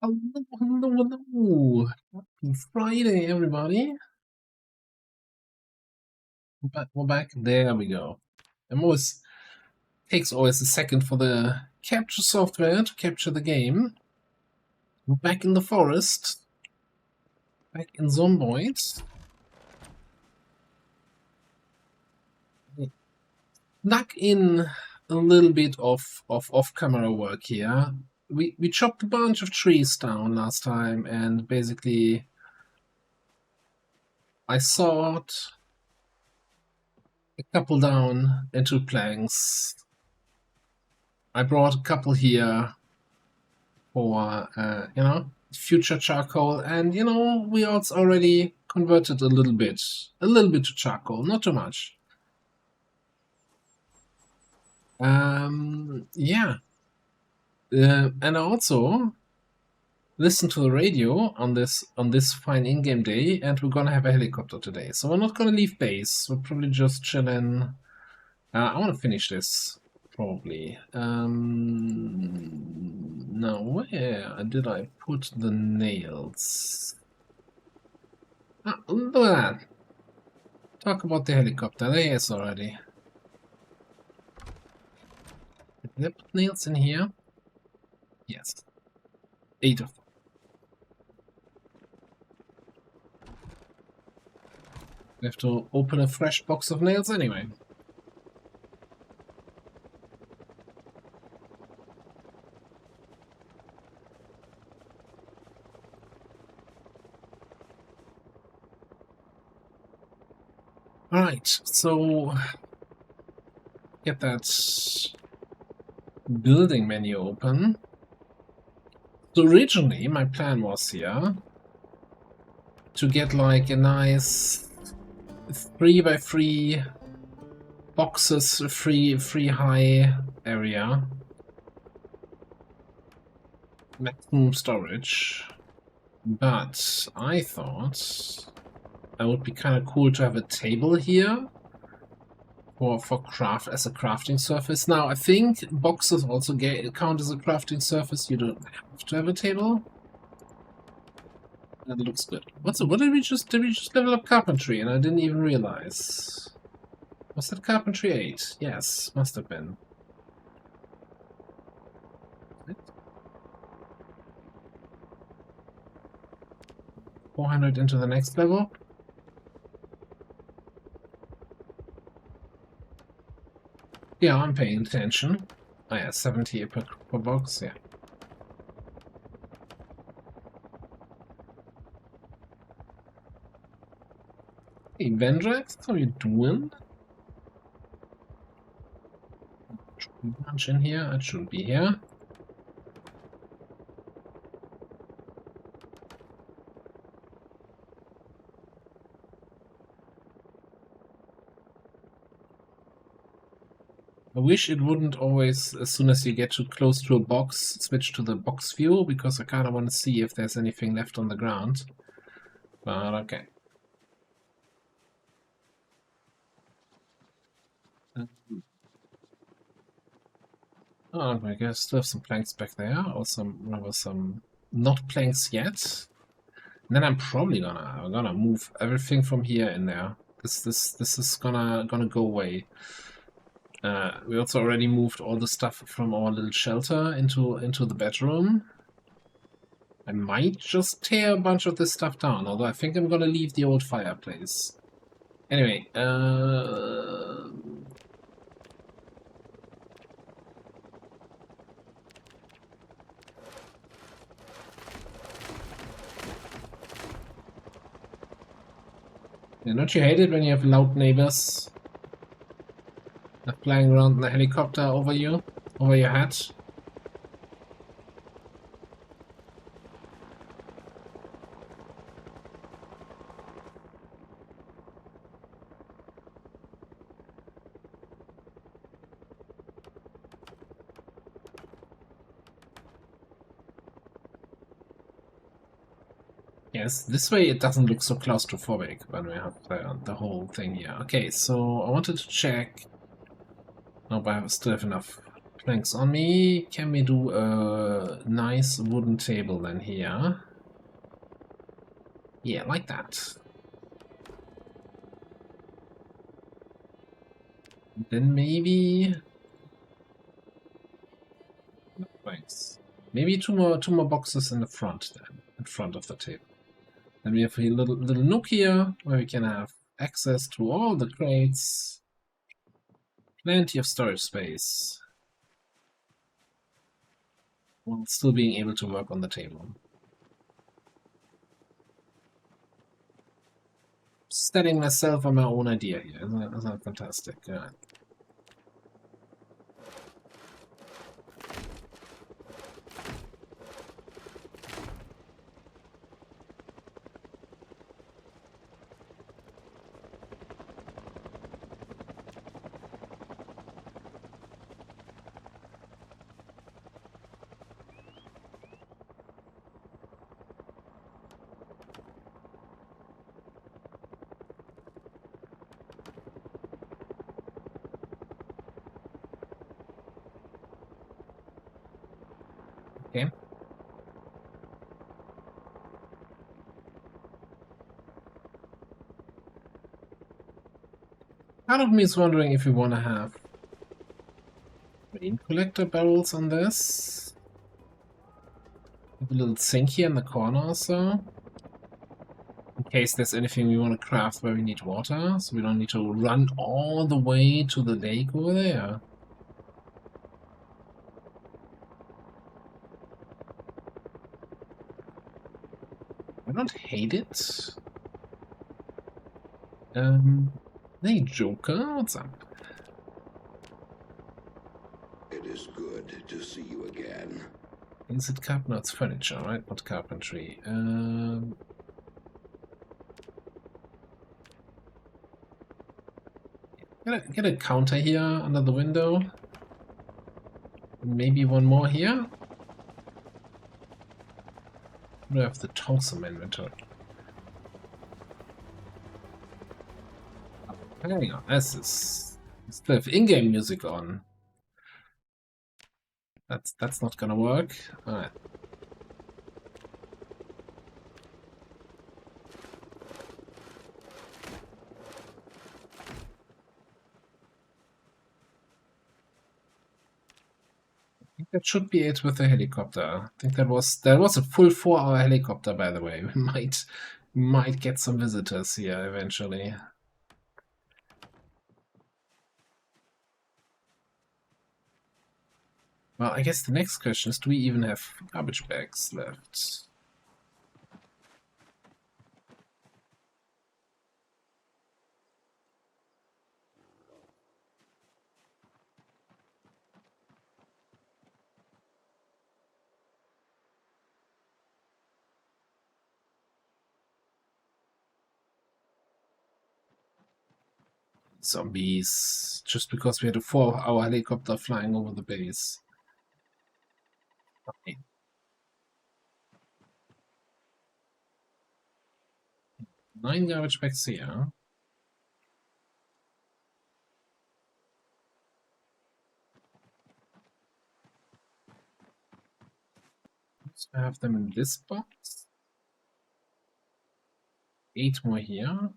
Hello, hello, hello. Happy Friday, everybody. We're back. There we go. It always takes a second for the capture software to capture the game. We're back in the forest. Back in Zomboid. Snuck in a little bit of off-camera work here. We chopped a bunch of trees down last time, and basically I sawed a couple down into planks. I brought a couple here for, future charcoal, and, we also already converted a little bit to charcoal, not too much. Yeah. And I also listen to the radio on this fine in-game day, and we're gonna have a helicopter today. So we're not gonna leave base. We're probably just chilling. I want to finish this probably. Now where did I put the nails? Ah, look at that. Talk about the helicopter. There he is already. Did I put nails in here? Yes. 8 of them. We have to open a fresh box of nails anyway. Alright, so get that building menu open. So originally my plan was here to get like a nice 3x3 boxes, free high area, maximum storage, but I thought it would be kind of cool to have a table here for craft as a crafting surface. Now I think boxes also count as a crafting surface. You don't have to have a table. That looks good. What did we just level up carpentry and I didn't even realize? Was that carpentry 8? Yes, must have been. 400 into the next level. Yeah, I'm paying attention. Oh yeah, 70 per box, yeah. Hey, Vendrax, how you doing? Should be much in here. It shouldn't be here. I wish it wouldn't always, as soon as you get too close to a box, switch to the box view, because I kind of want to see if there's anything left on the ground. But okay. Oh, I guess still have some planks back there, or some not planks yet. And then I'm probably gonna move everything from here in there. This is gonna go away. We also already moved all the stuff from our little shelter into the bedroom. I might just tear a bunch of this stuff down, although I think I'm gonna leave the old fireplace. Anyway, don't you hate it when you have loud neighbors flying around in a helicopter over you, over your head? Yes, this way it doesn't look so claustrophobic when we have the whole thing here. Okay, so I wanted to check. No, but I still have enough planks on me. Can we do a nice wooden table then here? Yeah, like that. Then maybe planks. Maybe two more boxes in the front then, in front of the table. Then we have a little nook here where we can have access to all the crates. Plenty of storage space. While still being able to work on the table. Setting myself on my own idea here. Isn't that fantastic? Yeah. Okay. Part of me is wondering if we want to have rain collector barrels on this. Have a little sink here in the corner also. In case there's anything we want to craft where we need water, so we don't need to run all the way to the lake over there. I don't hate it. Hey Joker, what's up? It is good to see you again. Is it carpet? No, it's furniture, right? Not carpentry. Get a counter here under the window. Maybe one more here. We have the Thompson inventory. Hang on, let's have in-game music on. That's not gonna work. Alright. I think that should be it with the helicopter. I think that was a full 4-hour helicopter, by the way. We might get some visitors here eventually. Well, I guess the next question is, do we even have garbage bags left? Zombies. Just because we had a 4-hour helicopter flying over the base. Okay. 9 garbage bags here. So I have them in this box. 8 more here.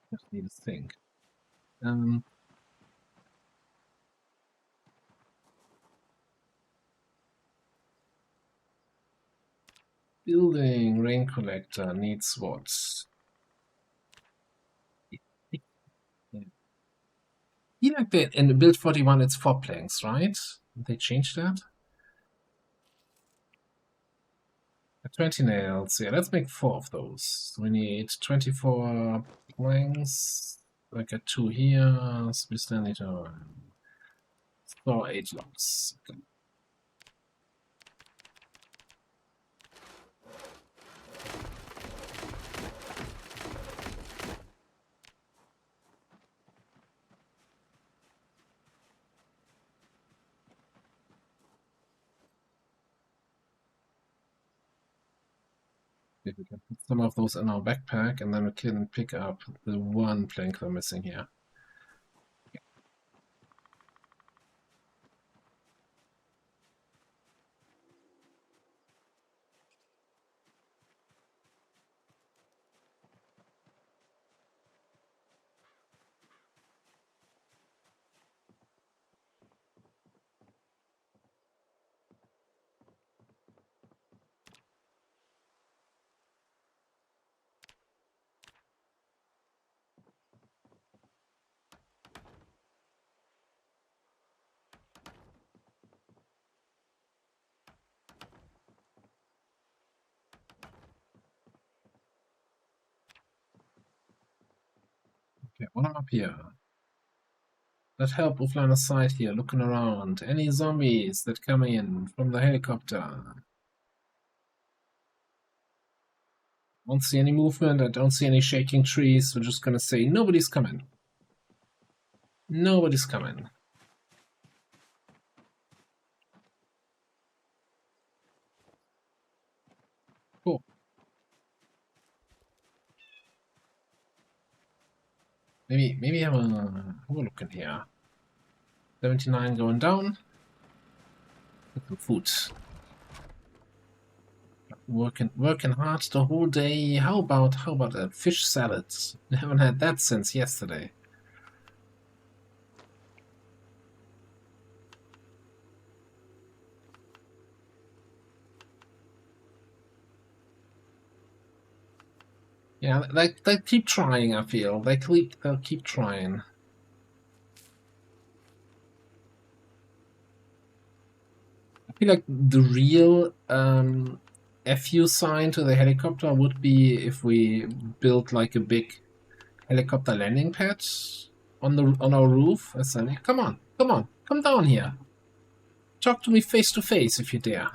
Just need to think. Building rain collector needs what? Yeah, like that in build 41 it's 4 planks, right? Did they change that? 20 nails. Yeah, let's make 4 of those. So we need 24 planks. I got 2 here. So we still need to store 8 logs. Okay. If we can put some of those in our backpack, and then we can pick up the one plank we're missing here. Okay, while I'm up here, let's help with line of sight here, looking around. Any zombies that come in from the helicopter? Don't see any movement, I don't see any shaking trees. We're just gonna say nobody's coming. Nobody's coming. Cool. Maybe have a look in here. 79 going down. Get some food. Working hard the whole day. How about a fish salad? I haven't had that since yesterday. Yeah, they keep trying. I feel they'll keep trying. I feel like the real FU sign to the helicopter would be if we built like a big helicopter landing pad on our roof. I said, come on, come down here. Talk to me face to face if you dare.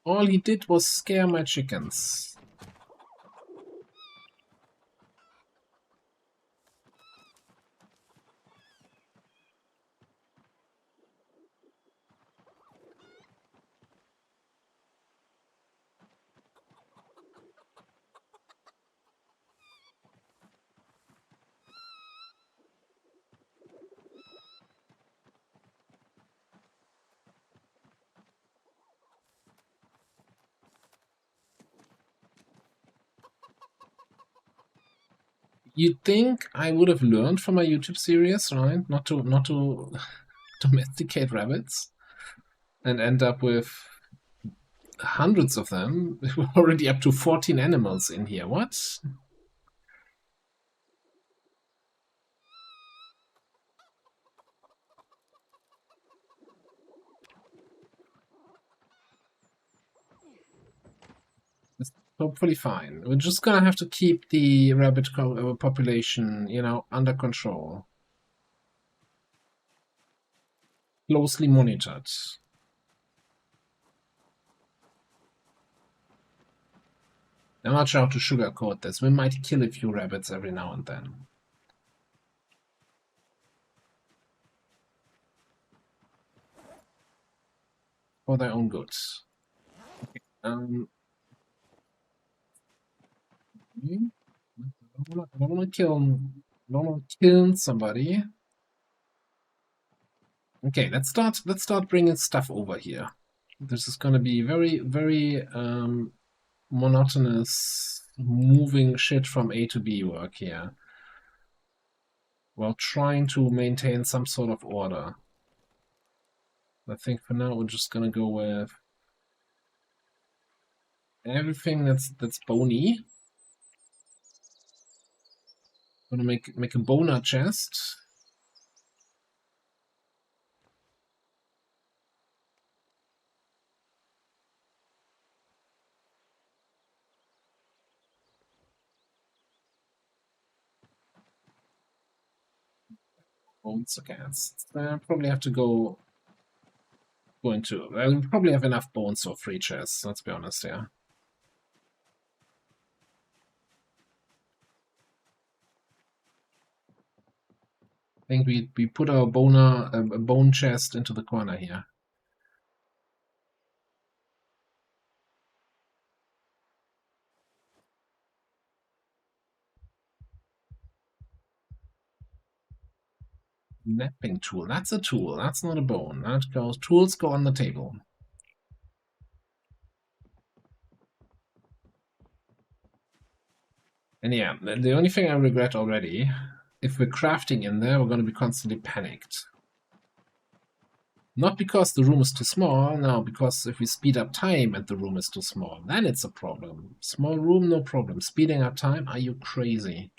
All he did was scare my chickens. You'd think I would have learned from my YouTube series, right? Not to domesticate rabbits and end up with hundreds of them. We're already up to 14 animals in here. What? It's hopefully fine. We're just gonna have to keep the rabbit population, under control. Closely monitored. I'm not sure how to sugarcoat this. We might kill a few rabbits every now and then. For their own goods. I don't want to kill somebody. Okay, let's start bringing stuff over here. This is gonna be very, very monotonous moving shit from A to B work here, while trying to maintain some sort of order. I think for now we're just gonna go with everything that's bony. I'm gonna make a boner chest. Bones, okay. I probably have to go into. I'll probably have enough bones for 3 chests. Let's be honest, yeah. I think we put our boner a bone chest into the corner here. Napping tool. That's a tool. That's not a bone. That goes. Tools go on the table. And yeah, the only thing I regret already, if we're crafting in there, we're going to be constantly panicked. Not because the room is too small, no, because if we speed up time and the room is too small, then it's a problem. Small room, no problem. Speeding up time, are you crazy?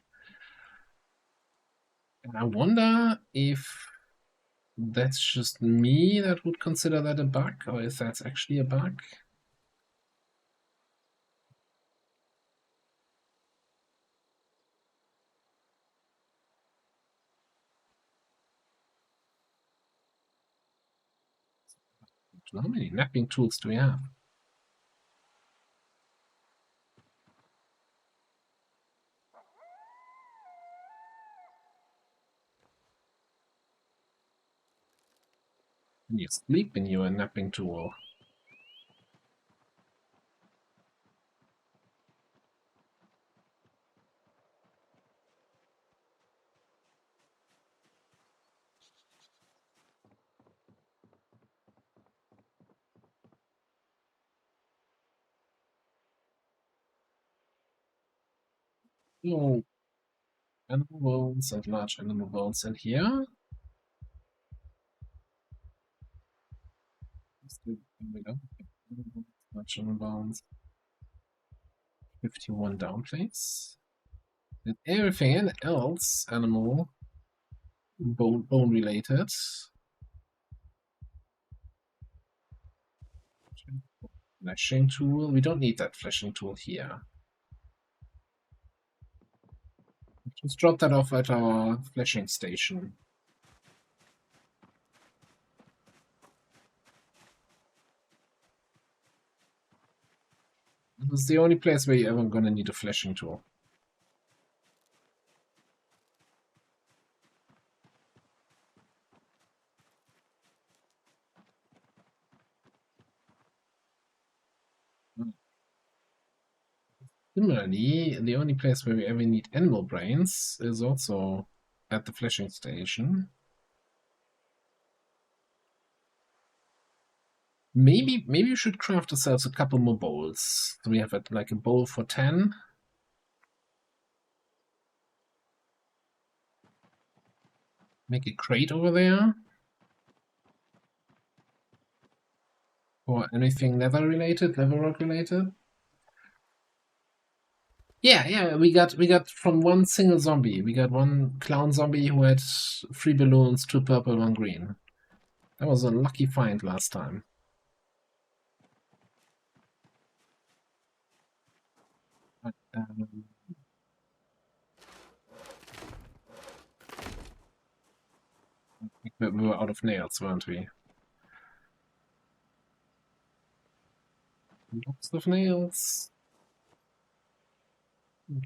And I wonder if that's just me that would consider that a bug, or if that's actually a bug. How many napping tools do we have? When you sleep in your napping tool. Oh, animal bones and large animal bones in here. Here we go. Large animal bones. 51 down, please. And everything else animal bone related. Fleshing tool. We don't need that fleshing tool here. Just drop that off at our fleshing station. This is the only place where you're ever gonna need a fleshing tool. Similarly, the only place where we ever need animal brains is also at the fleshing station. Maybe we should craft ourselves a couple more bowls. So we have like a bowl for 10. Make a crate over there. Or anything leather related, leather rock related. Yeah, we got from one single zombie. We got one clown zombie who had 3 balloons, 2 purple, 1 green. That was a lucky find last time. We were out of nails, weren't we? Lots of nails.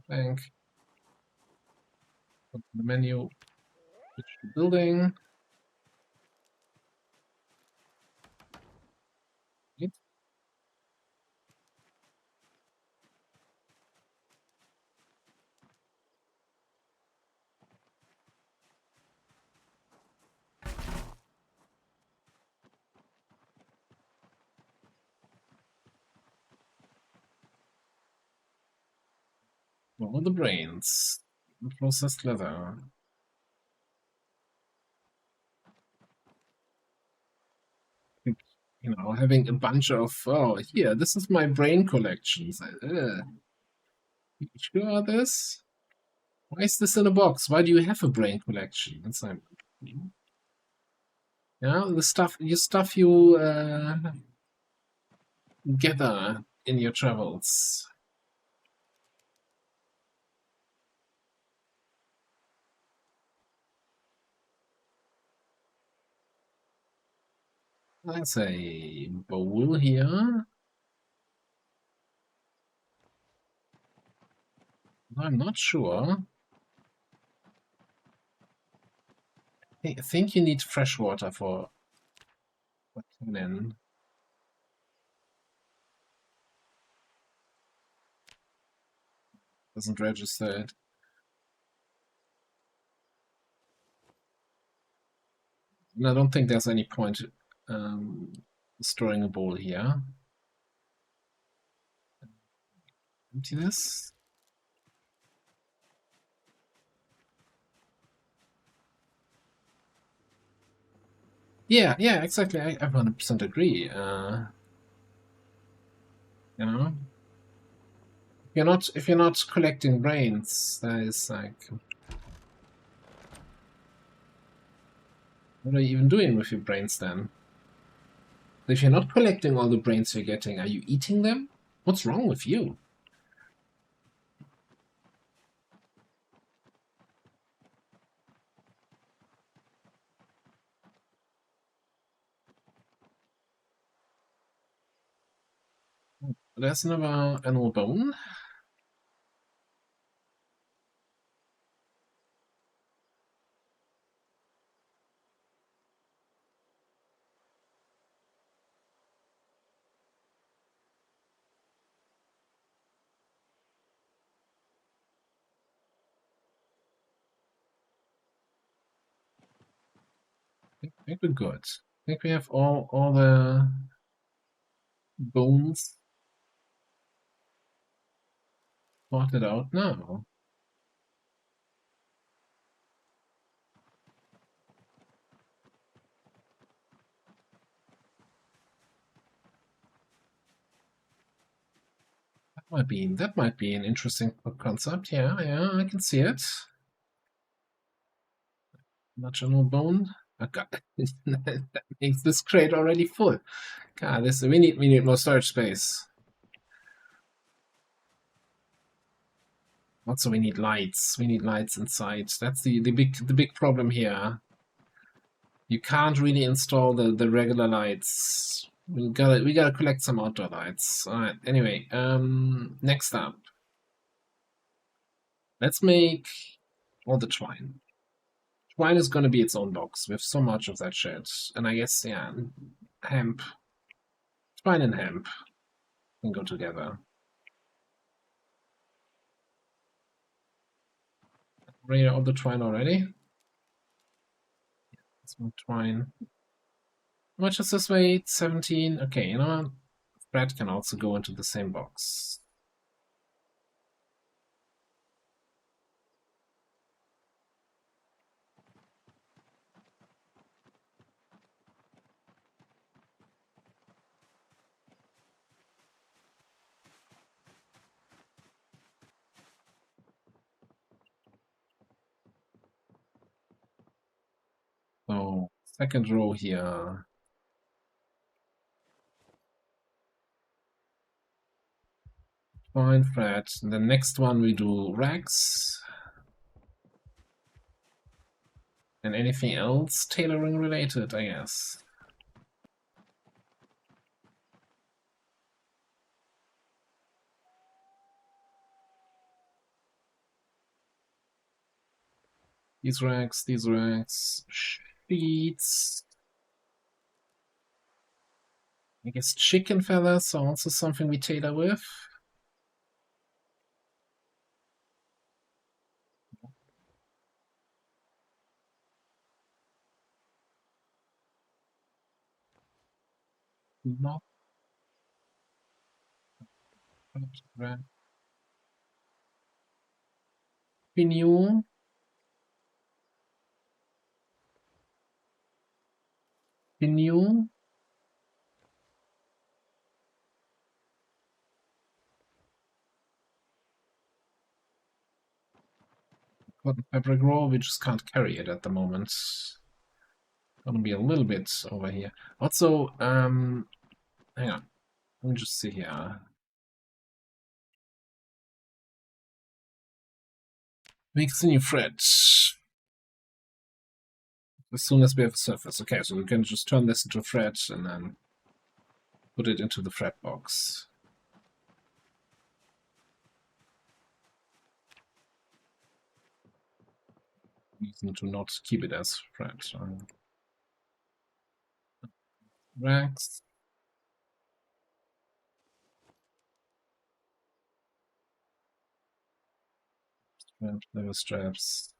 Plank. Put the menu. Switch to building. Right. All the brains. Processed leather. You know, having a bunch of, oh, here, this is my brain collection. You sure of this? Why is this in a box? Why do you have a brain collection? It's like, yeah, the stuff you gather in your travels. That's a bowl here. I'm not sure. I think you need fresh water for tannin. Doesn't register it. And I don't think there's any point storing a bowl here. Empty this. Yeah, yeah, exactly. I 100% agree. You know, if you're not collecting brains, that is like, what are you even doing with your brains then? If you're not collecting all the brains you're getting, are you eating them? What's wrong with you? There's another animal bone. I think we're good. I think we have all the bones sorted out now. That might be an interesting concept. Yeah, yeah, I can see it. Much animal bone. Oh, God. That makes this crate already full. God, we need more storage space. Also, we need lights. We need lights inside. That's the big problem here. You can't really install the regular lights. We gotta collect some outdoor lights. Alright, anyway, next up. Let's make all the twine. Twine is gonna be its own box. We have so much of that shit. And I guess, yeah, hemp. Twine and hemp can go together. Ready all the twine already? Let's move twine. How much is this weight? 17. Okay, you know what? Thread can also go into the same box. So, second row here. Fine, thread. The next one we do rags. And anything else tailoring related, I guess. These rags, sheets. I guess chicken feathers are also something we tailor with. Not Pinion. Pinion. Cotton fabric roll, we just can't carry it at the moment. Gonna be a little bit over here. Also, hang on. Let me just see here. Makes a new thread. As soon as we have a surface. Okay, so we can just turn this into a thread and then put it into the thread box. reason to not keep it as threat. Rags. Level straps.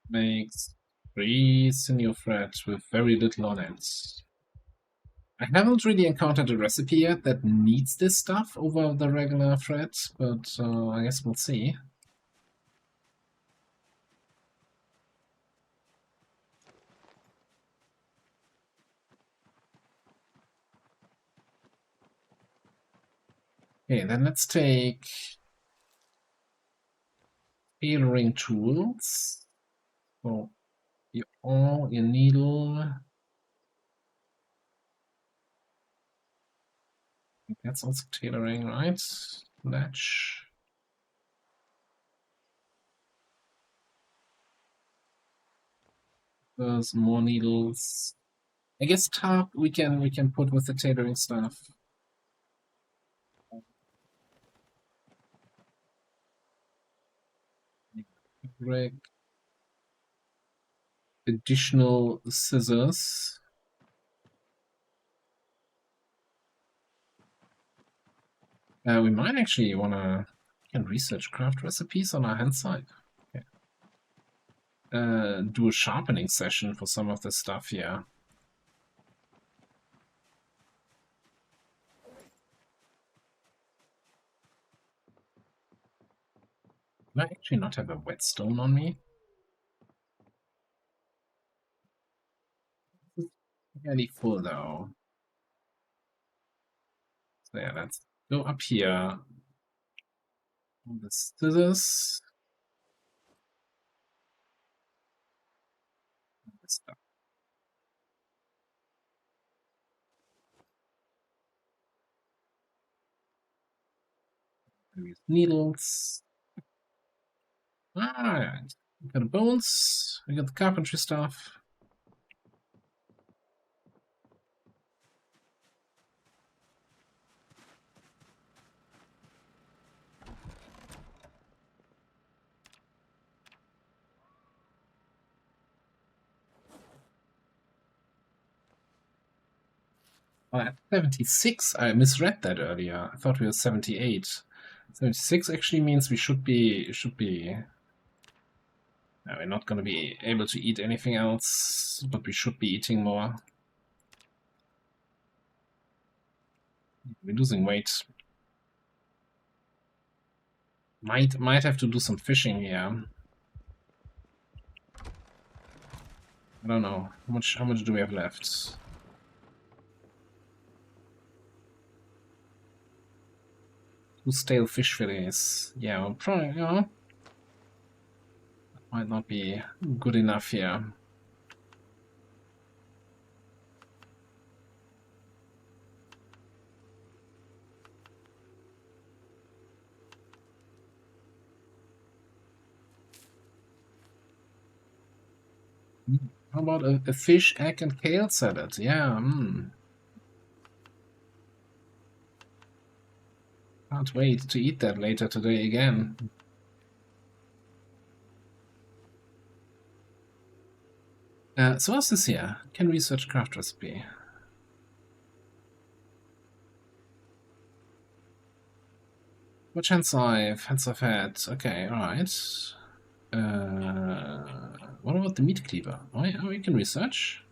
Makes 3 senior threats with very little on it. I haven't really encountered a recipe yet that needs this stuff over the regular threat, but I guess we'll see. Okay, then let's take tailoring tools. So your needle. That's also tailoring, right? Latch. There's more needles. I guess top we can put with the tailoring stuff. Greg. Additional scissors. We might actually wanna research craft recipes on our hand side. Okay. Do a sharpening session for some of this stuff here. Do I actually not have a whetstone on me? Fairly full though. So yeah, let's go up here. On the scissors. This stuff. Use needles. Alright. We got the bones, we got the carpentry stuff. At 76, I misread that earlier. I thought we were 78. 76 actually means we should be no, we're not going to be able to eat anything else, but we should be eating more. We're losing weight. Might have to do some fishing here. I don't know. How much do we have left? Two stale fish fillets. Yeah, well, probably, that might not be good enough here. How about a fish, egg, and kale salad? Yeah, Can't wait to eat that later today again. So what's this here? Can research craft recipe. Which hands I've had. Okay, alright. What about the meat cleaver? Oh, yeah, we can research.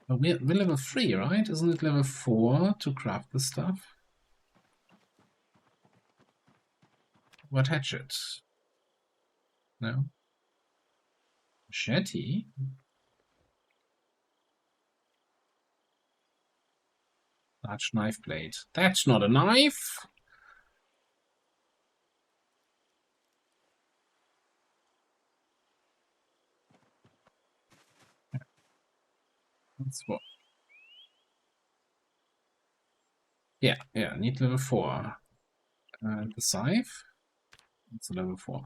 Oh, we're level 3, right? Isn't it level 4 to craft this stuff? What hatchet? No. Machete? Large knife blade. That's not a knife! That's what. Yeah, need level 4. The scythe? It's a level 4.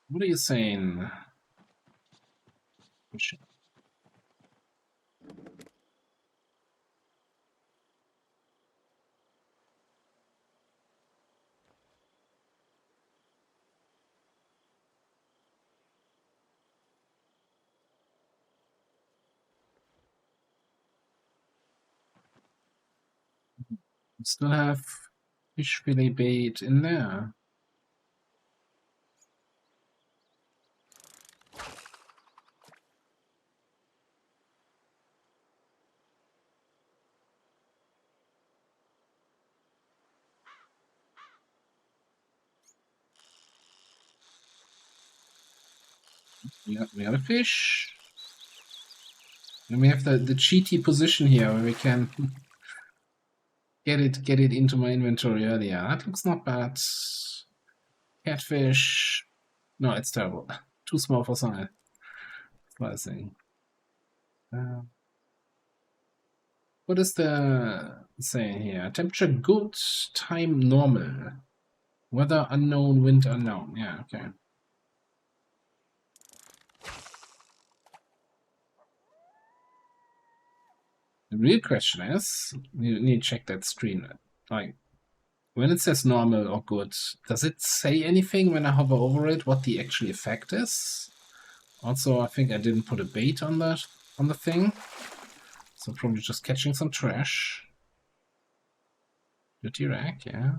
What are you saying? We still have fish fillet bait in there. We got a fish. And we have the cheaty position here where we can get it into my inventory earlier. That looks not bad. Catfish. No, it's terrible. Too small for slicing. What is the saying here? Temperature good, time normal. Weather unknown, wind unknown. Yeah, okay. The real question is, you need to check that screen. Like, when it says normal or good, does it say anything when I hover over it what the actual effect is? Also, I think I didn't put a bait on the thing, so probably just catching some trash. Dirty rack, yeah.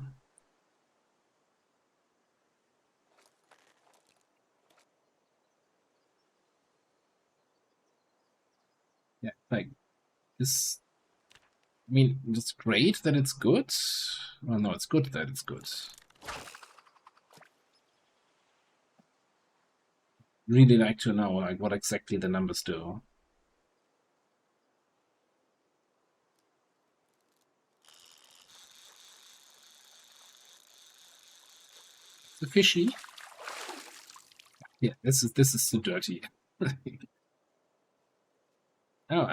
Yeah, like this. I mean, it's great that it's good. Well, no, it's good that it's good. Really like to know like what exactly the numbers do. The fishy. Yeah, this is too dirty. Oh,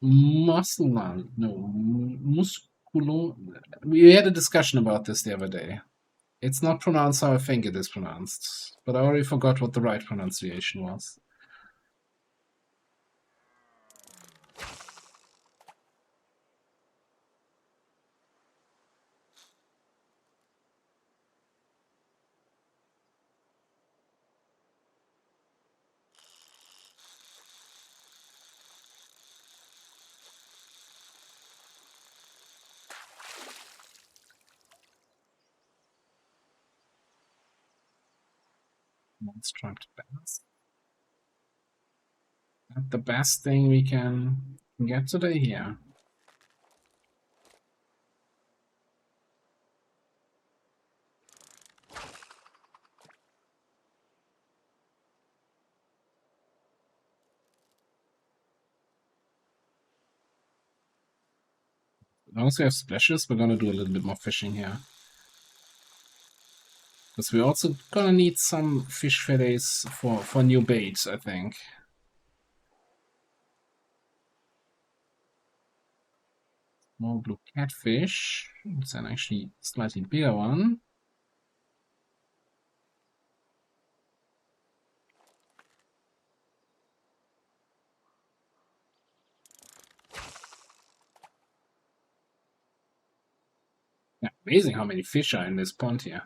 Musculan. No, musculo. We had a discussion about this the other day. It's not pronounced how I think it is pronounced, but I already forgot what the right pronunciation was. Striped bass. Not the best thing we can get today here. As long as we have splashes, we're gonna do a little bit more fishing here. Because we're also gonna need some fish fillets for new baits, I think. Small blue catfish. It's an actually slightly bigger one. Yeah, amazing how many fish are in this pond here.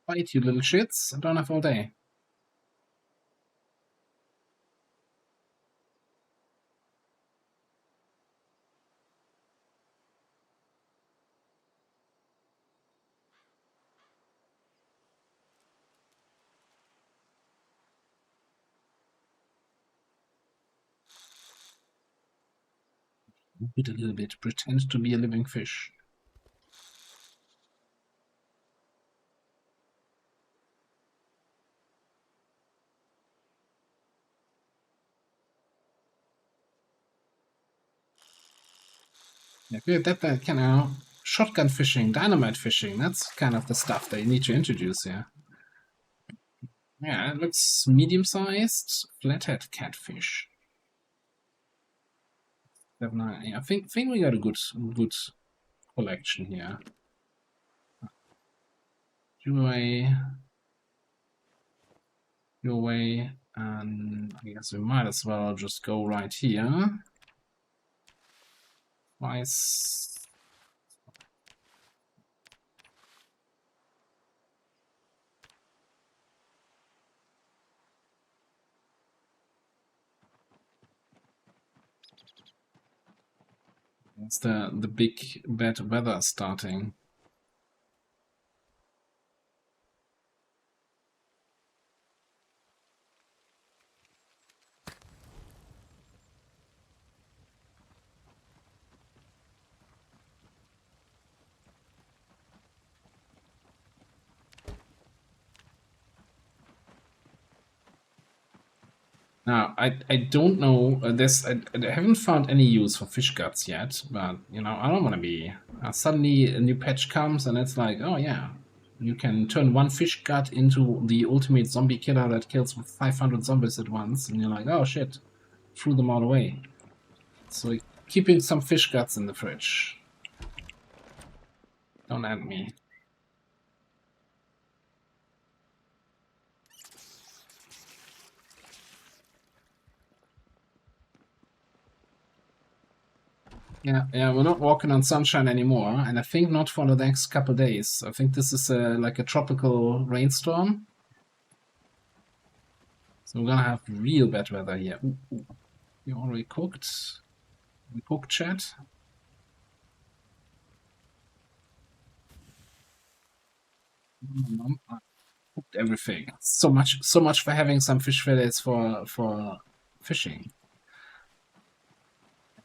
Fight, you little shits. I don't have all day. Bit a little bit. Pretend to be a living fish. Yeah, good. That kind of shotgun fishing, dynamite fishing. That's kind of the stuff they need to introduce here. Yeah, it looks medium-sized, flathead catfish. I think we got a good collection here. Your way, and I guess we might as well just go right here. Twice. It's the big bad weather starting. Now, I don't know this. I haven't found any use for fish guts yet, but you know I don't want to be. Suddenly a new patch comes and it's like, oh yeah, you can turn one fish gut into the ultimate zombie killer that kills 500 zombies at once, and you're like, oh shit, threw them all away. So keeping some fish guts in the fridge. Don't add me. Yeah, we're not walking on sunshine anymore, and I think not for the next couple days. I think this is like a tropical rainstorm. So we're gonna have real bad weather here. Ooh. You already cooked? We cooked, chat? I cooked everything. So much for having some fish fillets for fishing.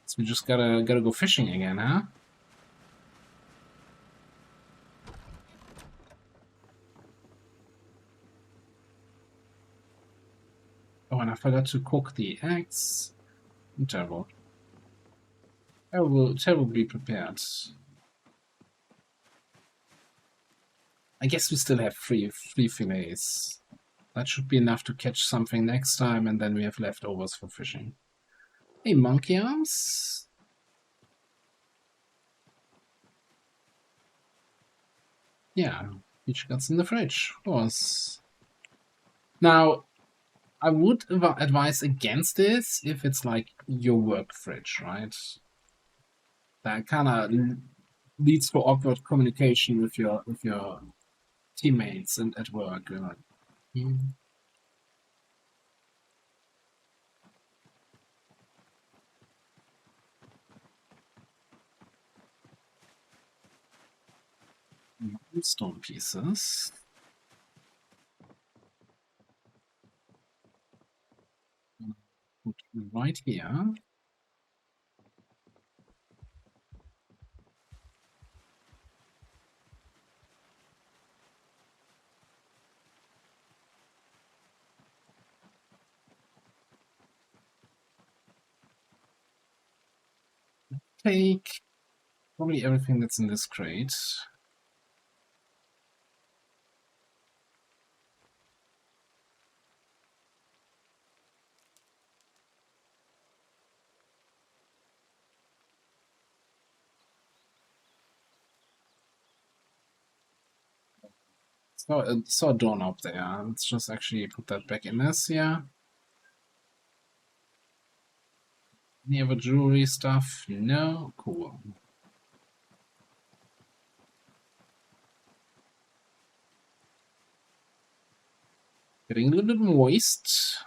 So we just gotta go fishing again, huh? Oh, and I forgot to cook the eggs. Terrible. Terribly prepared. I guess we still have three fillets. That should be enough to catch something next time, and then we have leftovers for fishing. Hey, monkey arms. Yeah, each gets in the fridge, of course. Now, I would advise against this if it's like your work fridge, right? That kind of leads to awkward communication with your teammates and at work. You're like, stone pieces. Put right here. Take probably everything that's in this crate. Saw a doorknob there. Let's just actually put that back in this here. Any other jewelry stuff? No? Cool. Getting a little bit moist.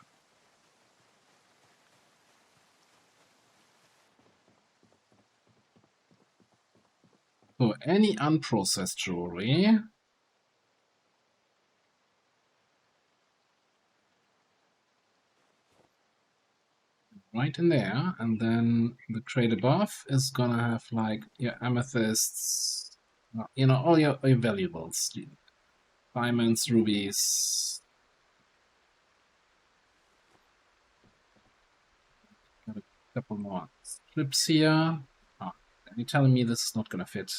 So any unprocessed jewelry. Right in there, and then the crate above is gonna have like your amethysts, you know, all your valuables, diamonds, rubies. Got a couple more strips here. Ah, are you telling me this is not gonna fit?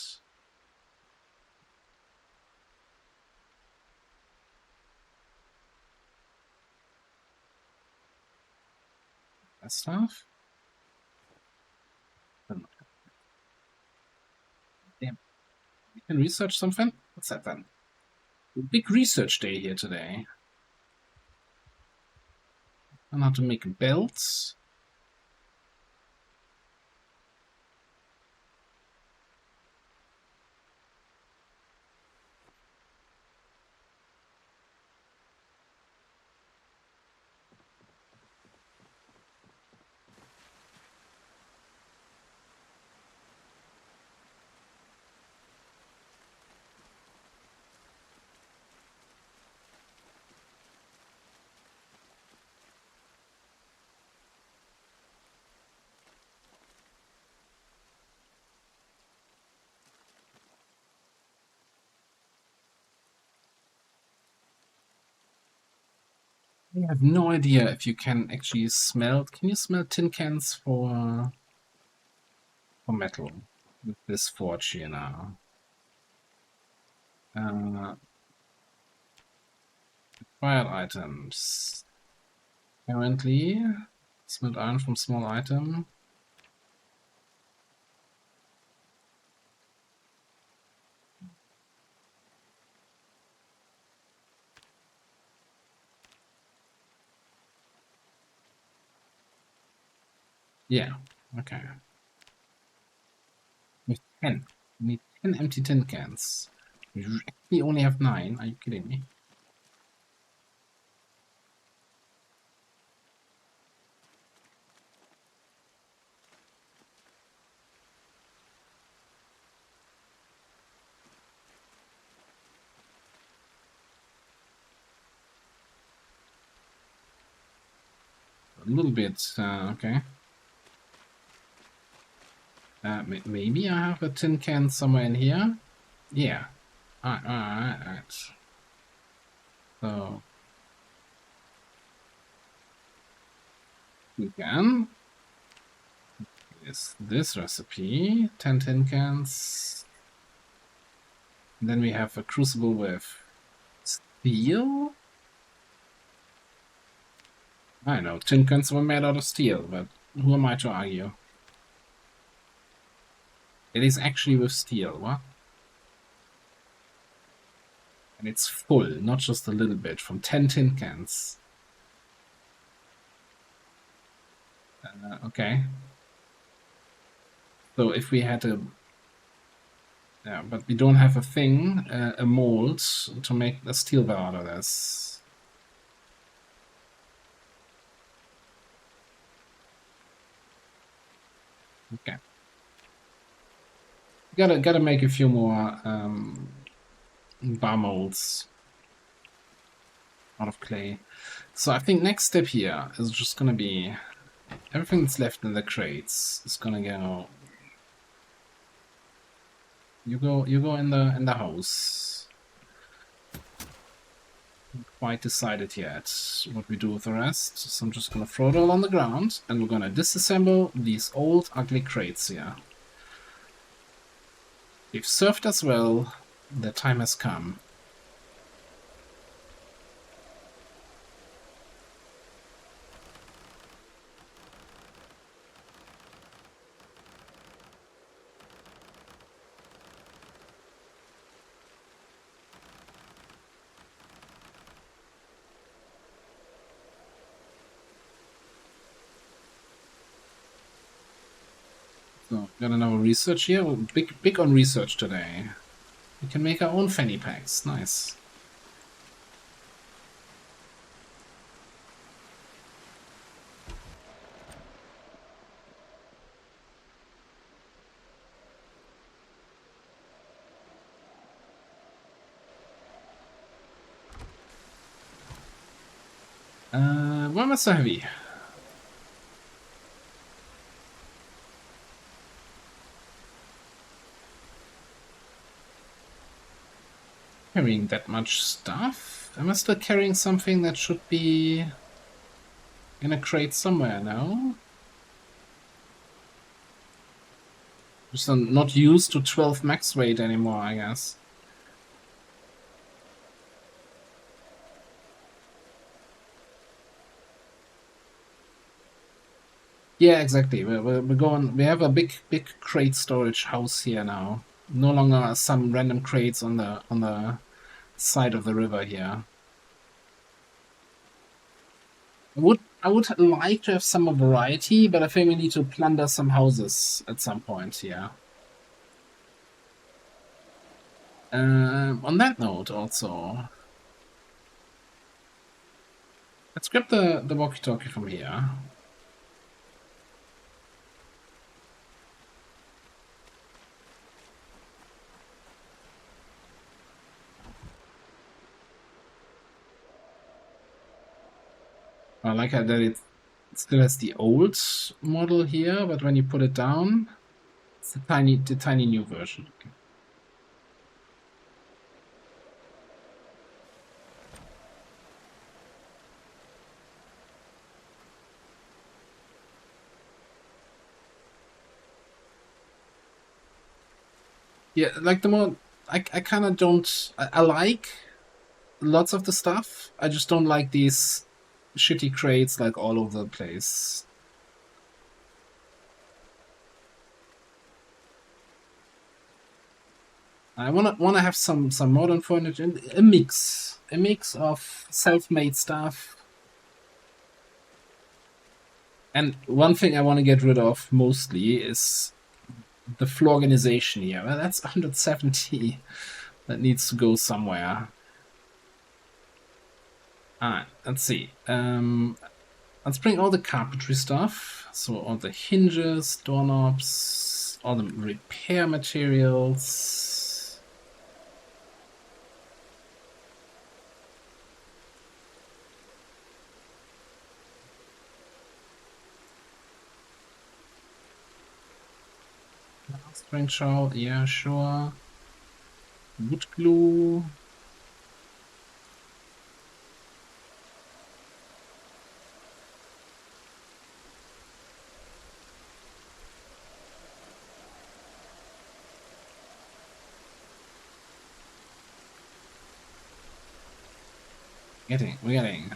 That stuff? Damn. We can research something? What's that then? Big research day here today. I know how to make belts. I have no idea if you can actually smelt. Can you smelt tin cans for metal with this forge here now? Acquired items. Apparently, smelt iron from small item. Yeah, okay. With 10. We need 10 empty tin cans. We actually only have 9. Are you kidding me? A little bit, okay. Maybe I have a tin can somewhere in here? Yeah. Alright. So, we can. Is this recipe, 10 tin cans. And then we have a crucible with steel? I know, tin cans were made out of steel, but who am I to argue? It is actually with steel, what? And it's full, not just a little bit, from 10 tin cans. Okay. So if we had a... Yeah, but we don't have a thing, a mold, to make a steel bar out of this. Okay. Gotta make a few more bar molds out of clay. So I think next step here is just gonna be everything that's left in the crates is gonna go. You go in the house. Not quite decided yet what we do with the rest, so I'm just gonna throw it all on the ground and we're gonna disassemble these old ugly crates here. They've served us well, their time has come. So, got another research here. Big on research today. We can make our own fanny packs. Nice. Why am I so heavy? Carrying that much stuff? Am I still carrying something that should be in a crate somewhere now? Just not used to 12 max weight anymore, I guess. Yeah, exactly. We're going. We have a big crate storage house here now. No longer some random crates on the side of the river here. I would like to have some variety, but I think we need to plunder some houses at some point here. On that note, also, let's grab the walkie-talkie from here. I like how that it still has the old model here, but when you put it down, it's the tiny new version. Yeah, like the more I kind of don't. I like lots of the stuff. I just don't like these shitty crates like all over the place. I wanna have some modern furniture, and a mix of self-made stuff. And one thing I want to get rid of mostly is the floor organization here. Well, that's 170. That needs to go somewhere. Alright, let's see. Let's bring all the carpentry stuff. So all the hinges, doorknobs, all the repair materials. Spring trowel, yeah, sure. Wood glue. We're getting.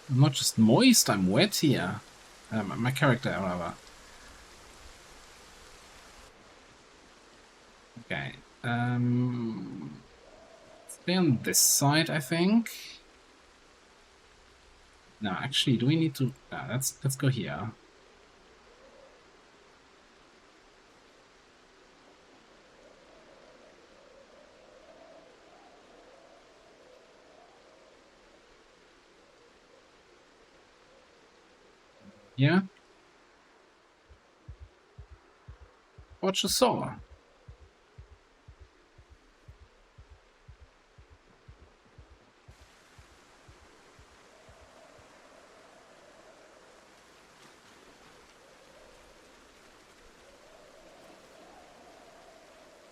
I'm not just moist, I'm wet here. My character, rather. Okay. Stay on this side, I think. No, actually, do we need to? Let's go here. Yeah. Watch the saw.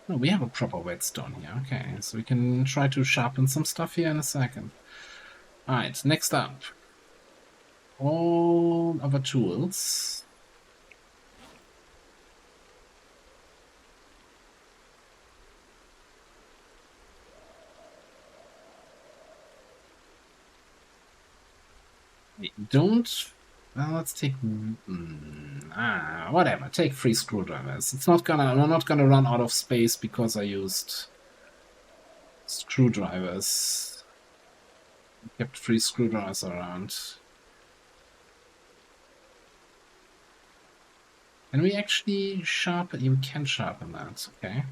No, we have a proper whetstone here. Okay, so we can try to sharpen some stuff here in a second. Alright, next up. All other tools. Wait, don't. Well, let's take. Whatever. Take 3 screwdrivers. It's not gonna. We're not gonna run out of space because I used screwdrivers. Kept 3 screwdrivers around. Can we actually sharpen? You can sharpen that. Okay.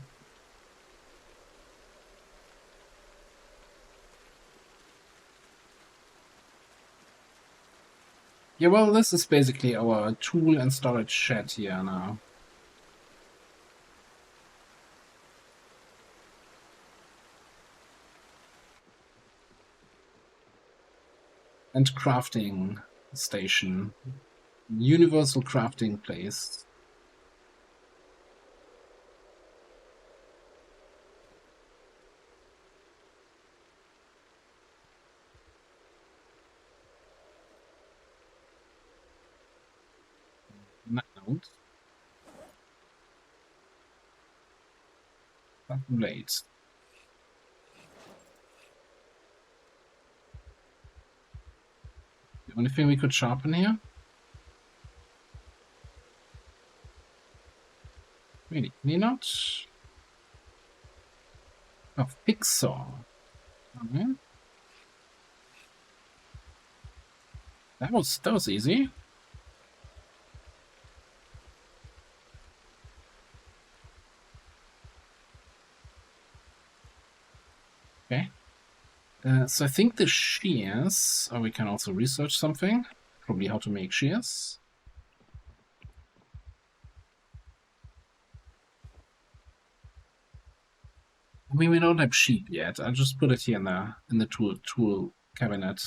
Yeah, well, this is basically our tool and storage shed here now. And crafting station. Universal crafting place. Note. Late. The only thing we could sharpen here? Really? Can you not? A Pixar. Okay. That was easy. Okay. So I think the shears, we can also research something. Probably how to make shears. I mean, we don't have sheep yet. I'll just put it here in the tool cabinet.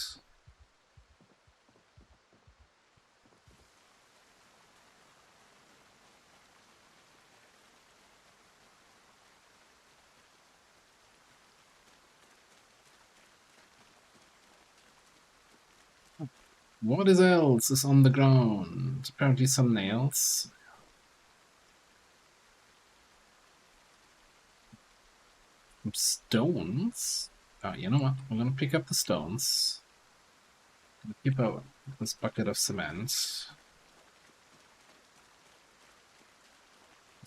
What else is on the ground? Apparently some nails. Some stones. Oh, you know what? I'm gonna pick up the stones. Keep out this bucket of cement. So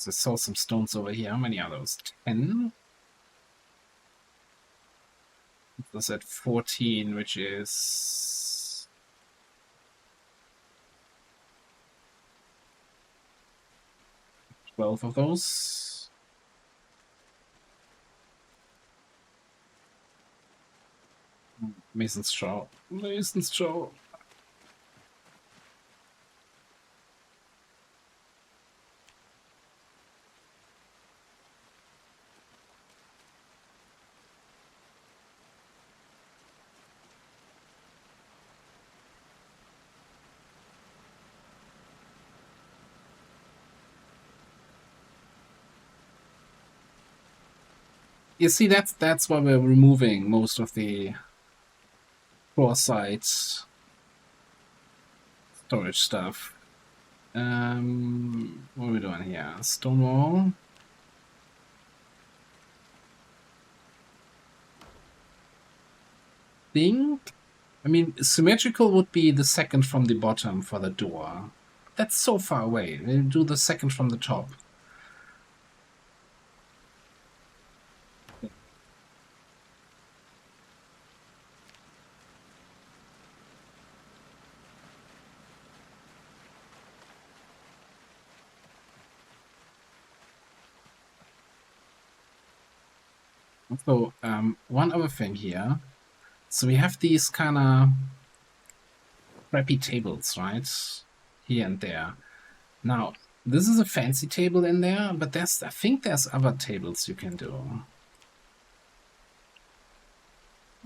I saw some stones over here. How many are those? 10? That's at 14, which is 12 of those. Mason's Chow. Mason's Chow. You see, that's why we're removing most of the foresight storage stuff. What are we doing here? Stonewall. I mean, symmetrical would be the second from the bottom for the door. That's so far away. We'll do the second from the top. So, one other thing here. So we have these kind of crappy tables, right? Here and there. Now, this is a fancy table in there, but I think there's other tables you can do.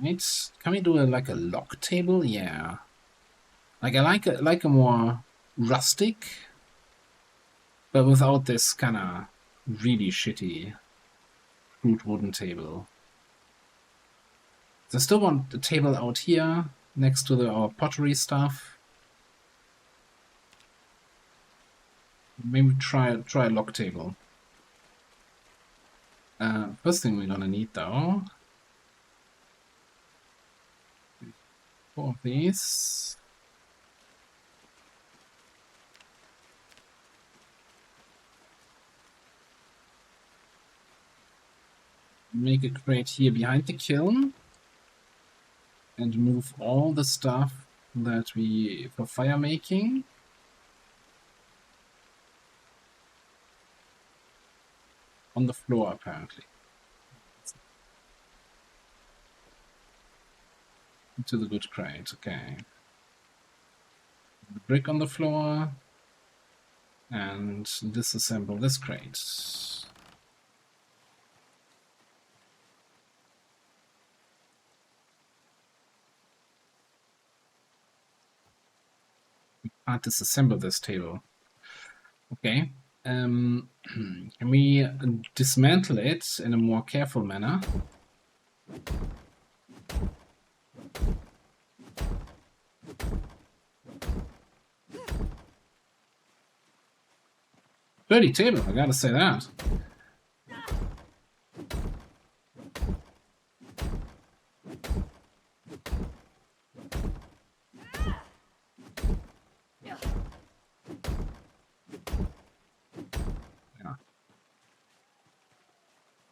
Right? Can we do like a log table? Yeah. Like I like a more rustic, but without this kind of really shitty crude wooden table. So I still want the table out here next to our pottery stuff. Maybe try a log table. First thing we're gonna need though, 4 of these. Make a crate here behind the kiln and move all the stuff that we for fire making on the floor apparently. Into the good crate, okay. The brick on the floor and disassemble this crate. Can't disassemble this table. Okay. Can we dismantle it in a more careful manner? Dirty table, I gotta say that. Yeah.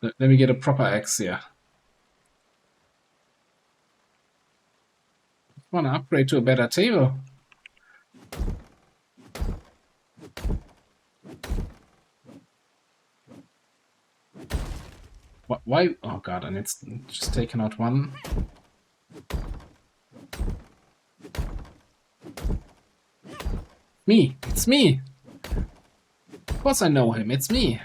Let me get a proper axe here. I want to upgrade to a better table. Why? Oh god, and it's just taken out one. Me! It's me! Of course I know him, it's me!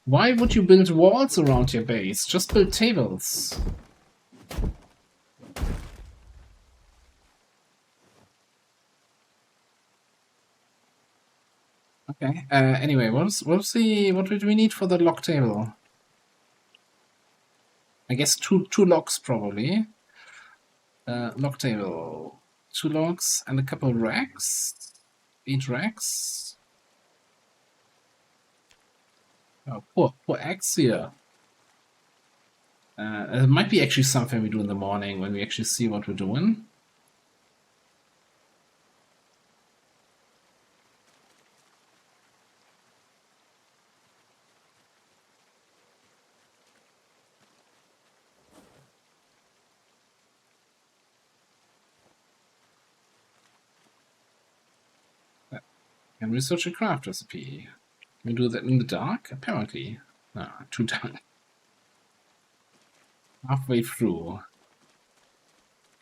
Why would you build walls around your base? Just build tables. Okay. Anyway, what do we need for the log table? I guess two logs probably. Log table, 2 logs and a couple racks. 8 racks. Oh, poor axe here. It might be actually something we do in the morning when we actually see what we're doing. Can research a craft recipe. Can we do that in the dark? Apparently. No, too dark. Halfway through.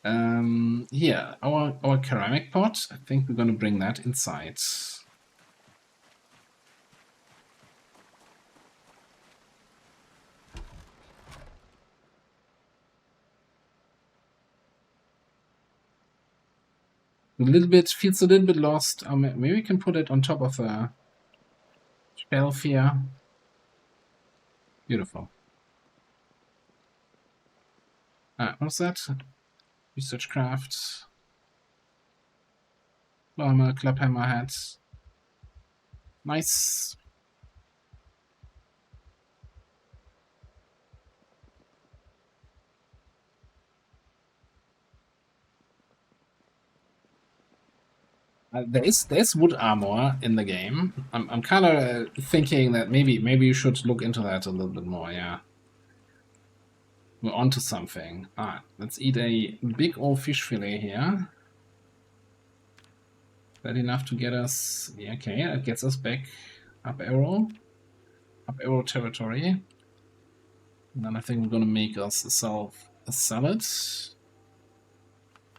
Here, our ceramic pot. I think we're gonna bring that inside. Feels a little bit lost. Maybe we can put it on top of a shelf here. Beautiful. What's that? Research craft. Normal clubhammer hat. Nice. There's wood armor in the game. I'm kind of thinking that maybe you should look into that a little bit more. Yeah, we're onto something. Let's eat a big old fish fillet here. That enough to get us? Yeah, okay, that gets us back up arrow territory. And then I think we're gonna make us a salad.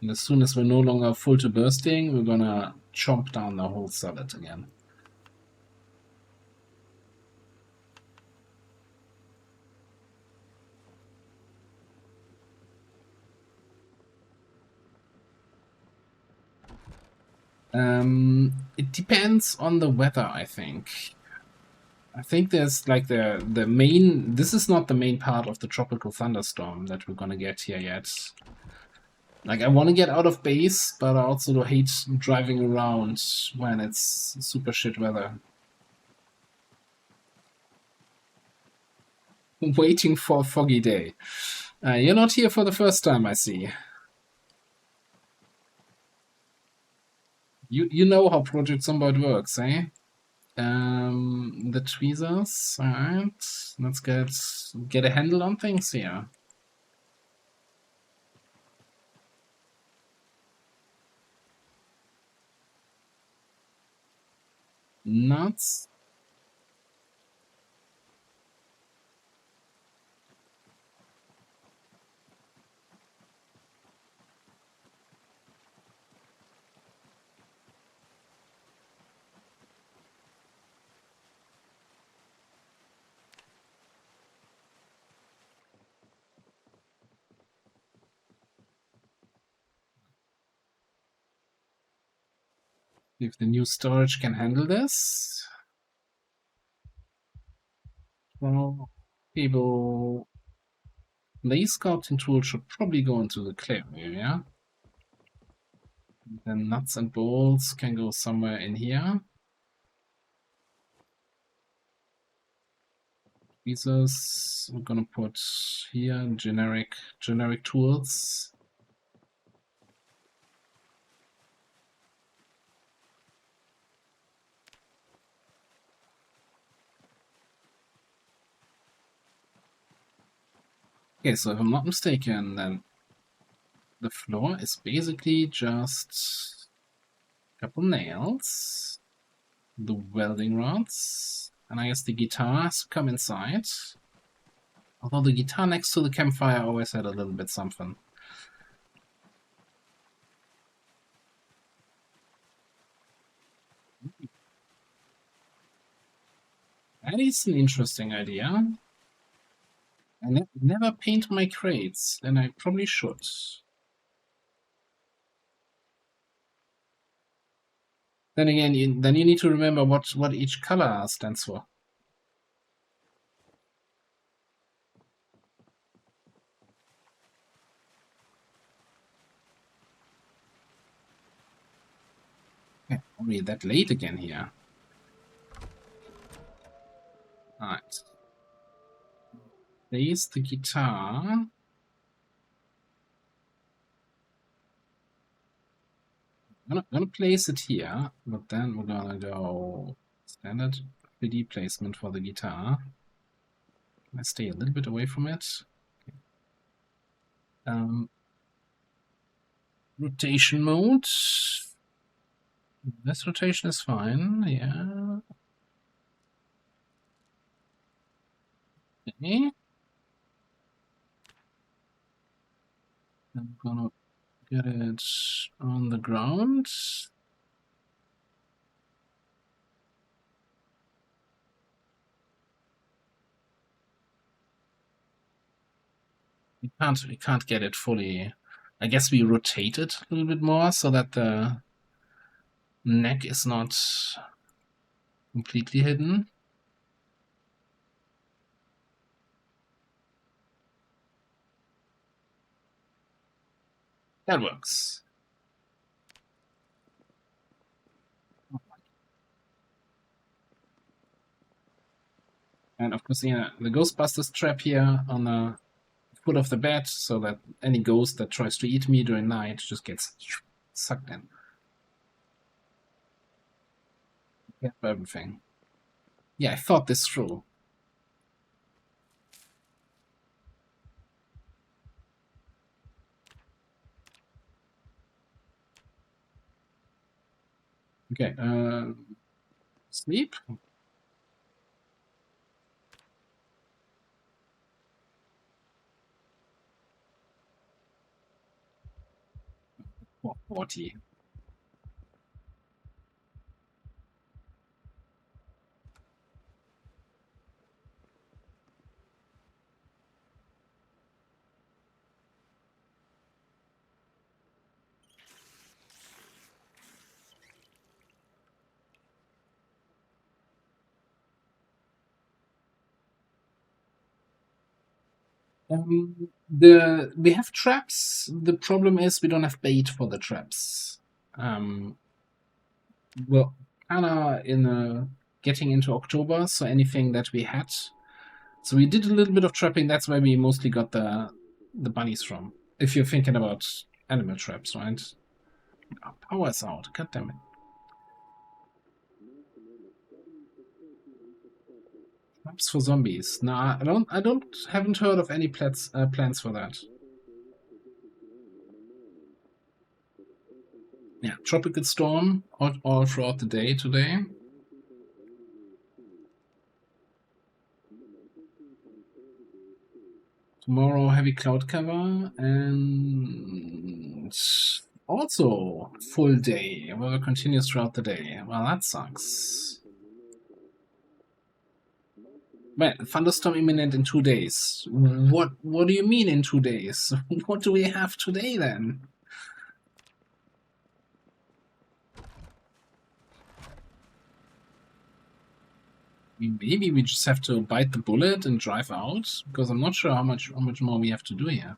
And as soon as we're no longer full to bursting, we're gonna chomp down the whole salad again. It depends on the weather, I think. I think there's like the main. This is not the main part of the tropical thunderstorm that we're gonna get here yet. Like, I want to get out of base, but I also hate driving around when it's super shit weather. Waiting for a foggy day. You're not here for the first time, I see. You know how Project Zomboid works, eh? The tweezers, alright. Let's get a handle on things here. Nuts. If the new storage can handle this. Well, people. The scouting tool should probably go into the clearing area. Then nuts and bolts can go somewhere in here. Pieces we're gonna put here, generic tools. Okay, so if I'm not mistaken, then the floor is basically just a couple nails, the welding rods, and I guess the guitar has to come inside. Although the guitar next to the campfire always had a little bit something. That is an interesting idea. I never paint my crates, and I probably should. Then again, you need to remember what each color stands for. Okay, only that late again here. Alright. There's the guitar. I'm gonna place it here, but then we're gonna go standard 3D placement for the guitar. Can I stay a little bit away from it? Okay. Rotation mode. This rotation is fine, yeah. Okay. I'm gonna get it on the ground. We can't get it fully. I guess we rotate it a little bit more so that the neck is not completely hidden. That works. And of course, yeah, the Ghostbusters trap here on the foot of the bed, so that any ghost that tries to eat me during night just gets sucked in. Yeah, everything. Yeah, I thought this through. Okay, sleep. 40. We have traps. The problem is we don't have bait for the traps. Well, kinda in getting into October, so anything that we had. So we did a little bit of trapping. That's where we mostly got the bunnies from. If you're thinking about animal traps, right? Oh, power's out. God damn it. Traps for zombies. Nah, I haven't heard of any plans for that. Yeah, tropical storm all throughout the day today. Tomorrow heavy cloud cover and also full day. Weather continues throughout the day. Well, that sucks. Well, thunderstorm imminent in 2 days. What do you mean in 2 days? What do we have today then? Maybe we just have to bite the bullet and drive out, because I'm not sure how much more we have to do here.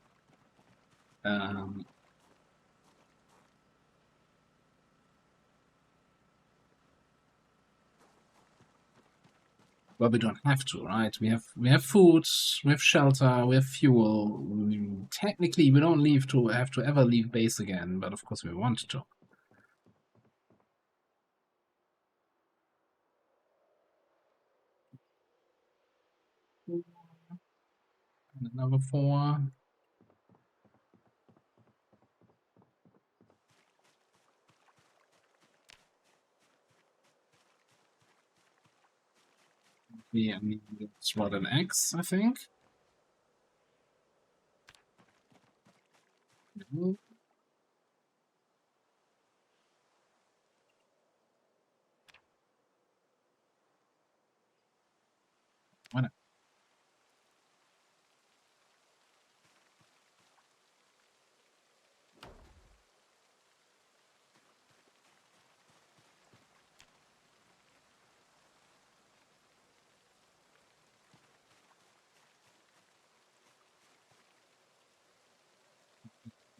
Well, we don't have to, right? We have food, we have shelter, we have fuel. Technically, we don't have to ever leave base again, but of course we want to. Another 4. Yeah, it's what, an X, I think. Why not?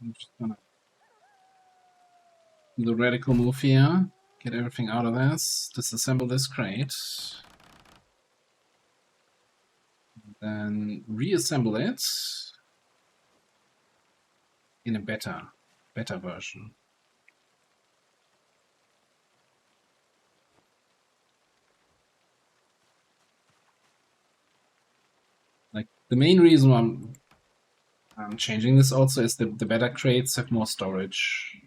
I'm just gonna do the radical move here. Get everything out of this. Disassemble this crate. Then reassemble it in a better version. Like, the main reason why I'm changing this also is the better crates have more storage.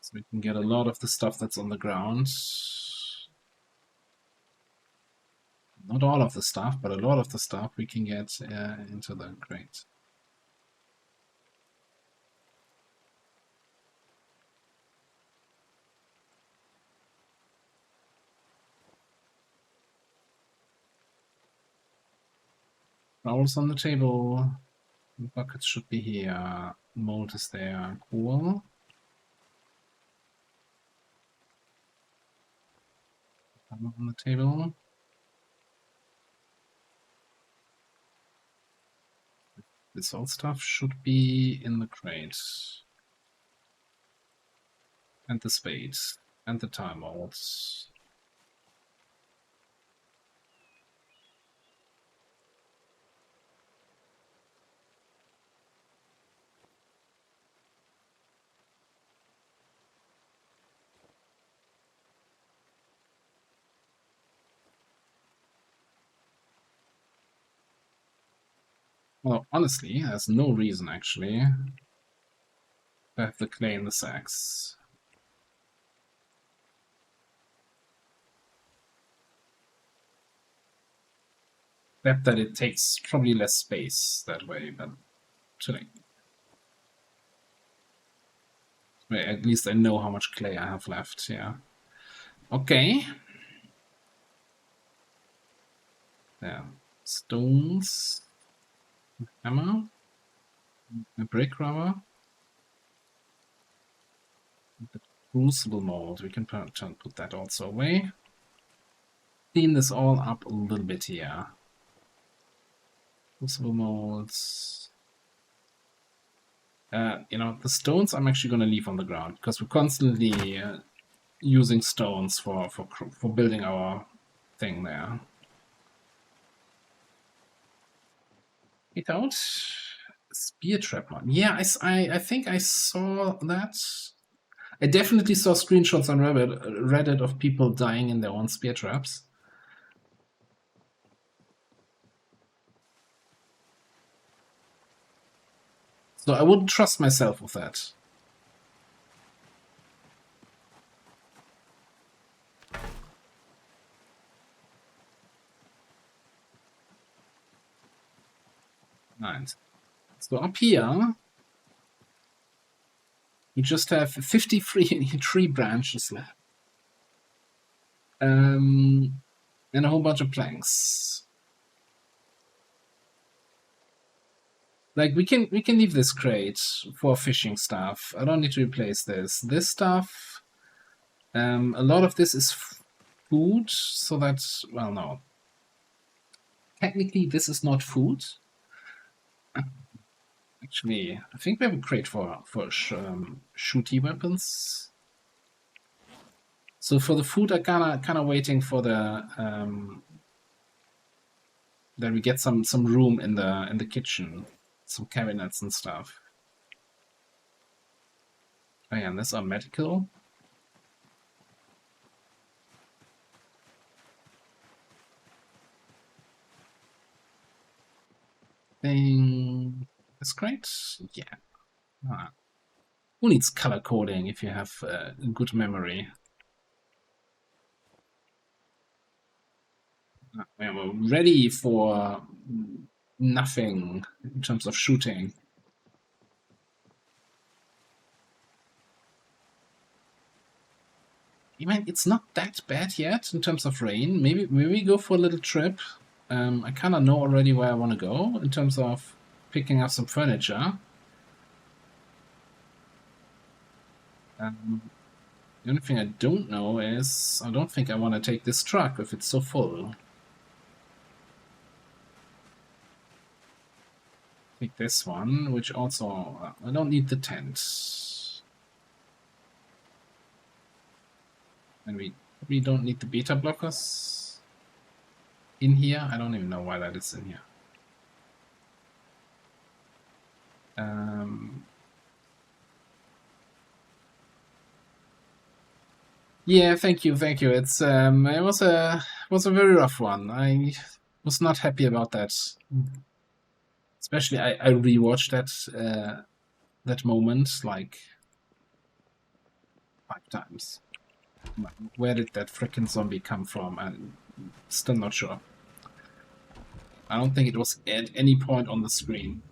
So we can get a lot of the stuff that's on the ground. Not all of the stuff, but a lot of the stuff we can get into the crate. Rolls on the table. Buckets should be here. Mold is there. Cool. On the table. This old stuff should be in the crate. And the spades. And the tile molds. Well, honestly, there's no reason actually to have the clay in the sacks. Except that it takes probably less space that way, but chilling. At least I know how much clay I have left, yeah. Okay. Yeah. Stones. Hammer. A brick rubber. The crucible mold. We can put that also away. Clean this all up a little bit here. Crucible molds. You know, the stones I'm actually going to leave on the ground because we're constantly using stones for building our thing there. Get out. Spear trap mod. Yeah, I think I saw that. I definitely saw screenshots on Reddit of people dying in their own spear traps. So I wouldn't trust myself with that. Right. So up here, we just have 53 tree branches left. And a whole bunch of planks. Like, we can leave this crate for fishing stuff. I don't need to replace this. This stuff, a lot of this is food, so that's, well, no. Technically, this is not food. Actually, I think we have a crate for shooty weapons. So for the food, I kind of waiting for the that we get some room in the kitchen, some cabinets and stuff. Oh yeah, and this are medical. Thing is great. Yeah. Ah. Who needs color coding if you have good memory? We're ready for nothing in terms of shooting. Even it's not that bad yet in terms of rain. Maybe we go for a little trip. I kind of know already where I want to go in terms of picking up some furniture. The only thing I don't know is I don't think I want to take this truck if it's so full. Take this one, which also I don't need the tent. And we don't need the beta blockers in here. I don't even know why that is in here. Yeah, thank you. It's it was a very rough one. I was not happy about that. Especially I rewatched that moment like 5 times. Where did that frickin' zombie come from? I'm still not sure. I don't think it was at any point on the screen.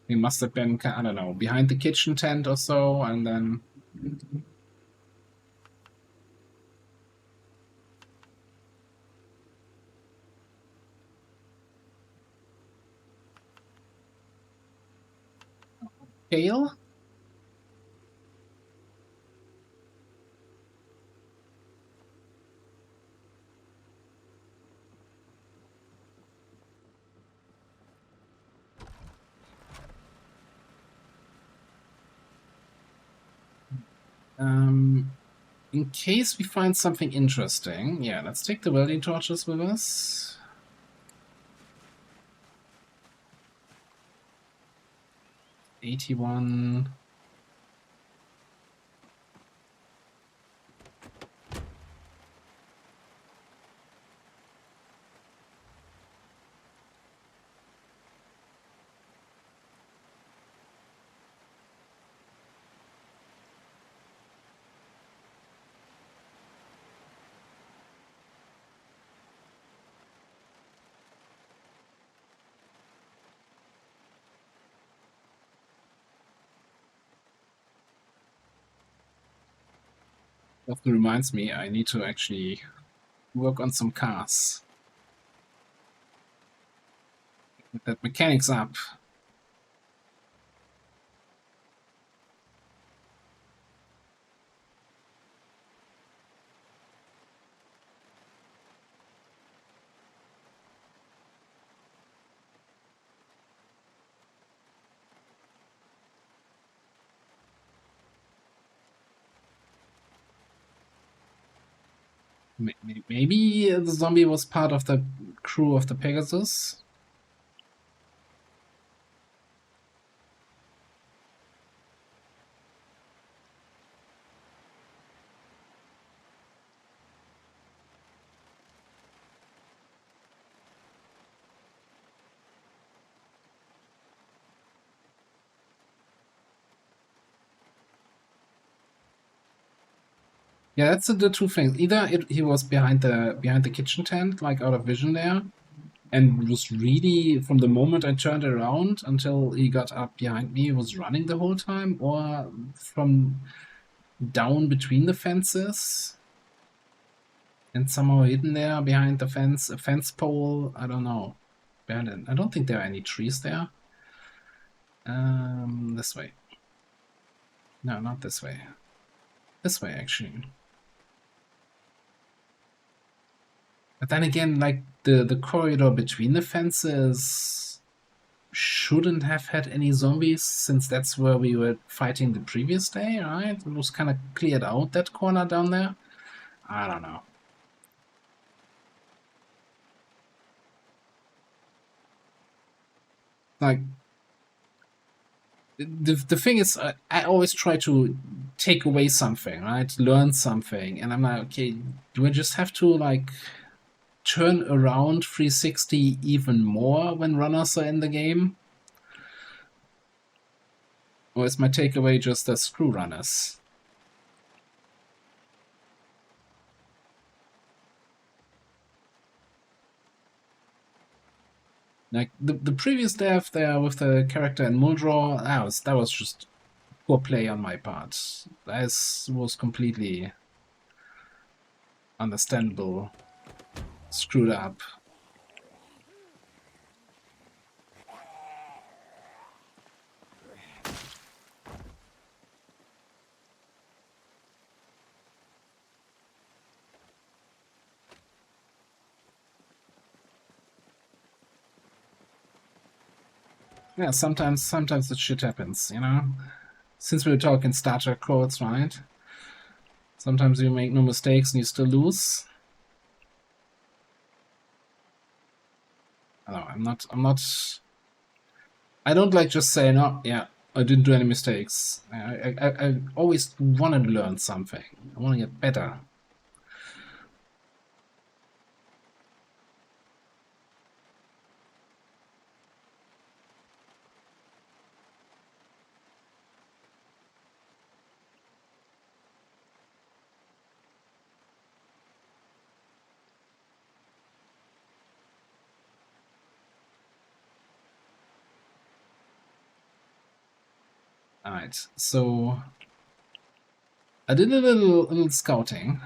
He must have been, I don't know, behind the kitchen tent or so, and then... Kale? In case we find something interesting, yeah, let's take the welding torches with us. $81. That reminds me, I need to actually work on some cars. Get that mechanics up. Maybe the zombie was part of the crew of the Pegasus. Yeah, that's the two things. Either he was behind the kitchen tent, like out of vision there, and was really from the moment I turned around until he got up behind me, was running the whole time, or from down between the fences. And somehow hidden there behind the fence, a fence pole. I don't know. Behind it. I don't think there are any trees there. This way. No, not this way. This way, actually. But then again, like the corridor between the fences shouldn't have had any zombies, since that's where we were fighting the previous day, right? It was kind of cleared out, that corner down there. I don't know. Like, the thing is, I always try to take away something, right? Learn something, and I'm like, okay, do I just have to like turn around 360 even more when runners are in the game? Or is my takeaway just the screw runners? Like the previous death there with the character in Muldrow, that was just poor play on my part. That was completely understandable. Screwed up. Yeah, sometimes the shit happens, you know? Since we were talking Star Trek quotes, right? Sometimes you make no mistakes and you still lose. No, I don't like just saying, oh, yeah, I didn't do any mistakes. I always want to learn something. I want to get better. Alright, so I did a little scouting.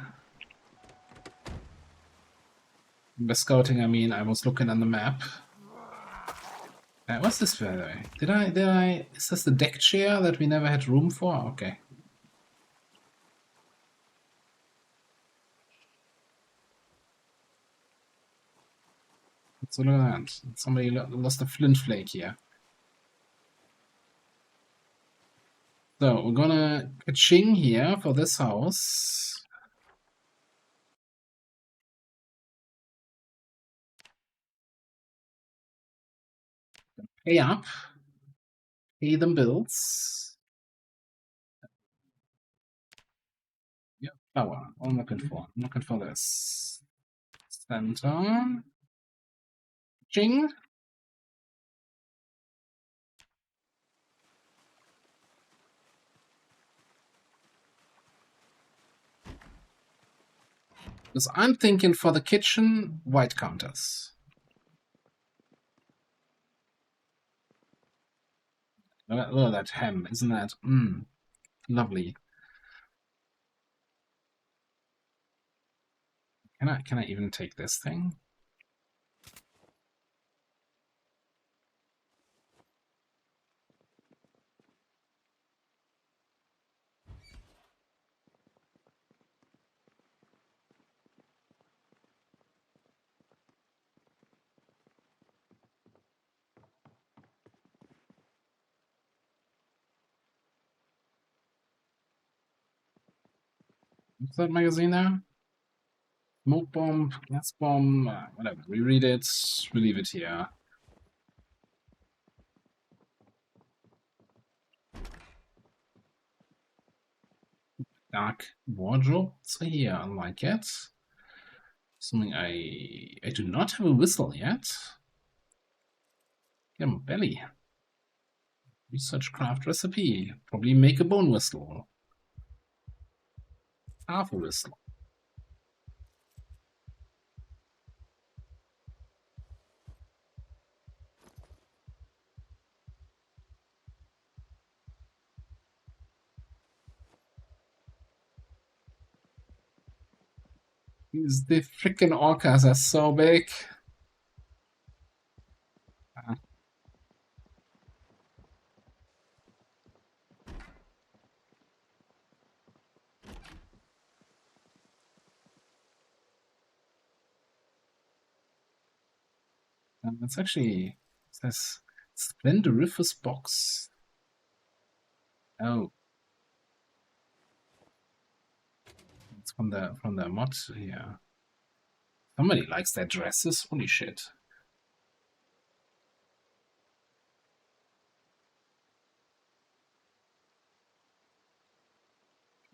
By scouting, I mean I was looking on the map. What's this, by the way? Did I... Is this the deck chair that we never had room for? Okay. So look at that. Somebody lost a flint flake here. So we're gonna ka-ching here for this house. Pay up. Pay them bills. Yeah, power. What I'm looking for. I'm looking for this. Center. Ching. Because I'm thinking for the kitchen, white counters. Look at that hem, isn't that? Lovely. Can I even take this thing? What's that magazine there? Smoke bomb, gas bomb, whatever. We read it, we leave it here. Dark wardrobe. So here, I like it. Something I do not have a whistle yet. Get my belly. Research craft recipe. Probably make a bone whistle. Half a whistle. The freaking orcas are so big. It's actually it says Splendoriferous box. Oh, it's from the mod here. Somebody likes their dresses. Holy shit!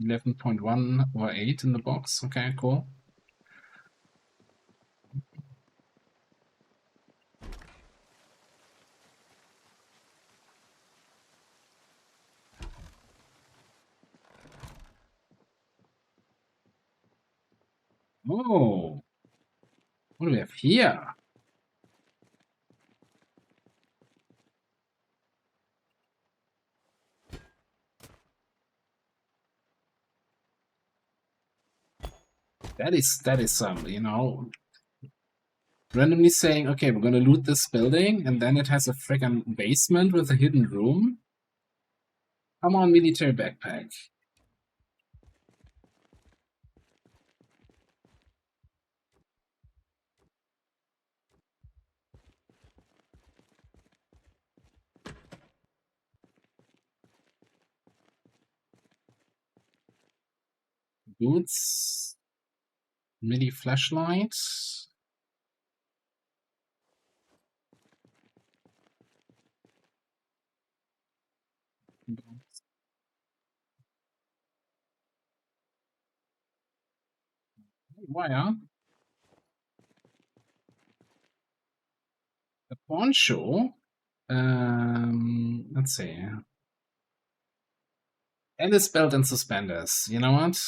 11.1/8 in the box. Okay, cool. Oh, what do we have here? That is some, randomly saying, okay, we're gonna loot this building, and then it has a freaking basement with a hidden room. Come on, military backpack. Boots, MIDI flashlight. Wire. A poncho. Let's see. Alice belt and suspenders. You know what?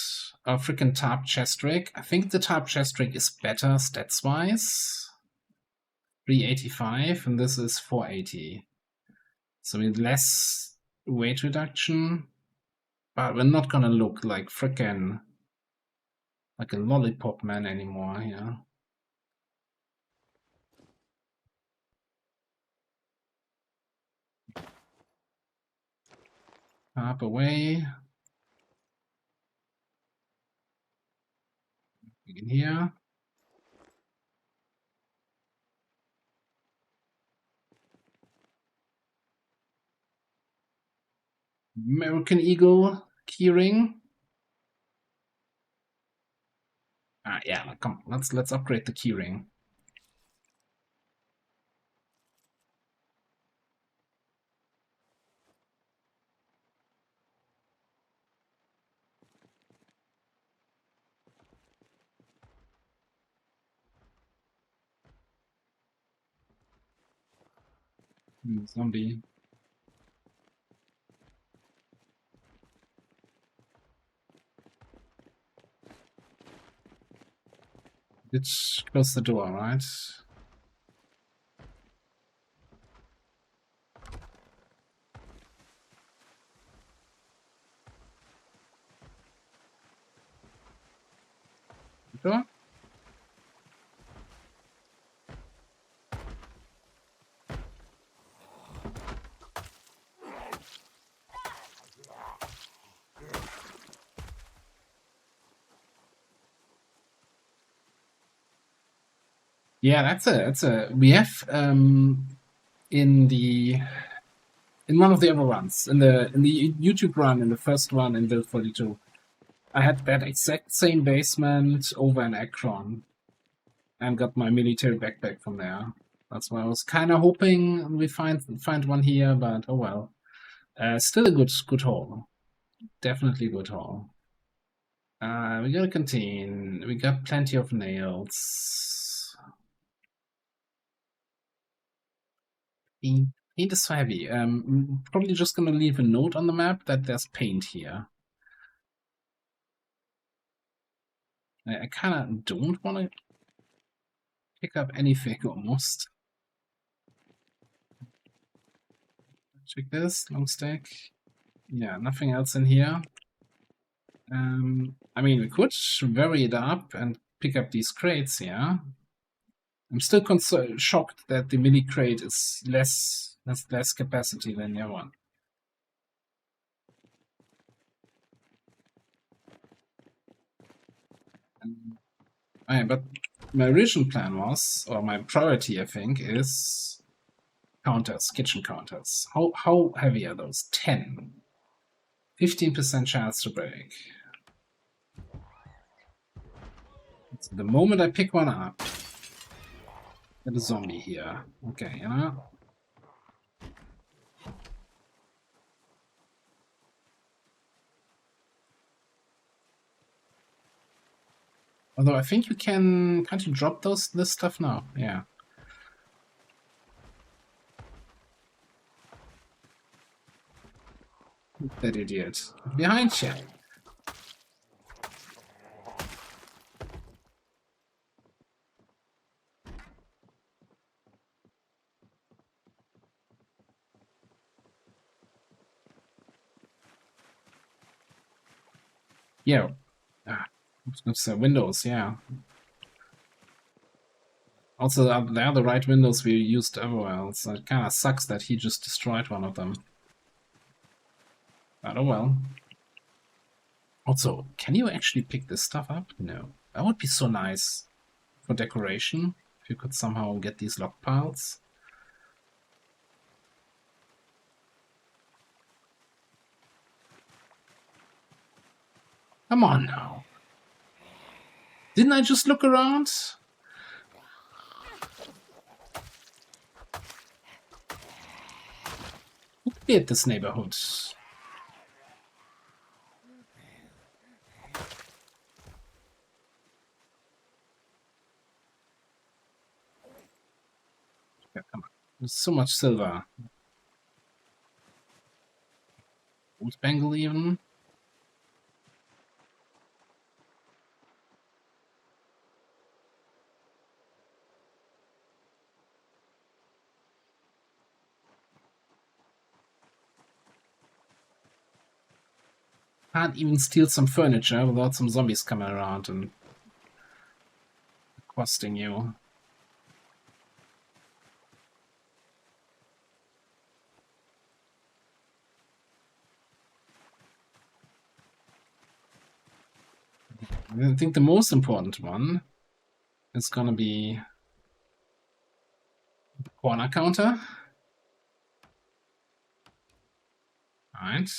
A freaking tarp chest rig. I think the tarp chest rig is better stats wise. 385, and this is 480. So with less weight reduction, but we're not gonna look like freaking like a lollipop man anymore. Yeah. Up away. In here. American Eagle keyring. Yeah, come on, let's upgrade the keyring. Zombie. Let's close the door, right? Door? Yeah, that's a we have in one of the other runs, in the YouTube run, in the first one in Build 42, I had that exact same basement over in Akron and got my military backpack from there. That's why I was kind of hoping we find one here, but oh well. Still a good haul. Definitely good haul. We got a canteen. We got plenty of nails. Paint is so heavy. Probably just gonna leave a note on the map that there's paint here. I kind of don't want to pick up anything almost. Check this, long stack. Yeah, nothing else in here. I mean, we could vary it up and pick up these crates here. I'm still shocked that the mini crate is has less capacity than the other one. But my original plan was, or my priority, I think, is counters, kitchen counters. How heavy are those? 10. 15% chance to break. So the moment I pick one up, get a zombie here. Okay, you know. Although I think you can't you drop this stuff now? Yeah. That idiot. Behind you. Yeah. Ah, it's windows, yeah. Also, they're the right windows we used everywhere else. It kind of sucks that he just destroyed one of them. But oh well. Also, can you actually pick this stuff up? No. That would be so nice for decoration, if you could somehow get these log piles. Come on now. Didn't I just look around? Who cleared this neighborhood? Yeah, come on. There's so much silver. Old Bengal even. Can't even steal some furniture without some zombies coming around and accosting you. I think the most important one is gonna be the corner counter. Alright.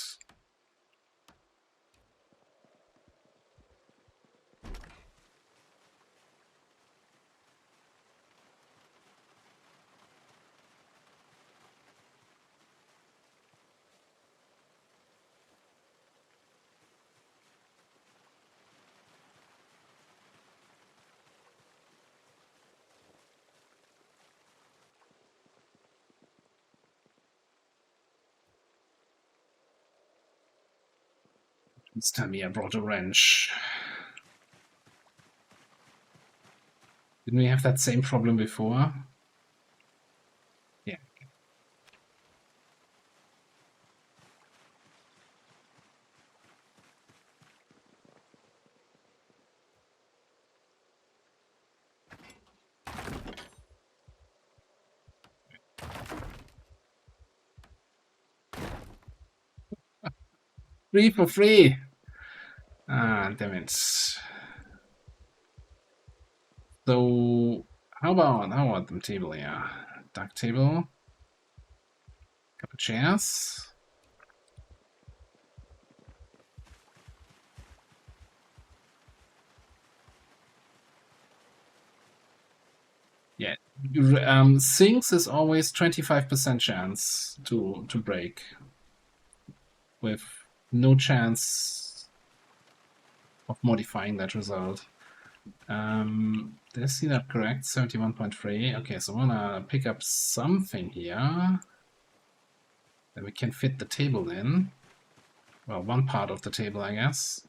Please tell me I brought a wrench. Didn't we have that same problem before? Yeah. Free for free! Ah, damn it. So, how about the table here? Dark table. Couple chairs. Yeah, sinks is always 25% chance to break, with no chance of modifying that result. Did I see that correct? 71.3. Okay, so I'm gonna pick up something here that we can fit the table in. Well, one part of the table, I guess.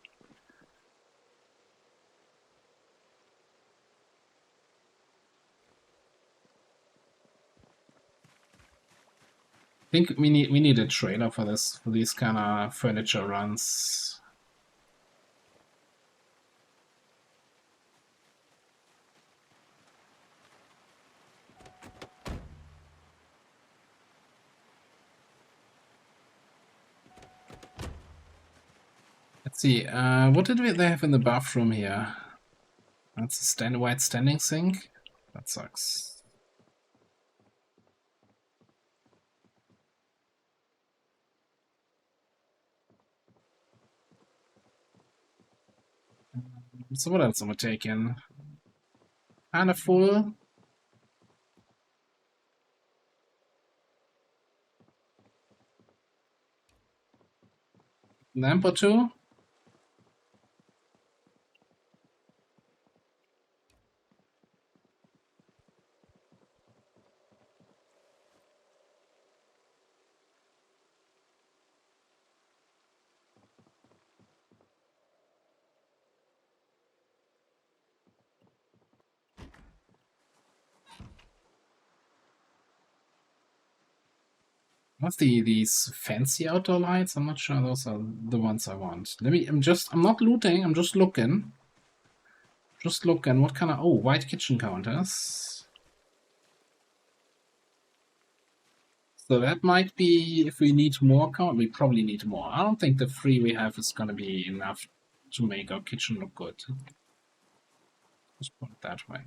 I think we need a trailer for this, for these kind of furniture runs. See, what did they have in the bathroom here? That's a white standing sink. That sucks. So what else am I taking? Kinda full. Lamp or two? What's these fancy outdoor lights? I'm not sure those are the ones I want. I'm not looting, I'm just looking. Just looking, what kind of, oh, white kitchen counters. So that might be, if we need more count, we probably need more. I don't think the 3 we have is gonna be enough to make our kitchen look good. Just put it that way.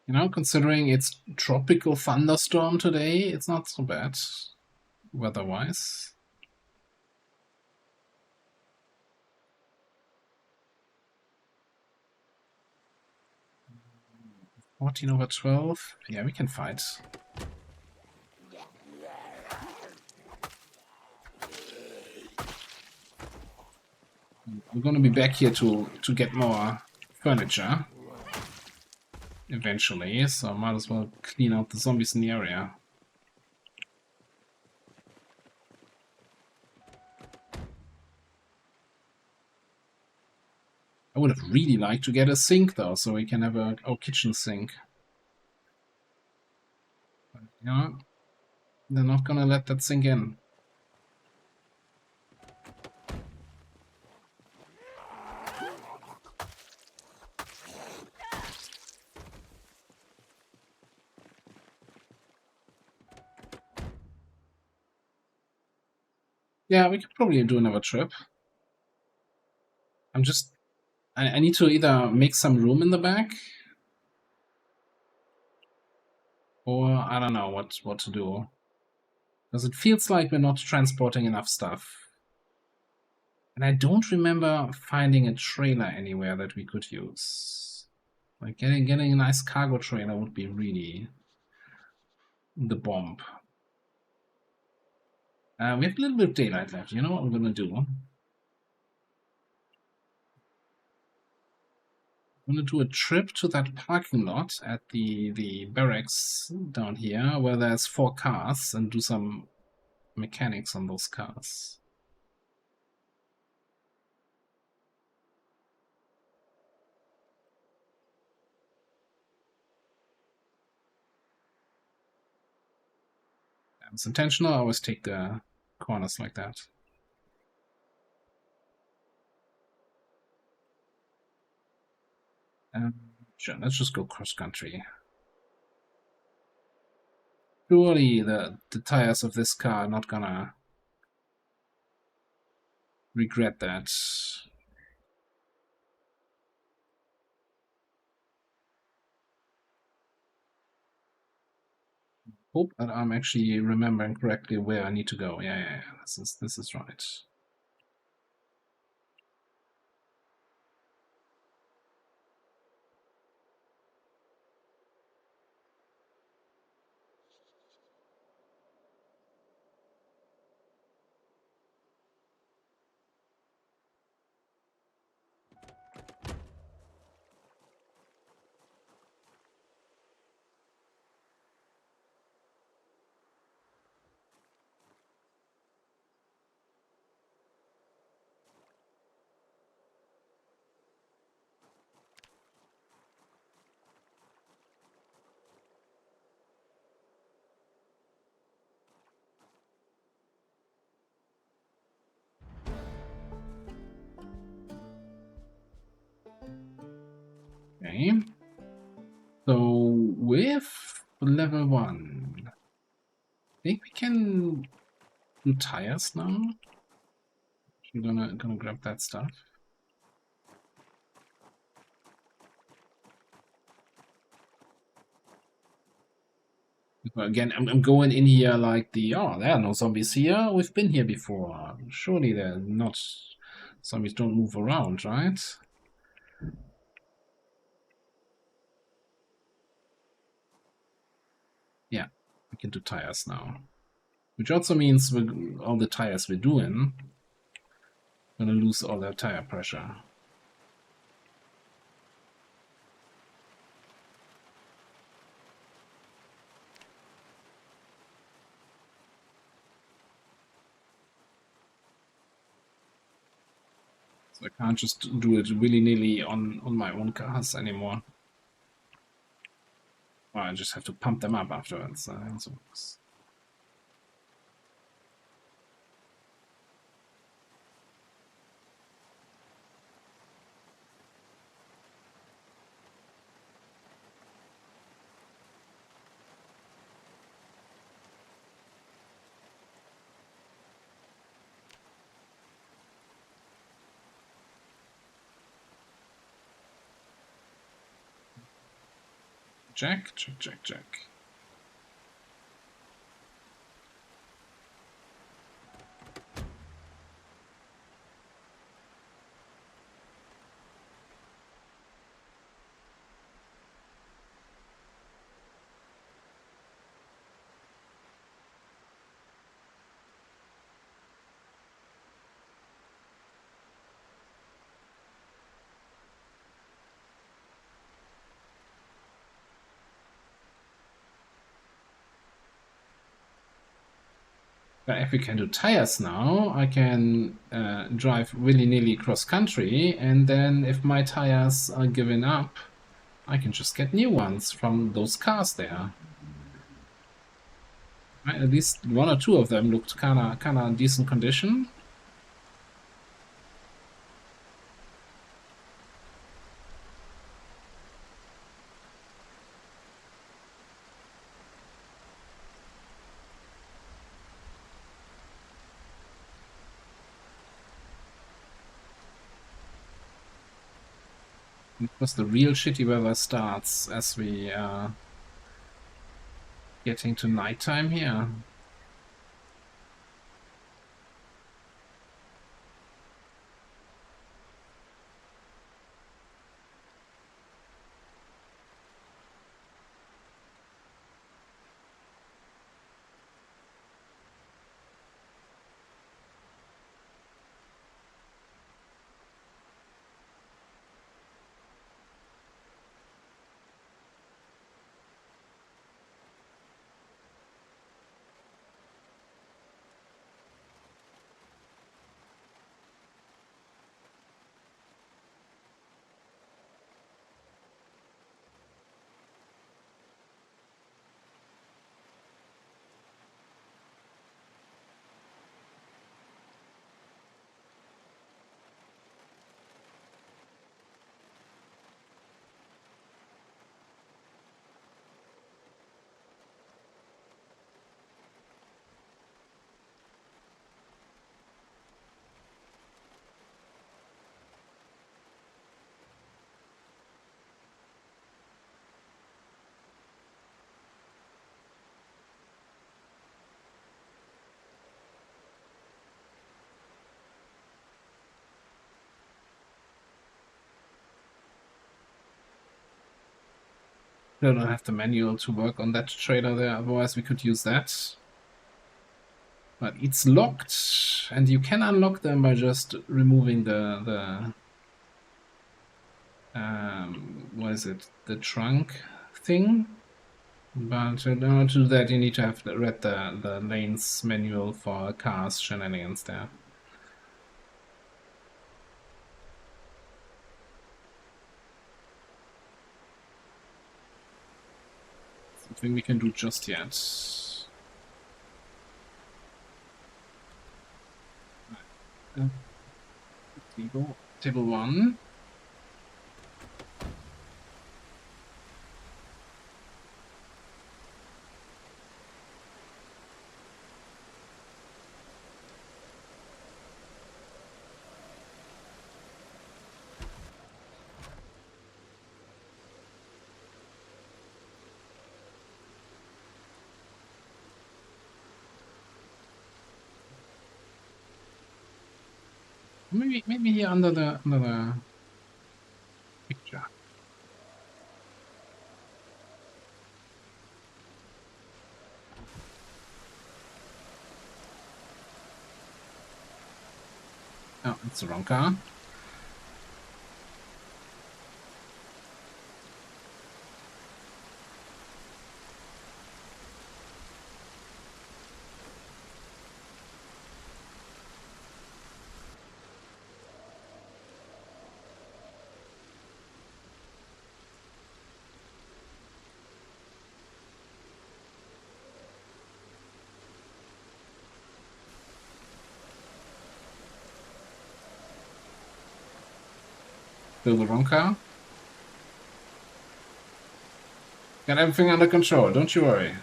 You know, considering it's tropical thunderstorm today, it's not so bad weather-wise. 14/12. Yeah, we can fight. We're gonna be back here to get more furniture eventually, so I might as well clean out the zombies in the area. I would have really liked to get a sink though, so we can have our kitchen sink. But, you know, they're not gonna let that sink in. Yeah, we could probably do another trip. I need to either make some room in the back, or I don't know what to do. Because it feels like we're not transporting enough stuff. And I don't remember finding a trailer anywhere that we could use. Like getting a nice cargo trailer would be really the bomb. We have a little bit of daylight left. You know what I'm gonna do? I'm gonna do a trip to that parking lot at the barracks down here, where there's 4 cars, and do some mechanics on those cars. It's intentional. I always take the corners like that. Sure, let's just go cross country. Surely the tires of this car are not gonna regret that. Hope that I'm actually remembering correctly where I need to go. Yeah. This is right. Okay. So with level 1, I think we can do tires now. I'm gonna grab that stuff. But again, I'm going in here like there are no zombies here. We've been here before. Surely they're not. Zombies don't move around, right? Yeah, we can do tires now. Which also means all the tires we're doing gonna lose all their tire pressure. So I can't just do it willy-nilly on my own cars anymore. Or I just have to pump them up afterwards. So Jack. But if we can do tires now, I can drive willy-nilly cross-country, and then if my tires are giving up, I can just get new ones from those cars there. Right? At least one or two of them looked kinda decent condition. Because the real shitty weather starts as we are getting to nighttime here. I don't have the manual to work on that trailer there, otherwise we could use that. But it's locked, and you can unlock them by just removing the what is it? The trunk thing. But in order to do that, you need to have read the lanes manual for cars shenanigans there. Something we can do just yet. Table 1. Maybe here under the picture. Oh, it's the wrong car. Still the wrong car. Got everything under control, don't you worry.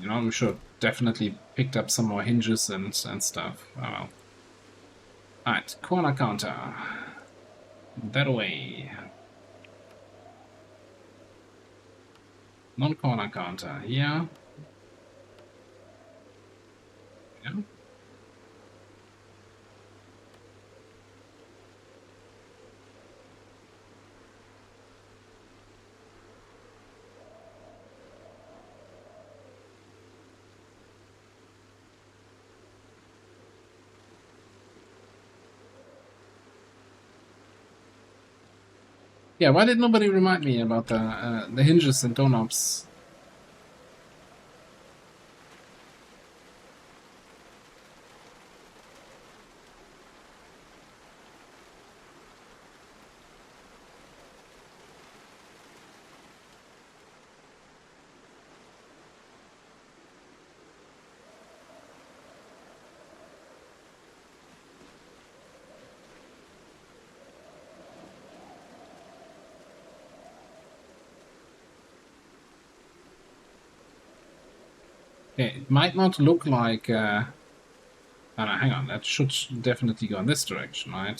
You know, we should definitely picked up some more hinges and stuff. Oh well. Alright, corner counter. That way. Non-corner counter here. Yeah. Yeah, why did nobody remind me about the hinges and door knobs? Okay, it might not look like... oh no, hang on, that should definitely go in this direction, right?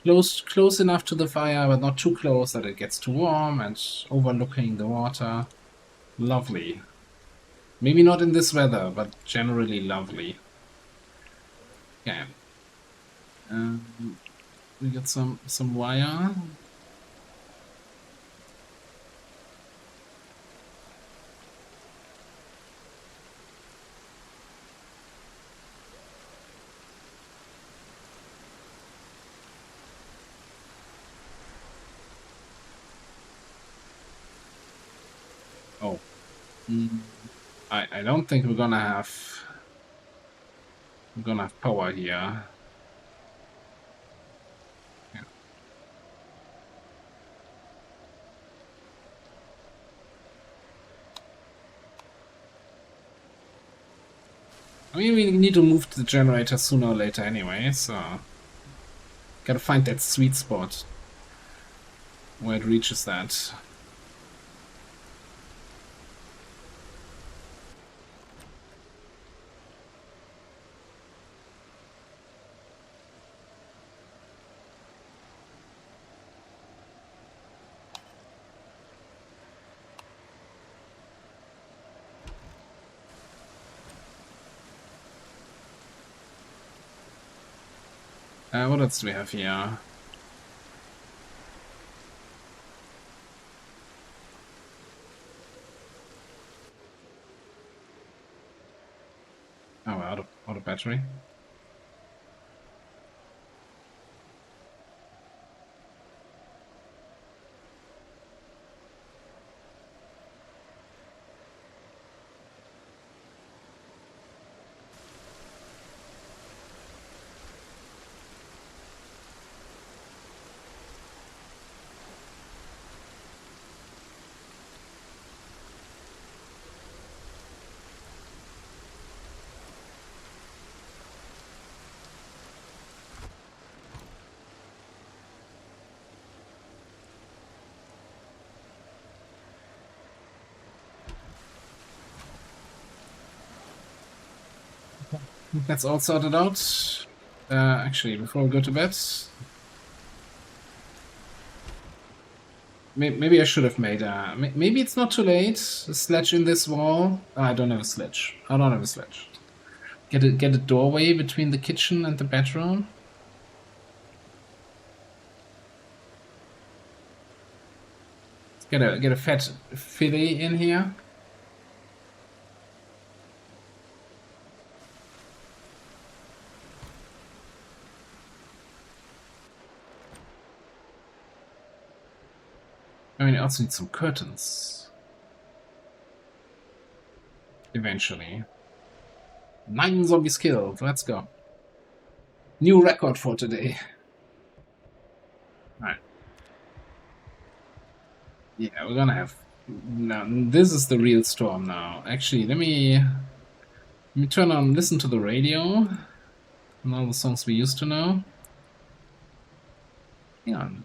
Close enough to the fire, but not too close that it gets too warm and overlooking the water. Lovely. Maybe not in this weather, but generally lovely. Okay. We got some wire. Oh. I don't think we're gonna have power here. Yeah. I mean, we need to move the generator sooner or later anyway, so gotta find that sweet spot where it reaches that. What else do we have here? Oh, out of battery. That's all sorted out. Actually, before we go to bed, Maybe I should have made a... Maybe it's not too late. A sledge in this wall. I don't have a sledge. I don't have a sledge. Get a doorway between the kitchen and the bedroom. Get a fat fillet in here. I mean, I also need some curtains. Eventually. 9 zombies killed. Let's go. New record for today. Alright. Yeah, we're gonna have... Now, this is the real storm now. Actually, let me turn on, listen to the radio. And all the songs we used to know. Hang on.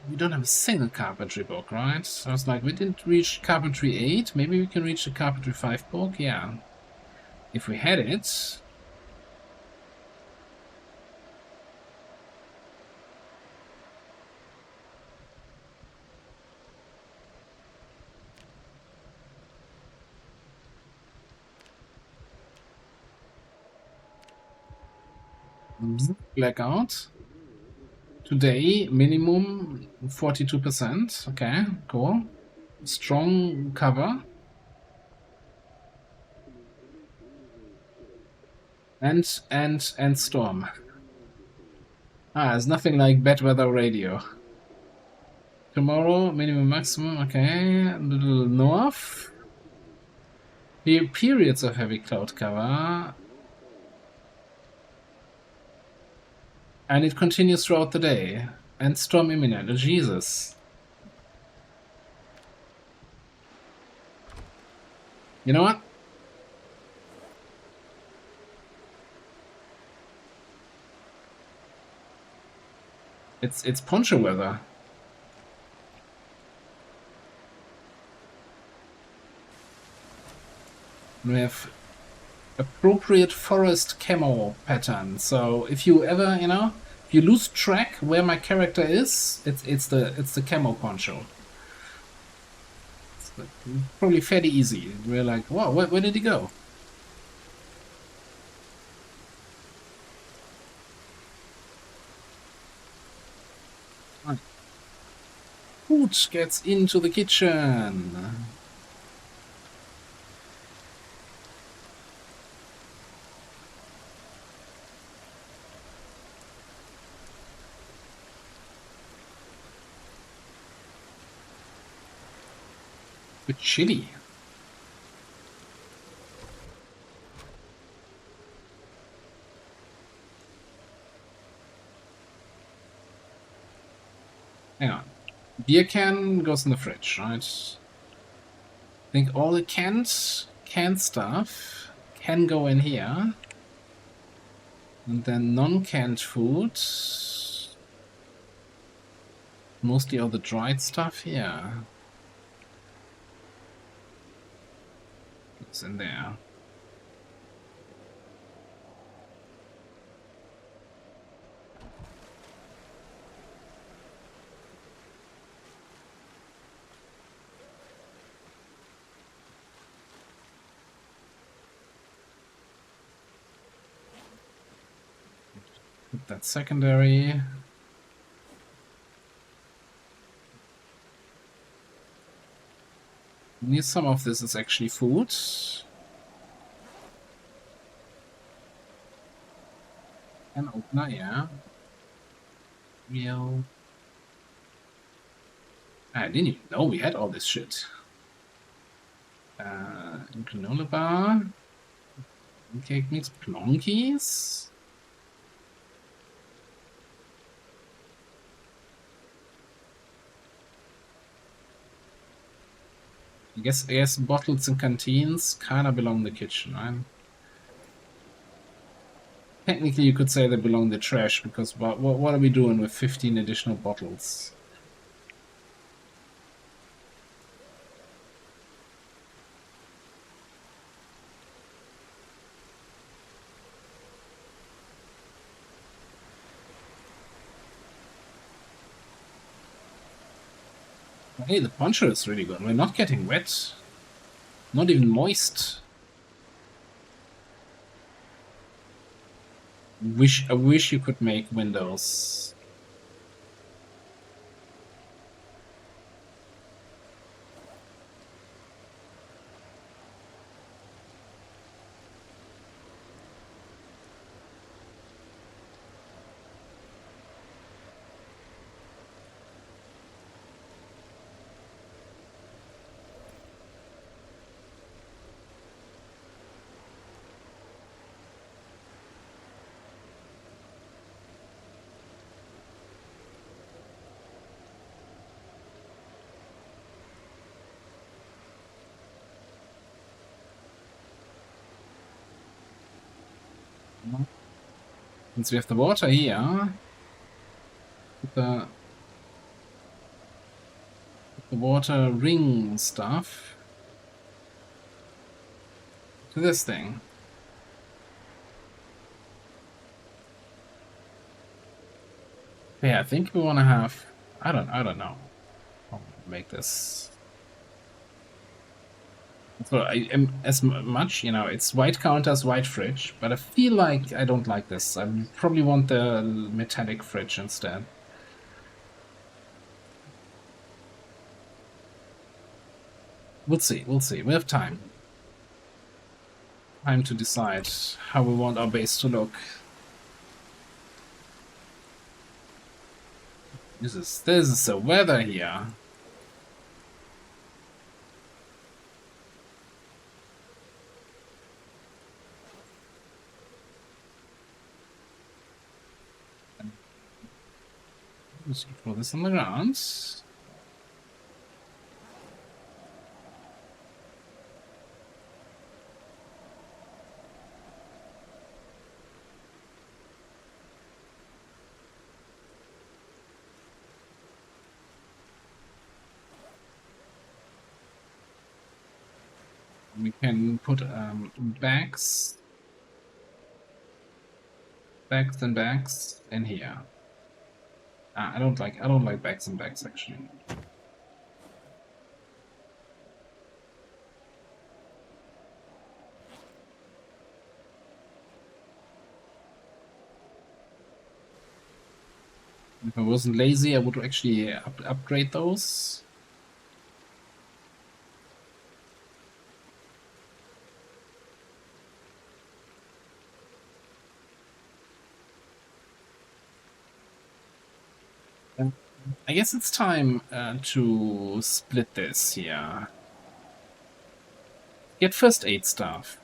We don't have a single carpentry book, right? I was like, we didn't reach carpentry 8. Maybe we can reach the carpentry 5 book? Yeah. If we had it... Blackout. Today, minimum 42%. Okay, cool. Strong cover. And storm. There's nothing like bad weather radio. Tomorrow, minimum, maximum. Okay, a little north. Periods of heavy cloud cover. And it continues throughout the day. And storm imminent. Oh, Jesus. You know what? It's poncho weather. We have appropriate forest camo pattern. So if you ever, if you lose track where my character is, it's the camo poncho. It's probably fairly easy. We're like, wow, where did he go? Food gets into the kitchen. With chili. Hang on. Beer can goes in the fridge, right? I think all the canned stuff can go in here. And then non-canned food. Mostly all the dried stuff here. It's in there. Put that secondary. Need some of this is actually food. An opener, yeah. Real. I didn't even know we had all this shit. Granola bar. Cake mix plonkies. I guess bottles and canteens kinda belong in the kitchen, right? Technically, you could say they belong in the trash, because what are we doing with 15 additional bottles? Hey, the poncho is really good. We're not getting wet. Not even moist. I wish you could make windows. Since we have the water here, put the water ring stuff to this thing. Yeah, I think we want to have. I don't know. I'll make this. So I am as much, it's white counters, white fridge, but I feel like I don't like this. I probably want the metallic fridge instead. We'll see. We'll see. We have time. Time to decide how we want our base to look. This is the weather here. Let's throw this on the ground. We can put bags and bags in here. I don't like bags and bags actually. If I wasn't lazy, I would actually upgrade those. I guess it's time to split this here. Get first aid stuff.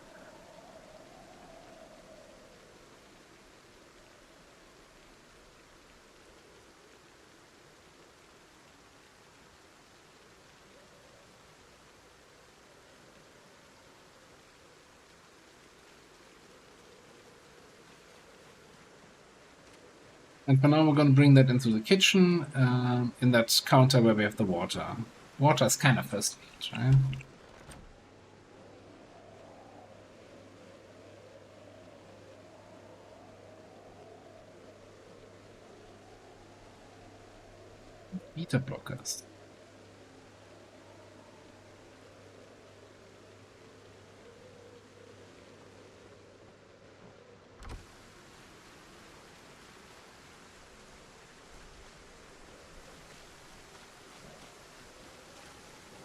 And for now, we're going to bring that into the kitchen, in that counter where we have the water. Water is kind of first aid, right? Beta blockers.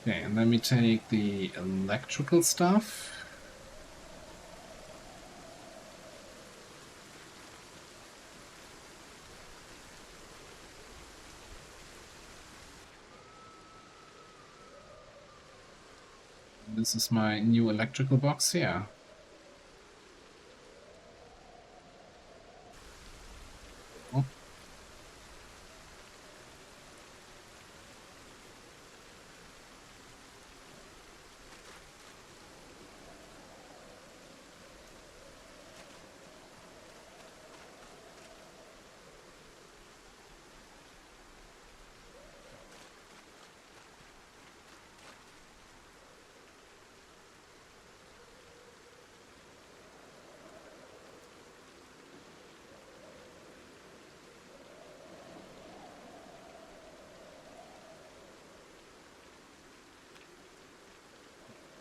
Okay, and then we take the electrical stuff. This is my new electrical box here. Oh.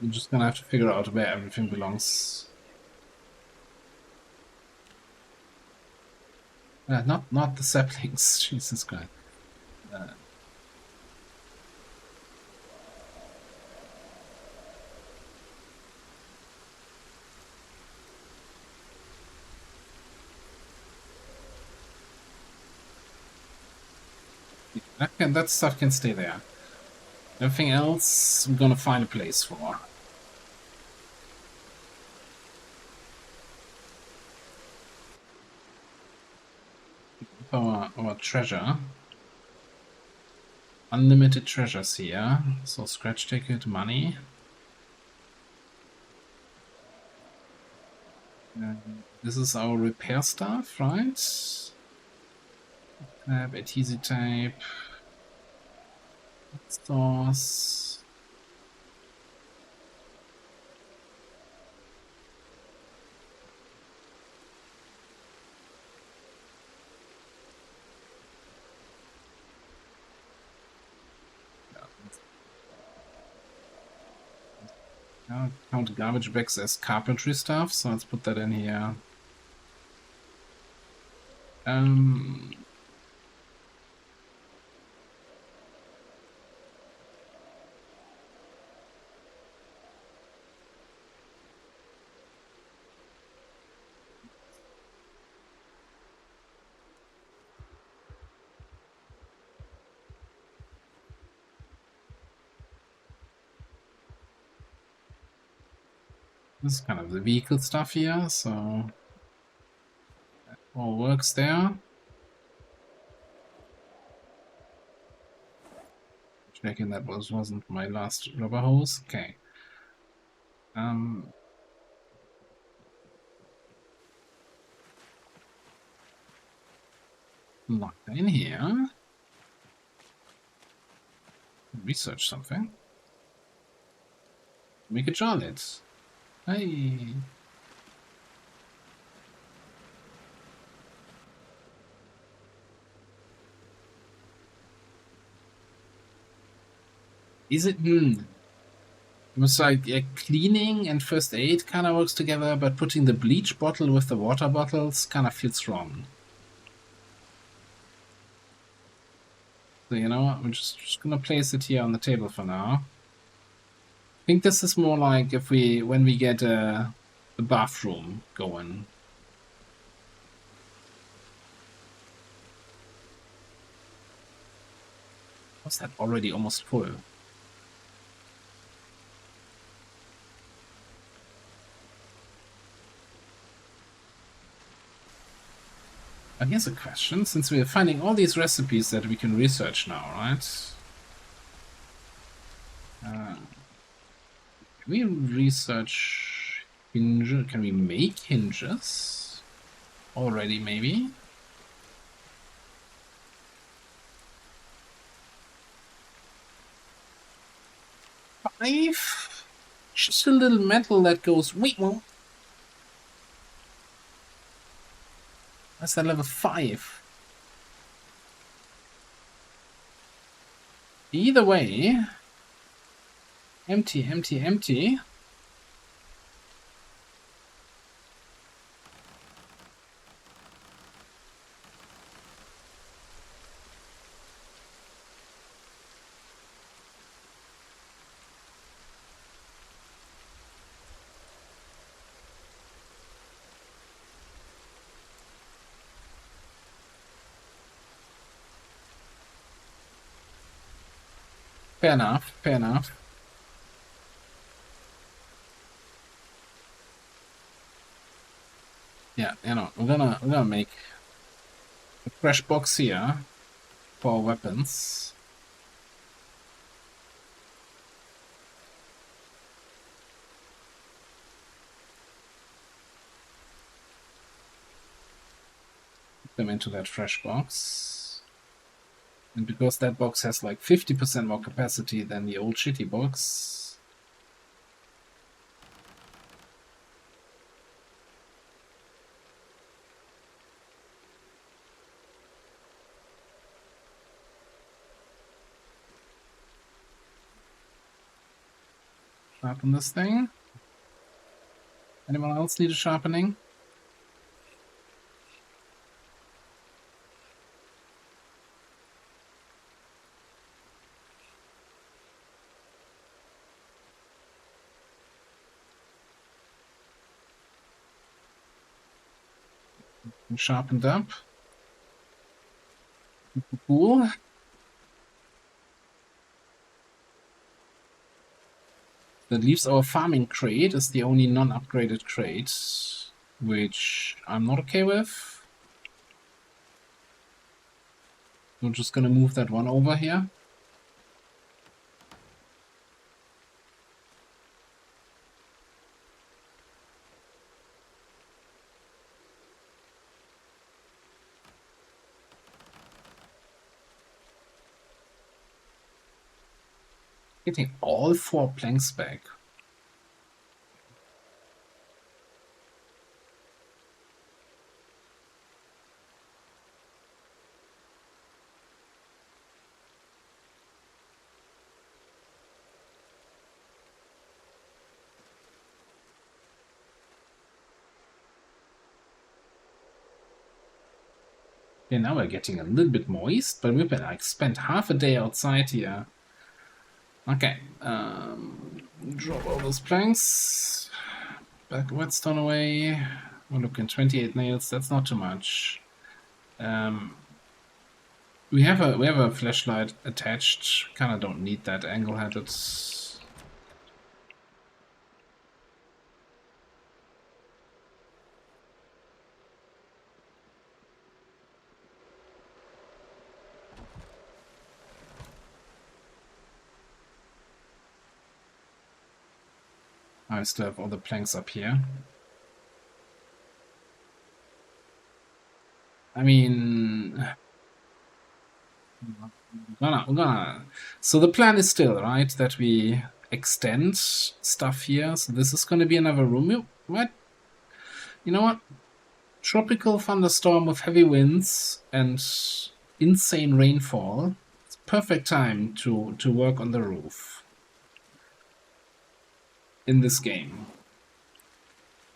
We're just gonna have to figure out where everything belongs. Not the saplings. Jesus Christ. Uh, that stuff can stay there. Everything else, we're gonna find a place for. Our treasure. Unlimited treasures here. So scratch ticket, money. This is our repair stuff, right? Tab, adhesive tape. Stores. Yeah, count garbage bags as carpentry stuff, so let's put that in here. This is kind of the vehicle stuff here, so that all works there. Checking that wasn't my last rubber hose. Okay. Locked in here. Research something. Make a Charlotte. Hey. Is it? It was like cleaning and first aid kind of works together, but putting the bleach bottle with the water bottles kind of feels wrong. So you know what? I'm just gonna place it here on the table for now. I think this is more like if when we get the bathroom going. Was that already almost full? Here's a question, since we're finding all these recipes that we can research now, right? Can we research hinge? Can we make hinges already, maybe? Five? Just a little metal that goes, wait, well. That's that level 5. Either way, empty, empty, empty. Fair enough, fair enough. Yeah, you know, we're gonna make a fresh box here for weapons. Put them into that fresh box. And because that box has like 50% more capacity than the old shitty box. Sharpen this thing. Anyone else need a sharpening? Sharpened up. Cool. That leaves our farming crate as the only non-upgraded crate, which I'm not okay with. We're just gonna move that one over here. Getting all 4 planks back. Okay, now we're getting a little bit moist, but we've been like spent half a day outside here. Okay, drop all those planks. Back whetstone away. We're looking 28 nails. That's not too much. We have a flashlight attached. Kind of don't need that angle-headed. I still have all the planks up here. I mean, we're gonna. So the plan is still right that we extend stuff here. So this is going to be another room. What? You know what? Tropical thunderstorm with heavy winds and insane rainfall. It's perfect time to work on the roof in this game.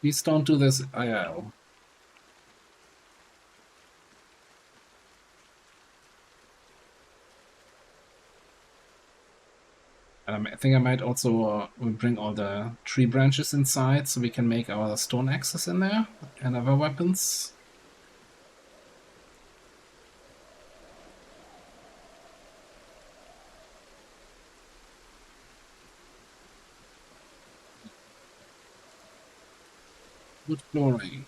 Please don't do this IRL. I think I might also bring all the tree branches inside so we can make our stone axes in there and other weapons. Wood flooring.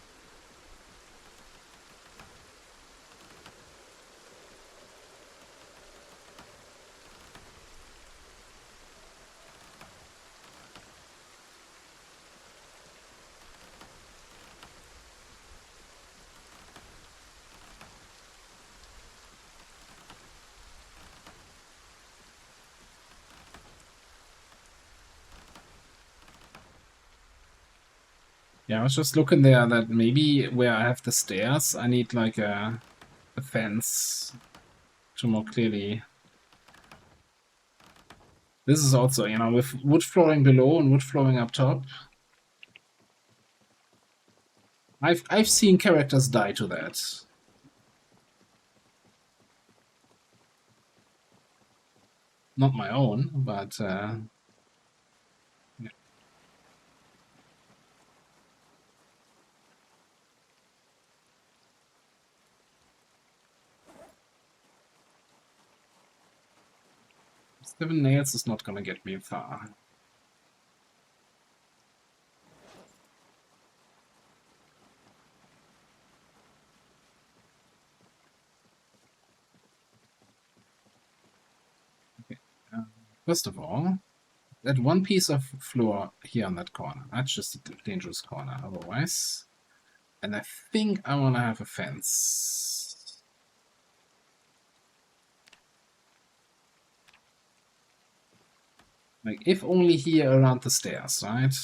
Yeah, I was just looking there that maybe where I have the stairs, I need like a fence to more clearly. This is also, you know, with wood flooring below and wood flooring up top. I've seen characters die to that. Not my own, but yeah. 7 nails is not gonna get me far. Okay. First of all, that one piece of floor here on that corner. That's just a dangerous corner otherwise. And I think I want to have a fence. Like, if only here around the stairs, right?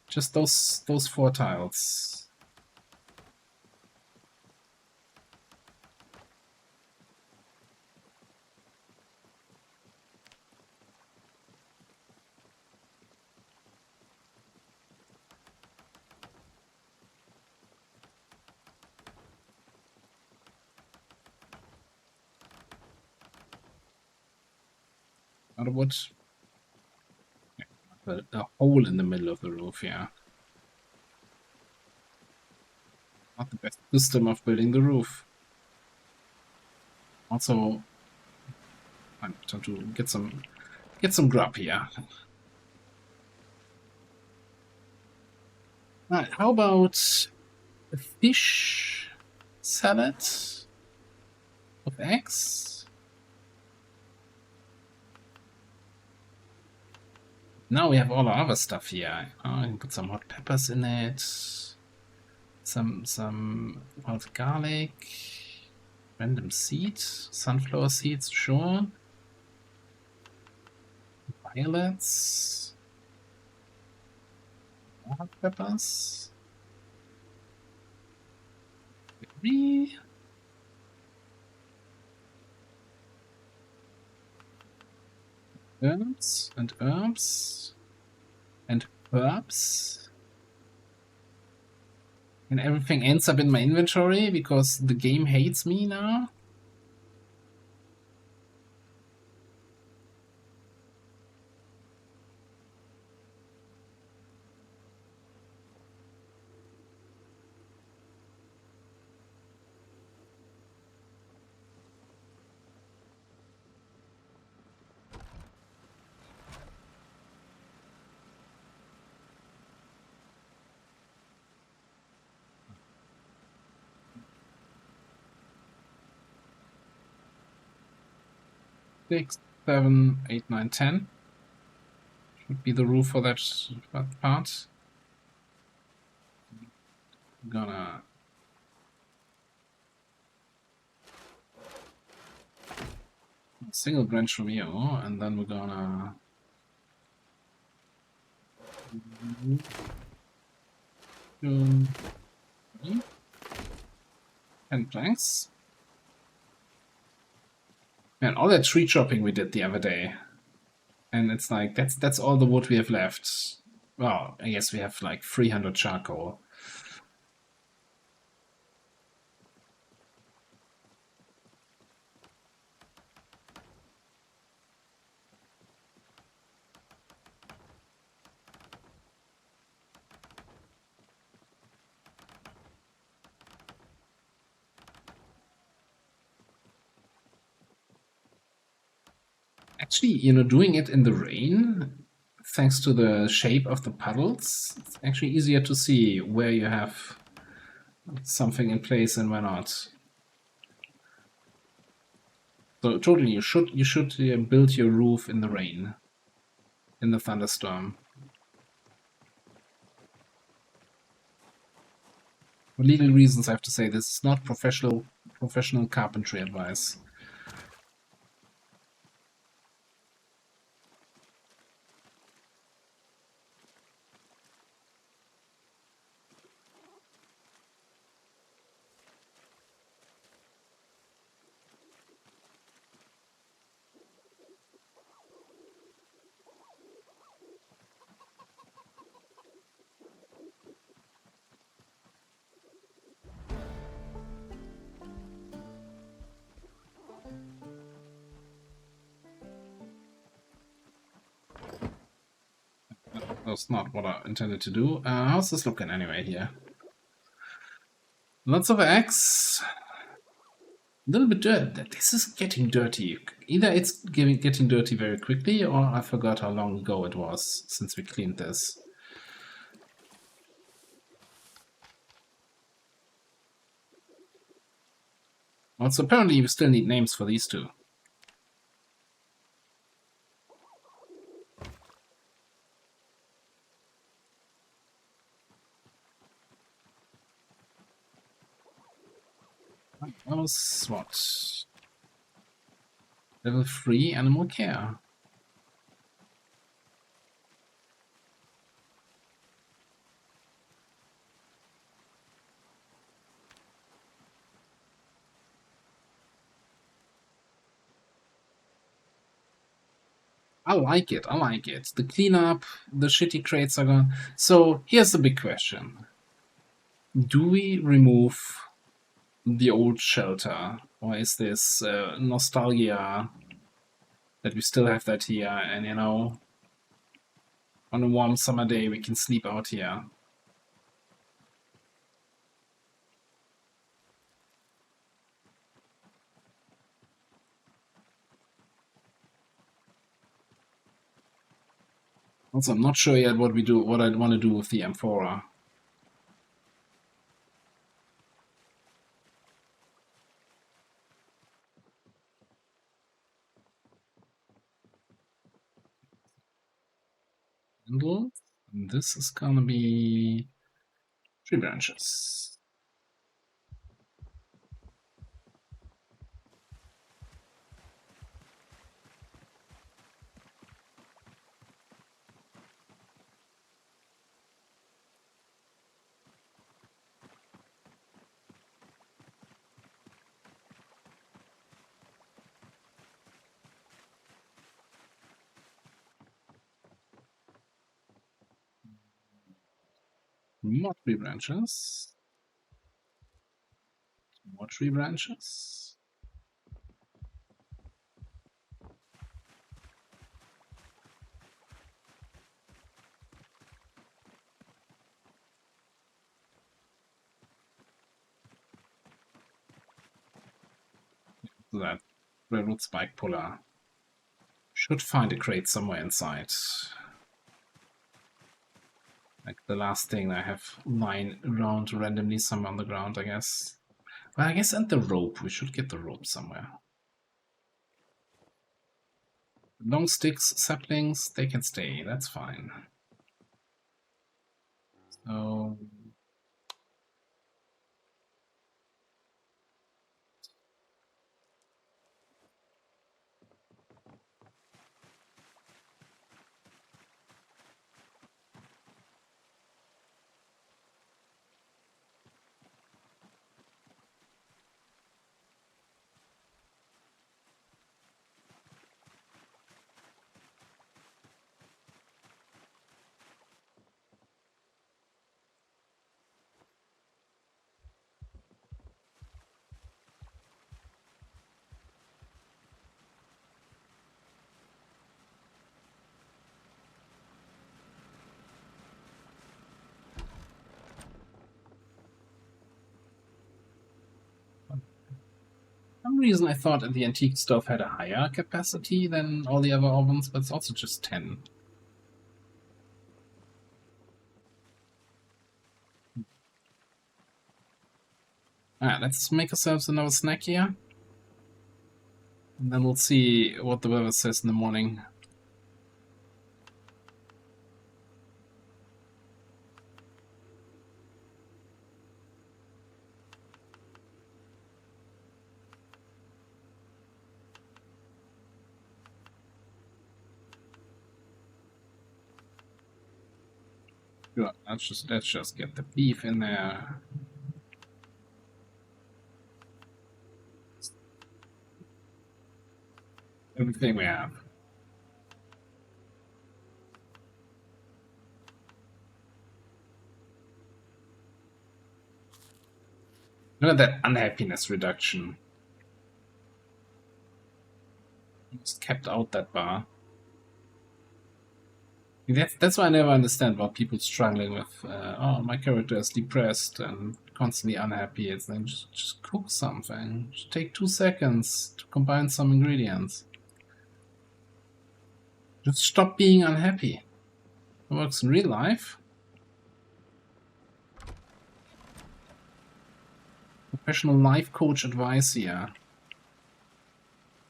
Just those 4 tiles. Out of wood. A hole in the middle of the roof, yeah. Not the best system of building the roof. Also, time to get some grub here. Right, how about a fish salad of eggs? Now we have all our other stuff here. I can put some hot peppers in it. Some wild garlic. Random seeds. Sunflower seeds, sure. Violets. More hot peppers. Maybe. Herbs and herbs and herbs. And everything ends up in my inventory because the game hates me now. Six, 7, 8, 9, 10 should be the roof for that part. I'm gonna single branch from here, and then we're gonna 2, 3, 10 planks. Man, all that tree chopping we did the other day, and it's like that's all the wood we have left. Well, I guess we have like 300 charcoal. Actually, doing it in the rain, thanks to the shape of the puddles, it's actually easier to see where you have something in place and where not. So totally, you should build your roof in the rain, in the thunderstorm. For legal reasons, I have to say this is not professional carpentry advice. That's not what I intended to do. How's this looking anyway here? Lots of eggs. A little bit dirty. This is getting dirty. Either it's getting dirty very quickly, or I forgot how long ago it was since we cleaned this. Also, apparently you still need names for these two. What? Level 3 animal care. I like it. The cleanup, the shitty crates are gone. So here's the big question. Do we remove the old shelter? Or is this nostalgia that we still have that here, and you know, on a warm summer day we can sleep out here. Also, I'm not sure yet what I want to do with the Amphora. And this is gonna be tree branches. More tree branches. More tree branches. That railroad spike puller should find a crate somewhere inside. Like the last thing I have lying around randomly somewhere on the ground, I guess. Well, I guess, and the rope. We should get the rope somewhere. Long sticks, saplings, they can stay. That's fine. So some reason I thought the antique stove had a higher capacity than all the other ovens, but it's also just 10. Alright, let's make ourselves another snack here. And then we'll see what the weather says in the morning. Good. Let's just get the beef in there. Everything we have. Look at that unhappiness reduction. Just kept out that bar. That's why I never understand why people struggling with, oh, my character is depressed and constantly unhappy. It's then just cook something. Just take 2 seconds to combine some ingredients. Just stop being unhappy. It works in real life. Professional life coach advice here.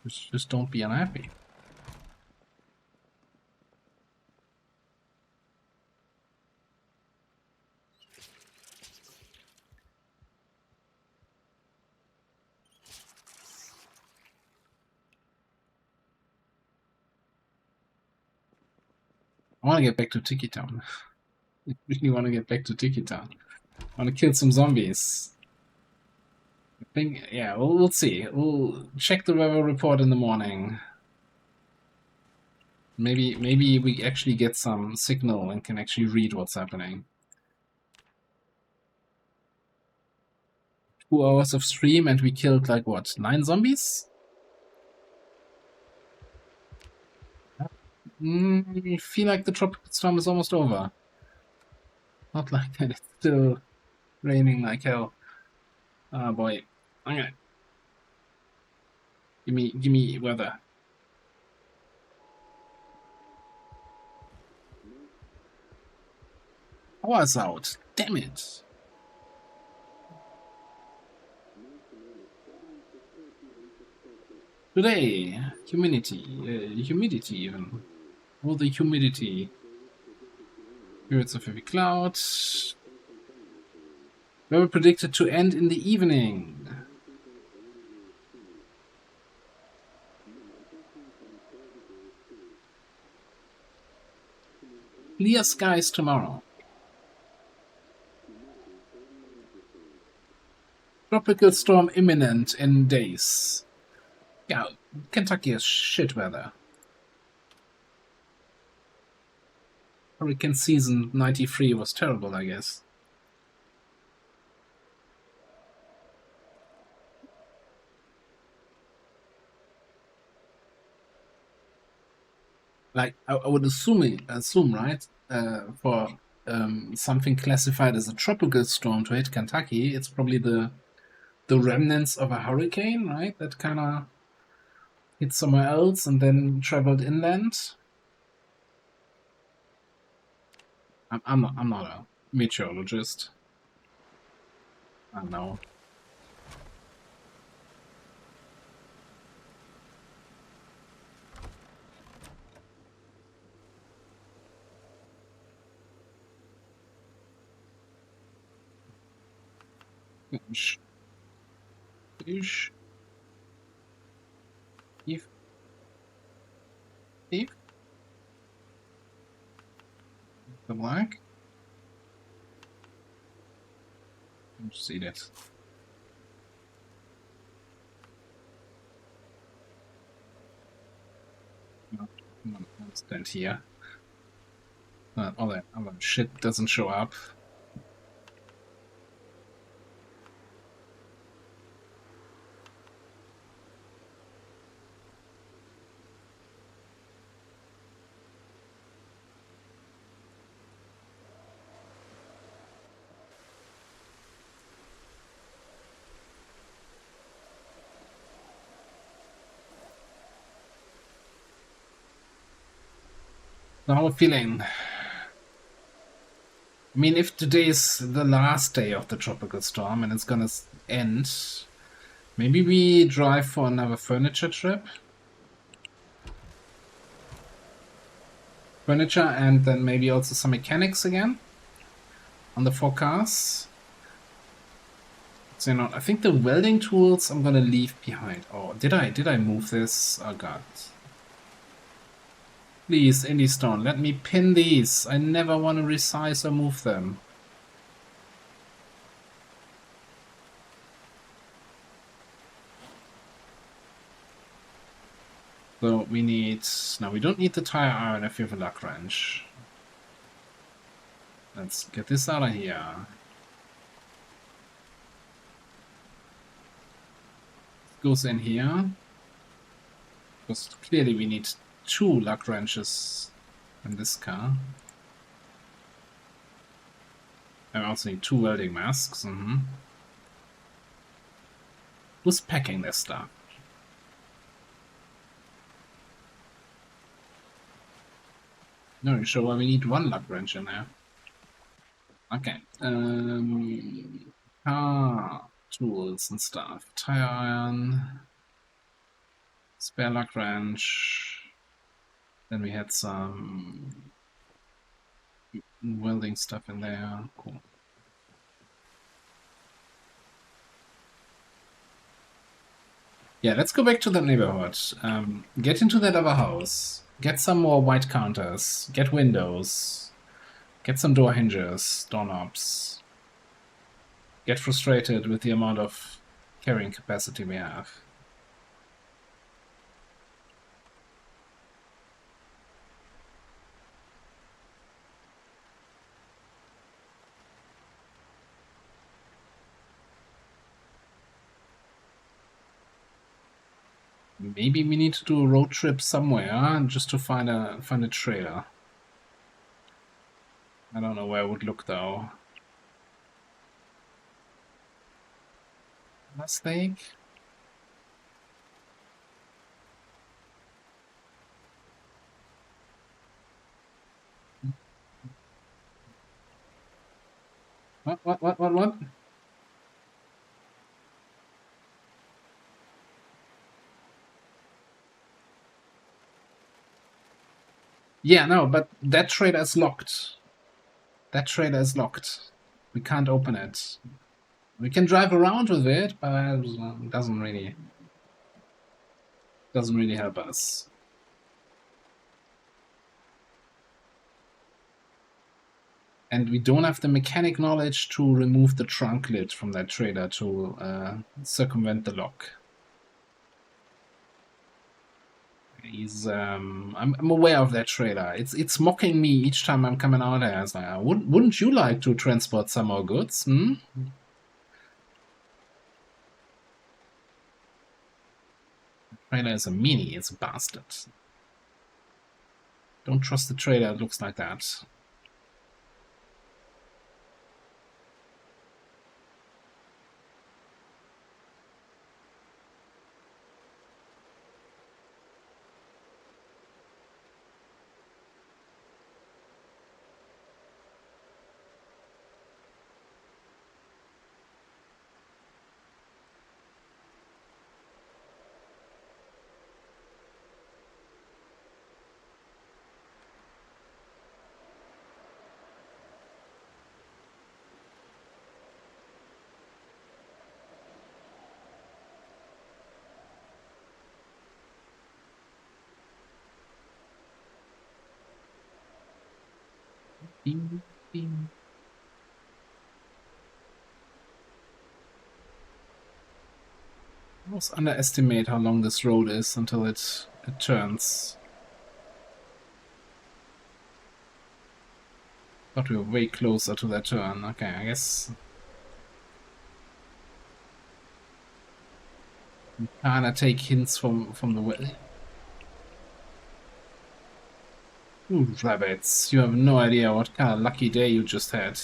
Just don't be unhappy. I want to get back to Tiki Town. I really want to get back to Tiki Town. I want to kill some zombies. I think, yeah, we'll see. We'll check the weather report in the morning. Maybe we actually get some signal and can actually read what's happening. 2 hours of stream and we killed like what, 9 zombies? I feel like the tropical storm is almost over. Not like that. It's still raining like hell. Oh boy. Okay. Give me weather. Power's out. Damn it. Today, humidity even. All the humidity. Periods of heavy clouds. Weather predicted to end in the evening. Clear skies tomorrow. Tropical storm imminent in days. Yeah, Kentucky is shit weather. Hurricane season 93 was terrible, I guess. Like, I would assume, right? For something classified as a tropical storm to hit Kentucky, it's probably the remnants of a hurricane, right? That kind of hit somewhere else and then traveled inland. I'm not a meteorologist. I don't know. Fish. Fish. Beef. Beef. The black. Let's see that. No, stand here. All that other shit doesn't show up. Now I'm feeling. I mean, if today is the last day of the tropical storm and it's gonna end, maybe we drive for another furniture trip. Furniture and then maybe also some mechanics again on the 4 cars. So, I think the welding tools I'm gonna leave behind. Oh, did I move this? Oh god. Please, Indystone, let me pin these. I never want to resize or move them. So we need... Now, we don't need the tire iron if we have a luck wrench. Let's get this out of here. Goes in here. Because clearly we need 2 luck wrenches in this car. I also need 2 welding masks. Who's packing this stuff? No, you sure why we need 1 luck wrench in there? Okay. Tools and stuff. Tire iron. Spare luck wrench. Then we had some welding stuff in there. Cool. Yeah, let's go back to the neighborhood. Get into that other house. Get some more white counters. Get windows. Get some door hinges, doorknobs. Get frustrated with the amount of carrying capacity we have. Maybe we need to do a road trip somewhere just to find a trader. I don't know where I would look though. Last Lake? What? Yeah, no, but that trader is locked. That trader is locked. We can't open it. We can drive around with it, but it doesn't really help us. And we don't have the mechanic knowledge to remove the trunk lid from that trader to circumvent the lock. He's I'm aware of that trader. It's mocking me each time I'm coming out here. It's like, wouldn't you like to transport some more goods? Hmm? Trader is a meanie. It's a bastard. Don't trust the trader. It looks like that. Bing, bing. I almost underestimate how long this road is until it turns. Thought we were way closer to that turn. Okay, I guess we kinda take hints from the way. Ooh, rabbits! You have no idea what kind of lucky day you just had.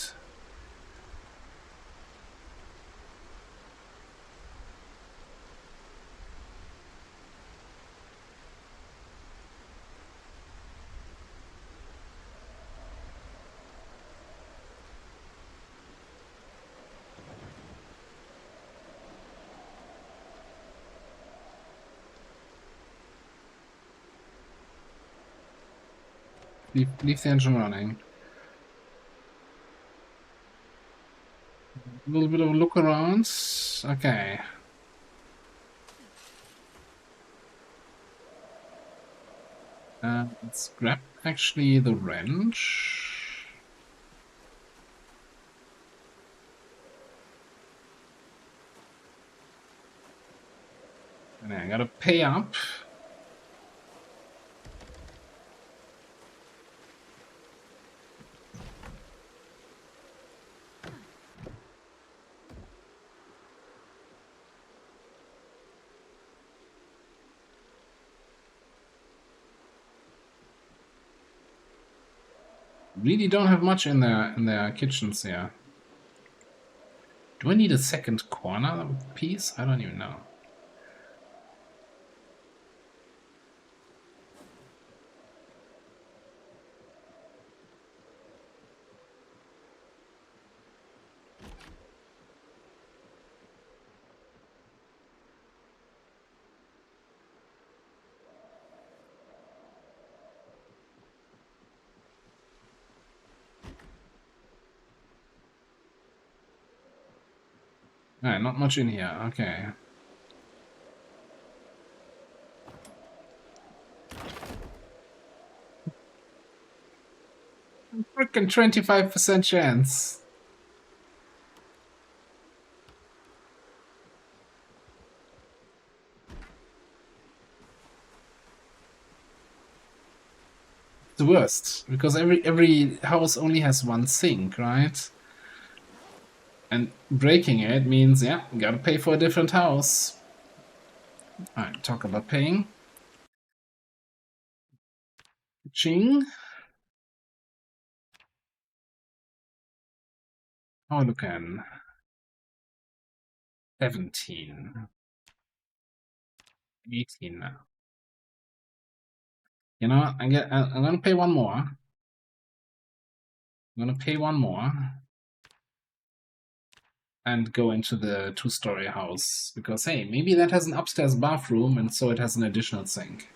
Leave the engine running. A little bit of a look around. Okay. Let's grab actually the wrench. And I gotta pay up. Really don't have much in their kitchens here. Do I need a second corner piece? I don't even know. Alright, not much in here. Okay. Frickin' 25% chance. The worst, because every house only has one sink, right? And breaking it means, yeah, you gotta pay for a different house. Alright, talk about paying. Ching. Oh, look at 17. 18 now. You know, I'm gonna pay one more. I'm gonna pay one more. And go into the two-story house. Because, hey, maybe that has an upstairs bathroom, and so it has an additional sink.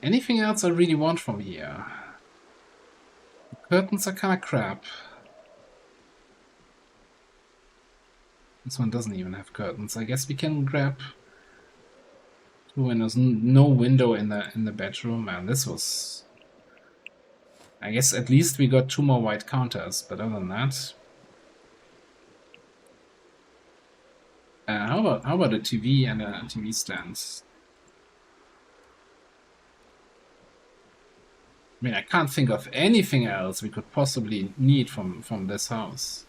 Anything else I really want from here? The curtains are kind of crap. This one doesn't even have curtains. I guess we can grab two windows. No window in the bedroom. Man, this was... I guess at least we got 2 more white counters, but other than that... how about a TV and a TV stand? I mean, I can't think of anything else we could possibly need from this house.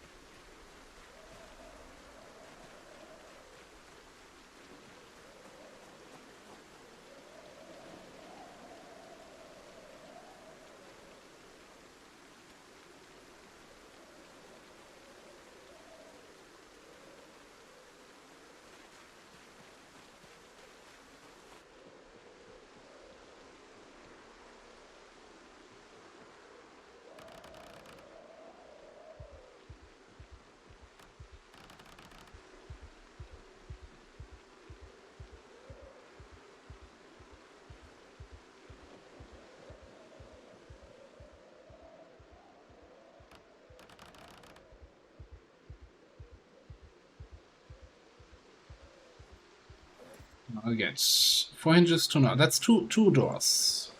I'll get 4 hinges to now. That's two doors.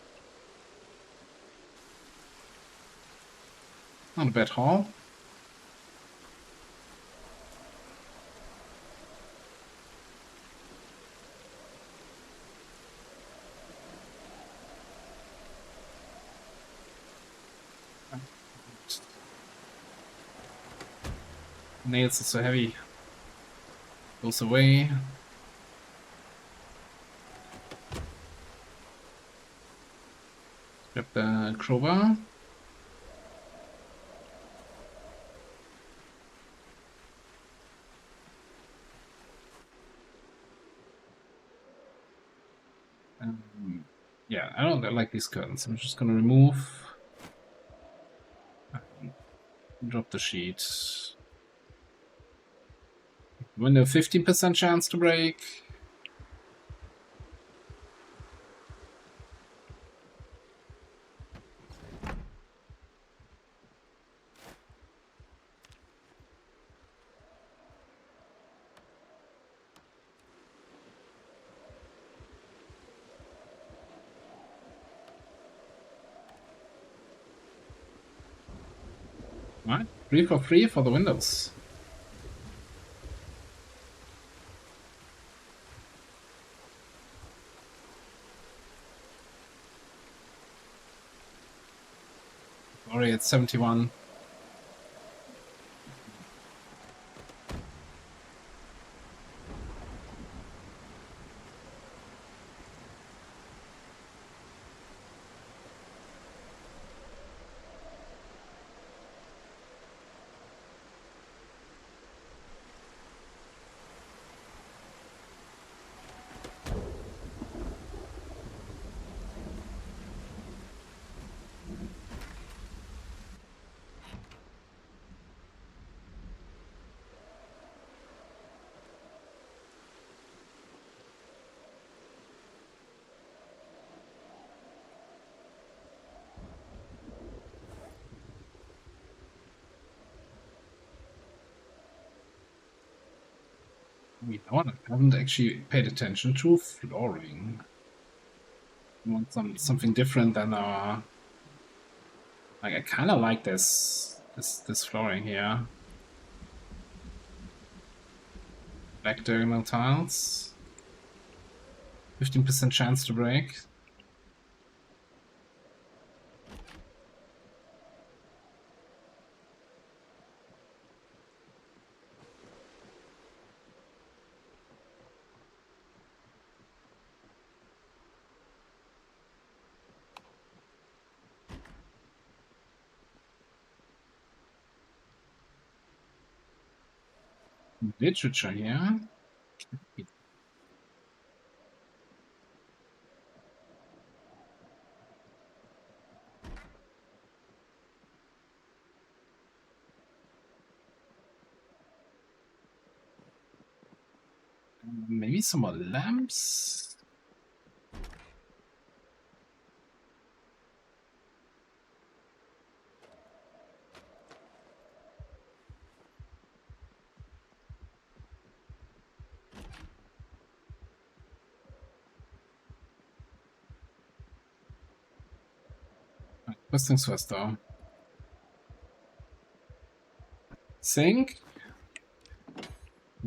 Not a bad haul. Nails are so heavy. Goes away. Grab the crowbar. Yeah, I don't like these curtains. I'm just gonna remove. Drop the sheet. Window 15% chance to break. Alright, 3 for free for the windows. Sorry, it's 71. We haven't actually paid attention to flooring. We want something different than our... Like, I kind of like this flooring here. Black diagonal tiles. 15% chance to break. literature here. Maybe some more lamps. First things first, though. Sink.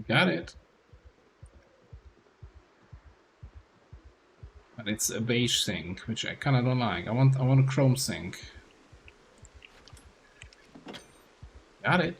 Got it. But it's a beige sink, which I kinda don't like. I want a chrome sink. Got it.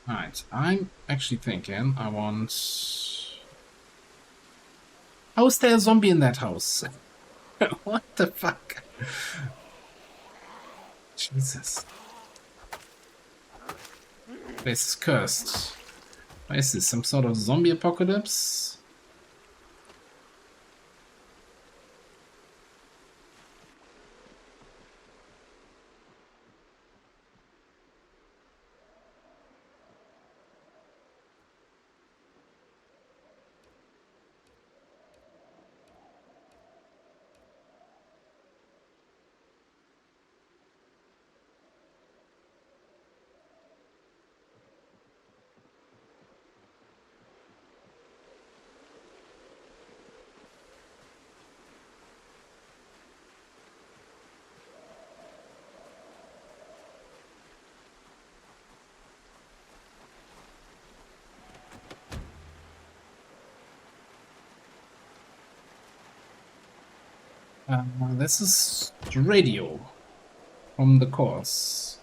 Alright, I'm actually thinking I want... How is there a zombie in that house? What the fuck? Jesus. Place is cursed. What is this? Some sort of zombie apocalypse? This is radio from the course.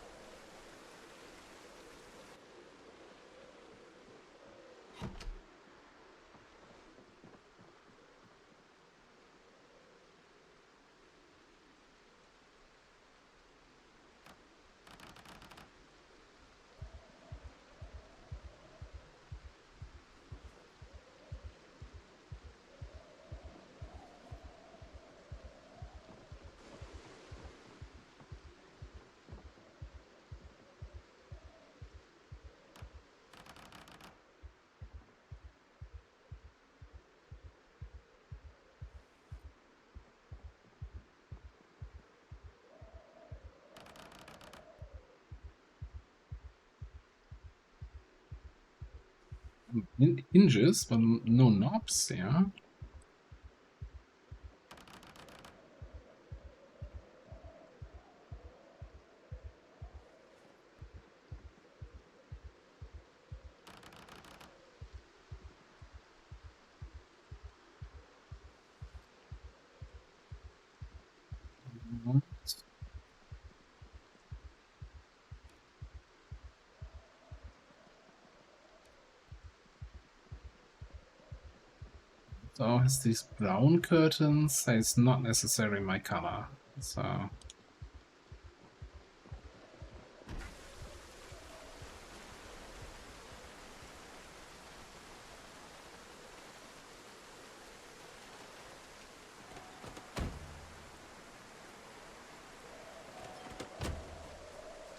Hinges, but no knobs, yeah. So has these brown curtains. It's not necessarily my color. So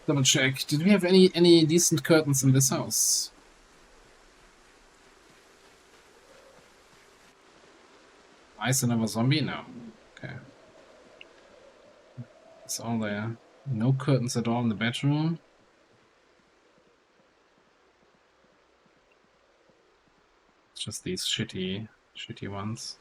double check. Did we have any decent curtains in this house? Ice another zombie? No. Okay. It's all there. No curtains at all in the bedroom. It's just these shitty ones.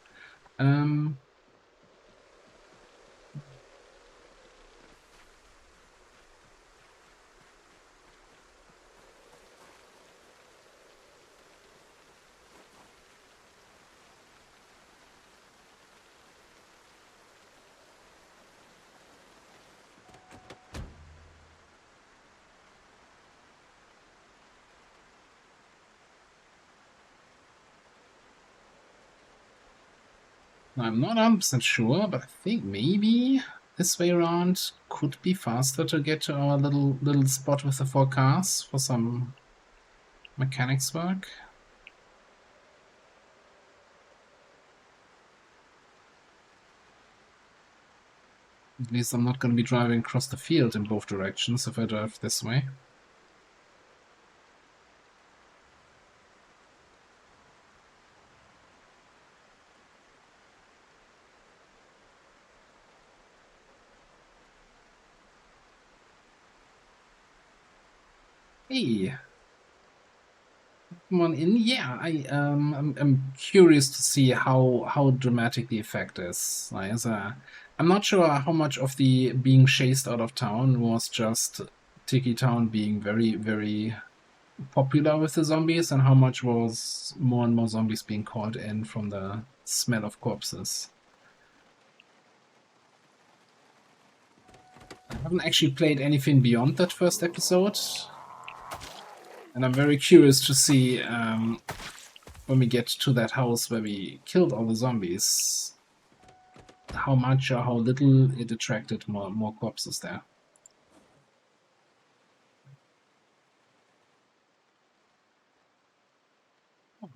I'm not 100% sure, but I think maybe this way around could be faster to get to our little spot with the 4 cars for some mechanics work. At least I'm not going to be driving across the field in both directions if I drive this way. Hey, come on in. Yeah, I'm curious to see how dramatic the effect is. Like, I'm not sure how much of the being chased out of town was just Tiki Town being very popular with the zombies, and how much was more and more zombies being called in from the smell of corpses. I haven't actually played anything beyond that first episode, and I'm very curious to see when we get to that house where we killed all the zombies, how much or how little it attracted more corpses there.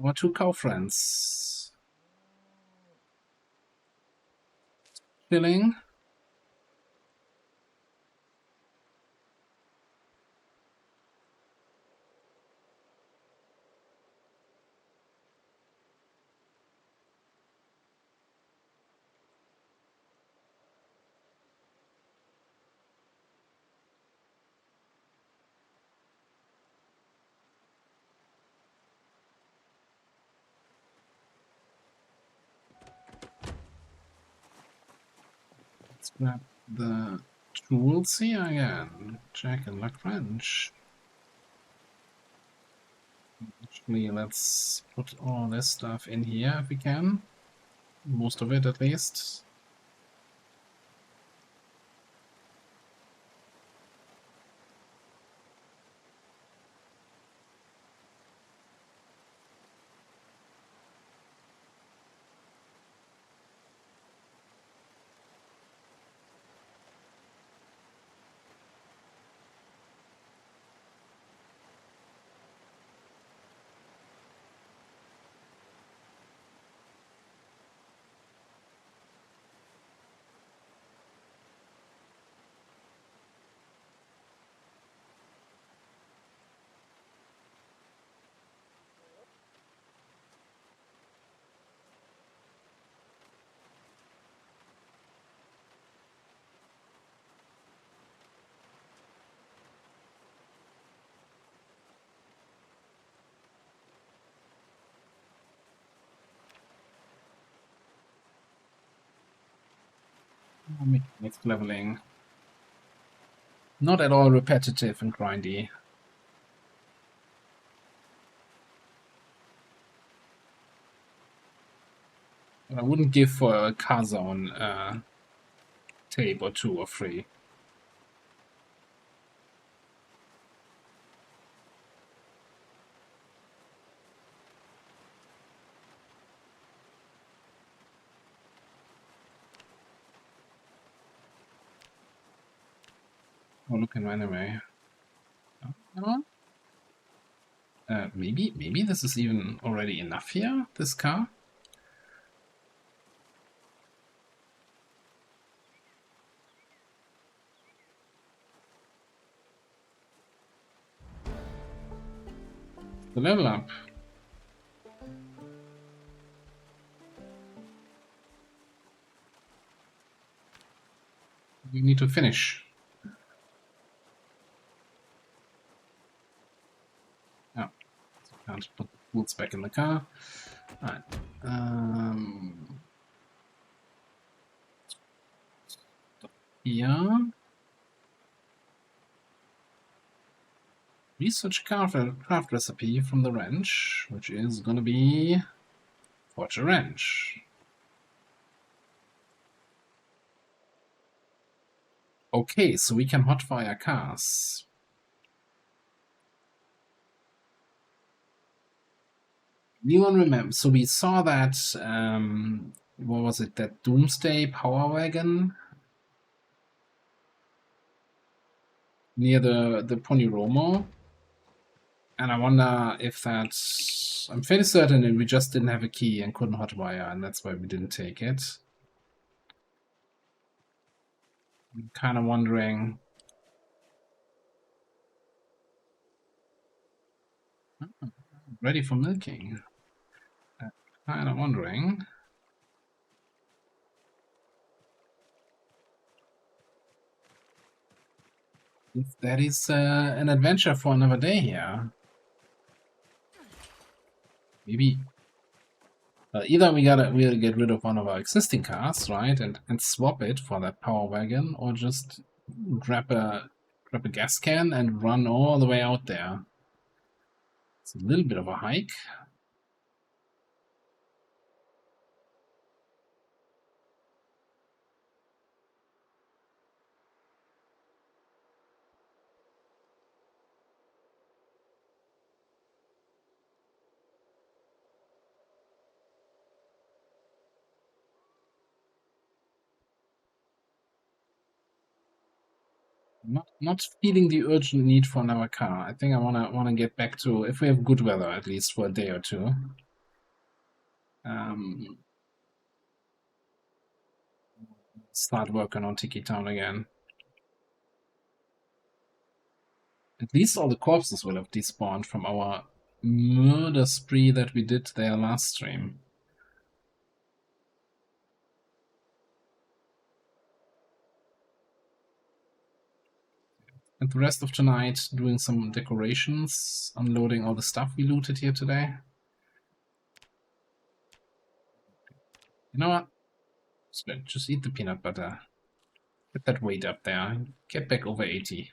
Our 2 cow friends. Chilling. Let's grab the tools here again. Jack and Luck Wrench. Actually, let's put all this stuff in here if we can. Most of it, at least. Mechanics leveling. Not at all repetitive and grindy. I wouldn't give for a Kazone tape or 2 or 3. Oh, look at anyway. Maybe this is even already enough here, this car? The level up. We need to finish. Oh, so can't put the tools back in the car. Alright. Yeah. Research craft recipe from the wrench, which is gonna be forge a wrench. Okay, so we can hotwire cars. Anyone remember? So we saw that what was it, that Doomsday Power Wagon near the Ponyromo. And I wonder if that's... I'm fairly certain that we just didn't have a key and couldn't hotwire, and that's why we didn't take it. I'm kind of wondering... Ready for milking. Kind of wondering... if that is an adventure for another day here. Maybe... either we'll get rid of one of our existing cars, right, and swap it for that power wagon, or just grab a gas can and run all the way out there. It's a little bit of a hike. Not feeling the urgent need for another car. I think I wanna get back to, if we have good weather, at least for a day or two. Start working on Tiki Town again. At least all the corpses will have despawned from our murder spree that we did there last stream. And the rest of tonight doing some decorations, unloading all the stuff we looted here today. You know what? Just eat the peanut butter. Get that weight up there. Get back over 80.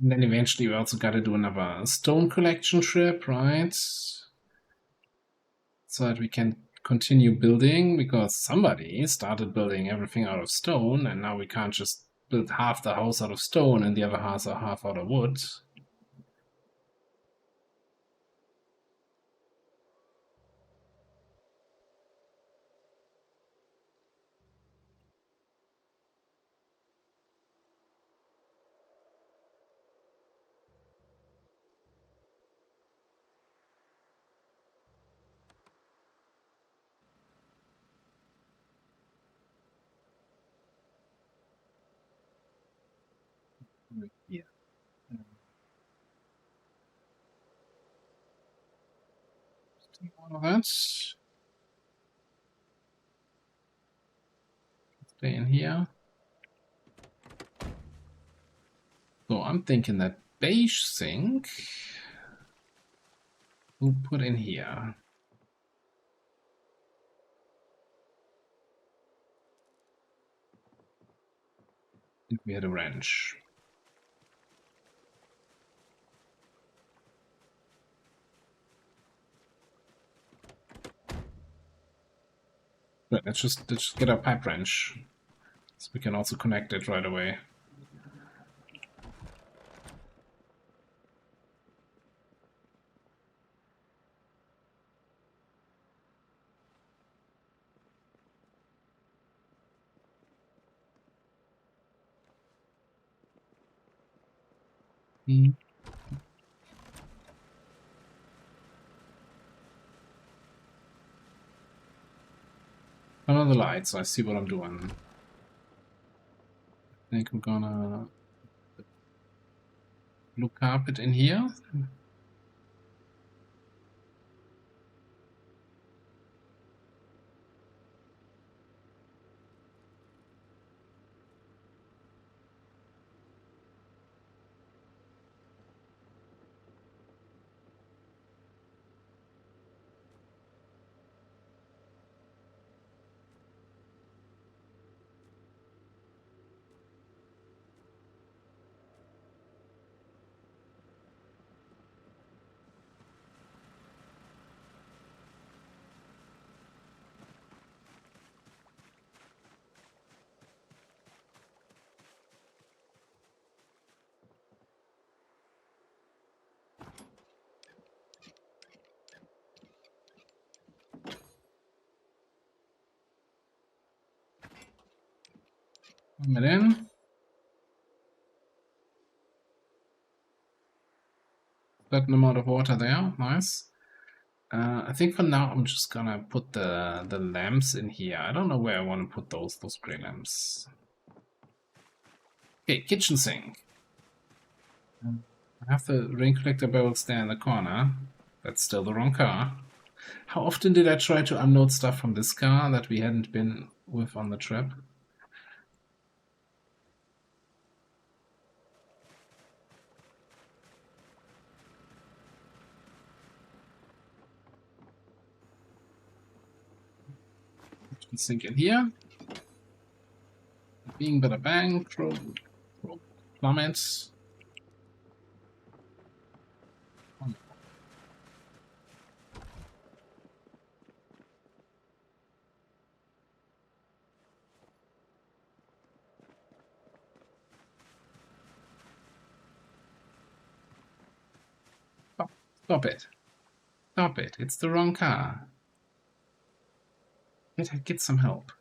And then eventually we also got to do another stone collection trip, right? So that we can continue building, because somebody started building everything out of stone, and now we can't just build half the house out of stone and the other half out of wood. Yeah. All of that. Stay in here. So I'm thinking that beige sink we'll put in here. And we had a wrench. Right, let's just get our pipe wrench, so we can also connect it right away. Hmm. Turn on the lights so I see what I'm doing. I think I'm gonna blue carpet in here. Put it in. Certain amount of water there. Nice. I think for now I'm just gonna put the lamps in here. I don't know where I want to put those gray lamps. Okay, kitchen sink. I have the rain collector barrels there in the corner. That's still the wrong car. How often did I try to unload stuff from this car that we hadn't been with on the trip? Kitchen sink in here. Being better bang, plummet. Stop it. Stop it. It's the wrong car. Get some help.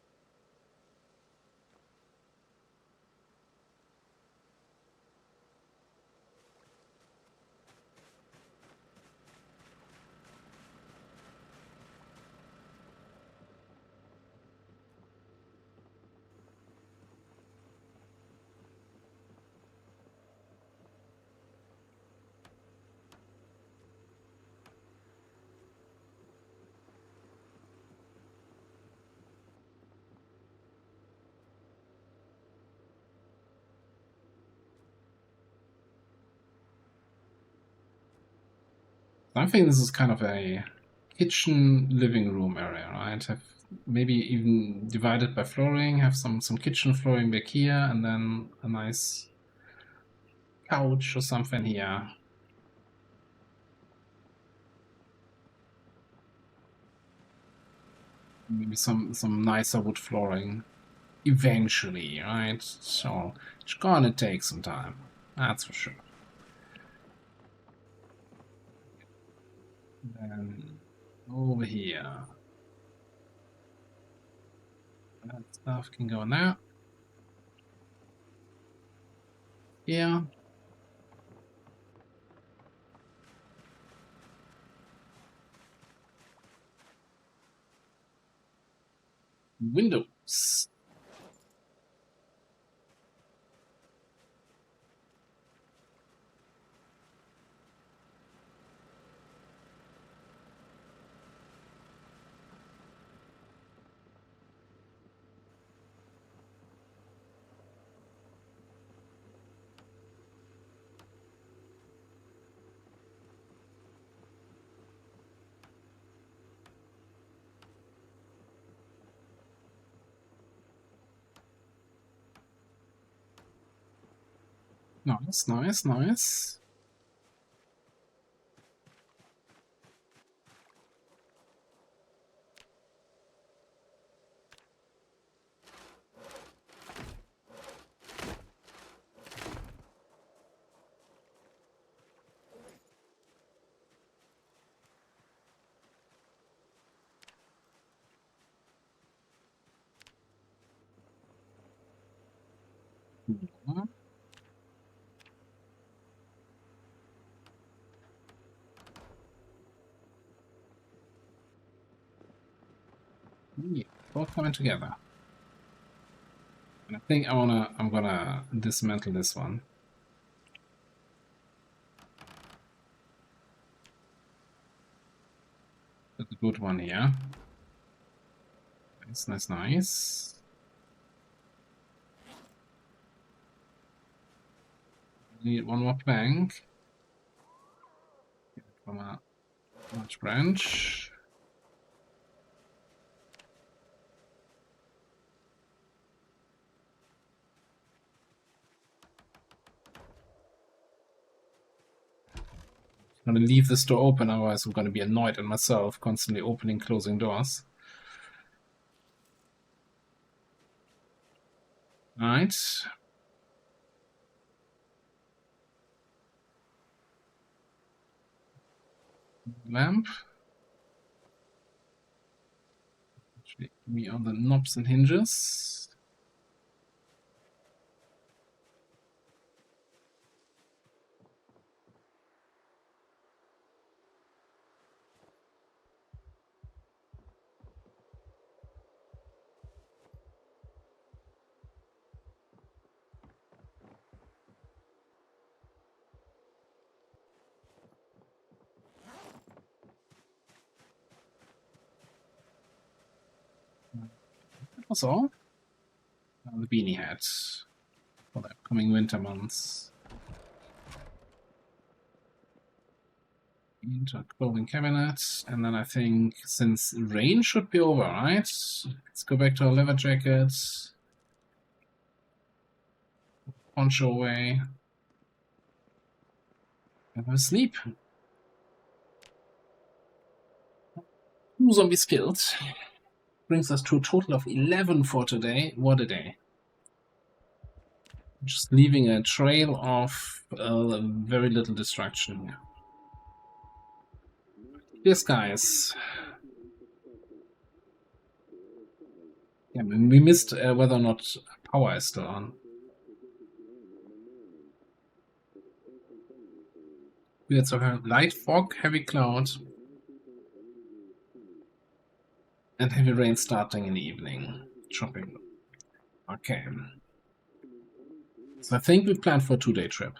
I think this is kind of a kitchen living room area, right? Have maybe even divided by flooring, have some kitchen flooring back here, and then a nice couch or something here. Maybe some nicer wood flooring eventually, right? So it's gonna take some time, that's for sure. Then over here, that stuff can go in there. Yeah. Windows. Nice, nice, nice. Yeah, all coming together. And I think I'm gonna dismantle this one. That's a good one here. Nice, nice, nice. Need one more plank. Get it from a large branch. I'm gonna leave this door open, otherwise I'm gonna be annoyed at myself, constantly opening, closing doors. Alright. Lamp. Actually, give me all the knobs and hinges. Also, the beanie hat for the upcoming winter months. Into clothing cabinet, and then I think since rain should be over, right? Let's go back to our leather jackets. Poncho away. And have a sleep. 2 zombies killed. Brings us to a total of 11 for today. What a day. Just leaving a trail of very little destruction. Yes, guys. Yeah, we missed whether or not power is still on. We had so light fog, heavy cloud, and heavy rain starting in the evening. Shopping. Okay. So I think we planned for a 2-day trip.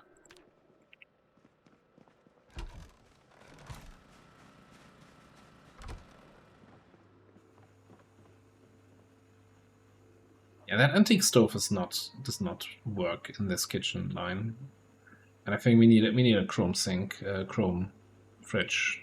Yeah, that antique stove does not work in this kitchen line, and I think we need a chrome sink, chrome fridge.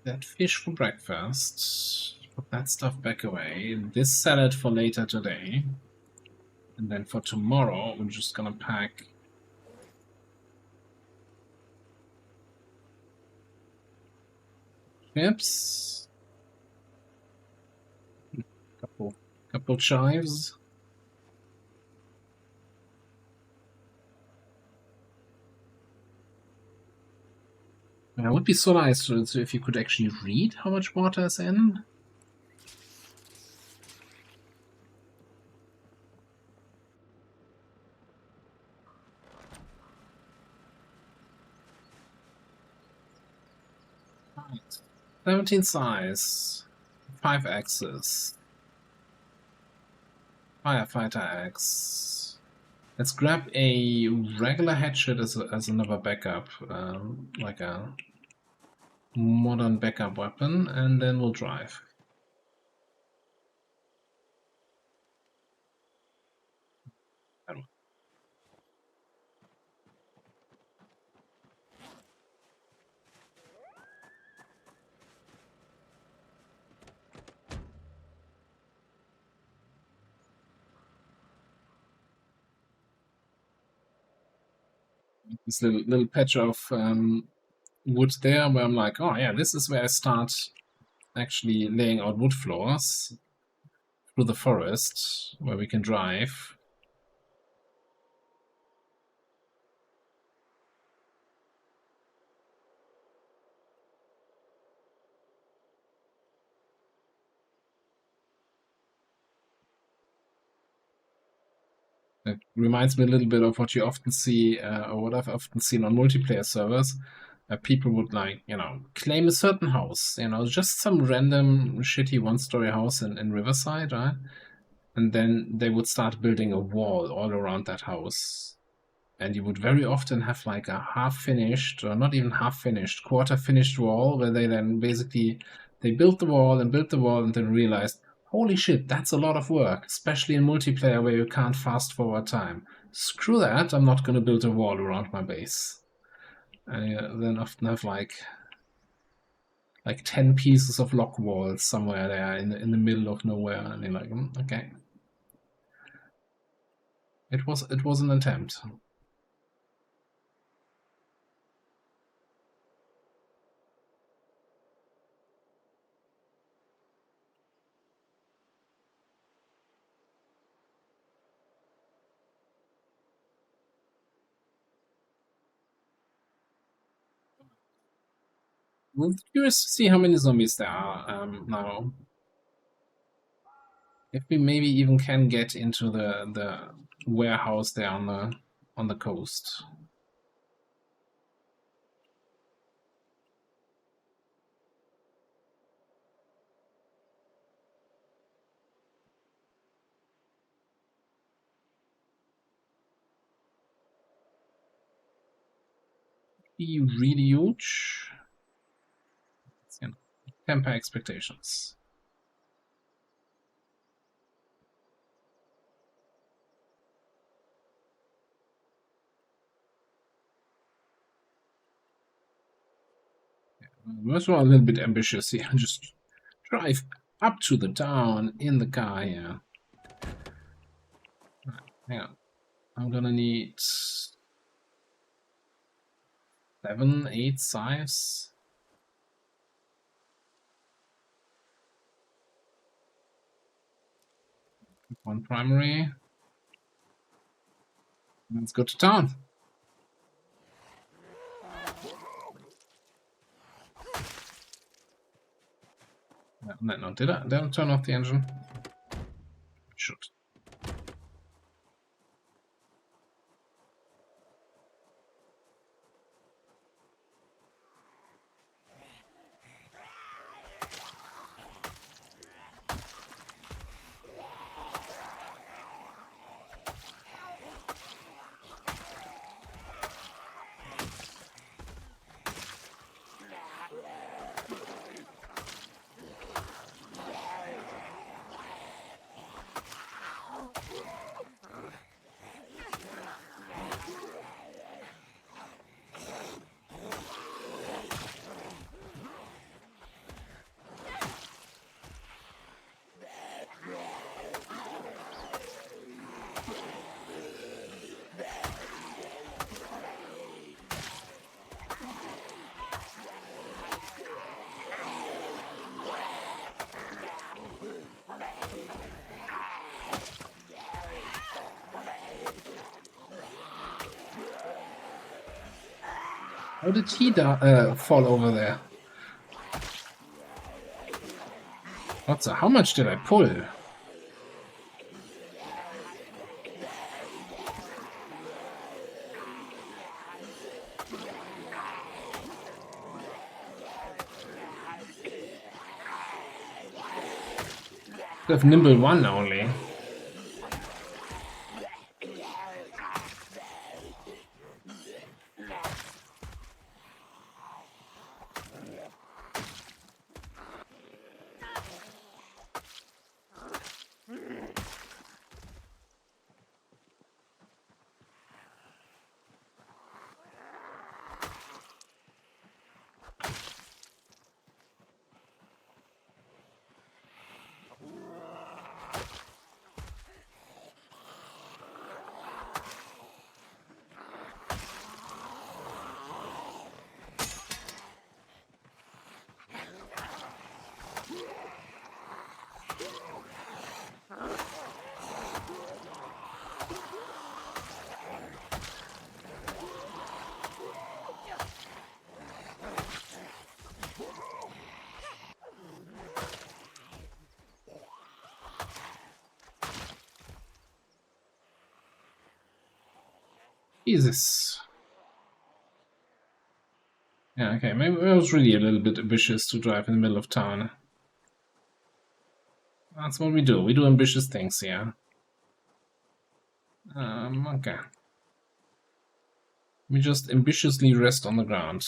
That fish for breakfast. Put that stuff back away. This salad for later today, and then for tomorrow we're just gonna pack chips, couple chives. It would be so nice if you could actually read how much water is in. Right. 17 size, 5 axes, firefighter axe. Let's grab a regular hatchet as another backup, like a modern backup weapon, and then we'll drive. This little patch of wood there where I'm like, oh yeah, this is where I start actually laying out wood floors through the forest where we can drive. It reminds me a little bit of what you often see, or what I've often seen on multiplayer servers. People would like, claim a certain house, just some random shitty one-story house in Riverside, right? And then they would start building a wall all around that house. And you would very often have like a half-finished, or not even half-finished, quarter-finished wall where they then basically, they built the wall and built the wall and then realized, holy shit, that's a lot of work, especially in multiplayer where you can't fast-forward time. Screw that, I'm not going to build a wall around my base. And you then often have like 10 pieces of lock walls somewhere there in the middle of nowhere, and you're like, okay. It was an attempt. I'm curious to see how many zombies there are now. If we maybe even can get into the warehouse there on the coast. be really huge. You know, temper expectations. We're also a little bit ambitious here. Just drive up to the town in the car here. Hang on. I'm gonna need 7, 8 scythes. One primary. Let's go to town. No, did I turn off the engine? Should. How did he fall over there? How much did I pull? I have nimble 1 only. Jesus. Yeah, okay, maybe I was really a little bit ambitious to drive in the middle of town. That's what we do. We do ambitious things here. Okay. We just ambitiously rest on the ground.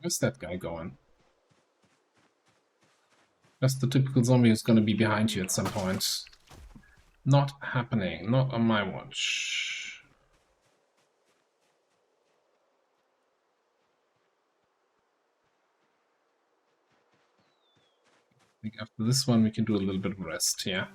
Where's that guy going? That's the typical zombie who's gonna be behind you at some point. Not happening. Not on my watch. I think after this one we can do a little bit of rest here.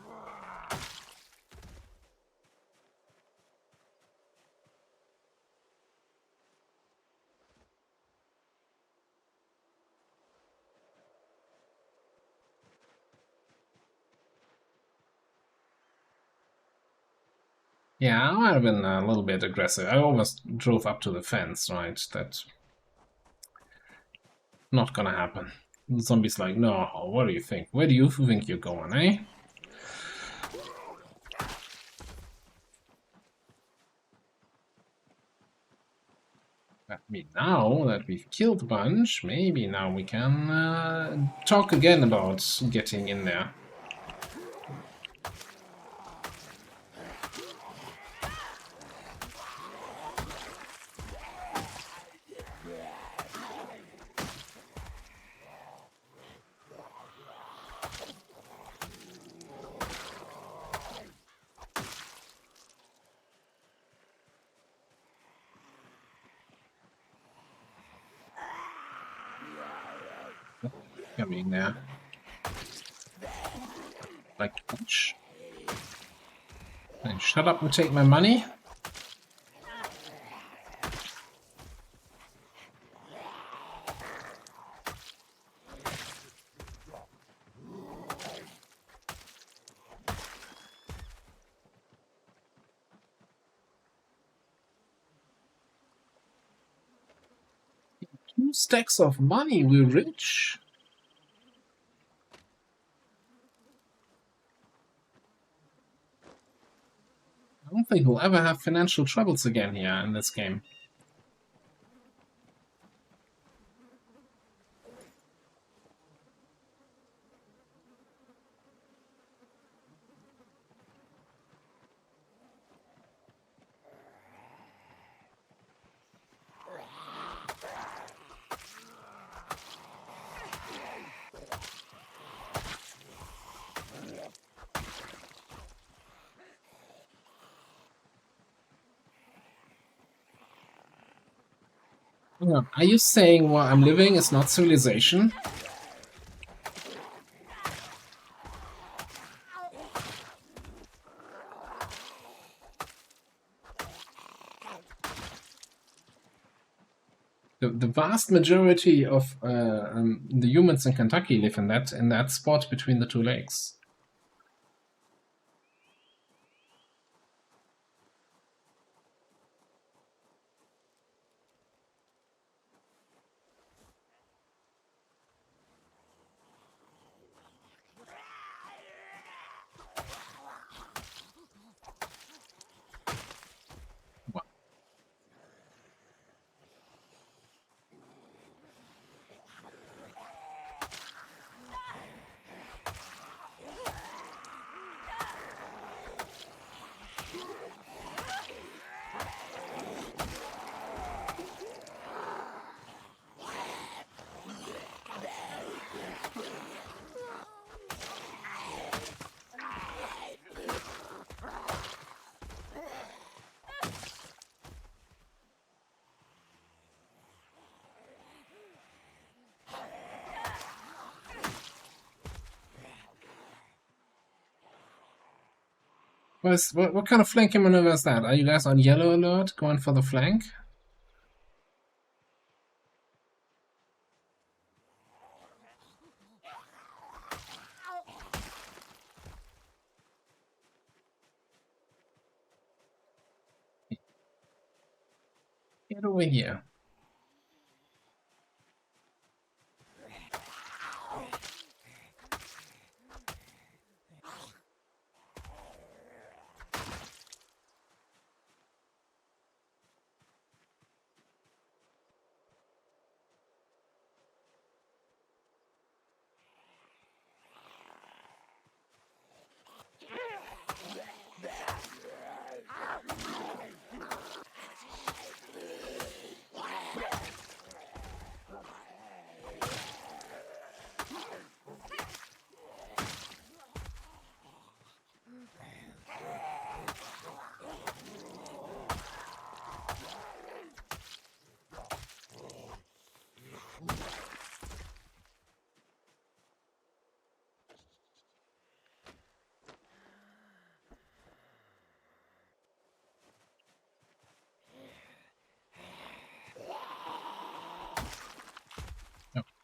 Yeah, I might have been a little bit aggressive. I almost drove up to the fence, right? That's not gonna happen. The zombie's like, no, what do you think? Where do you think you're going, eh? I mean, now that we've killed a bunch, maybe now we can talk again about getting in there. Coming there. Like, punch. And shut up and take my money. Two stacks of money, we're rich. I don't think we'll ever have financial troubles again here in this game. Yeah. Are you saying where I'm living is not civilization? The vast majority of the humans in Kentucky live in that spot between the two lakes. What kind of flanking maneuver is that? Are you guys on yellow alert, going for the flank? Get over here.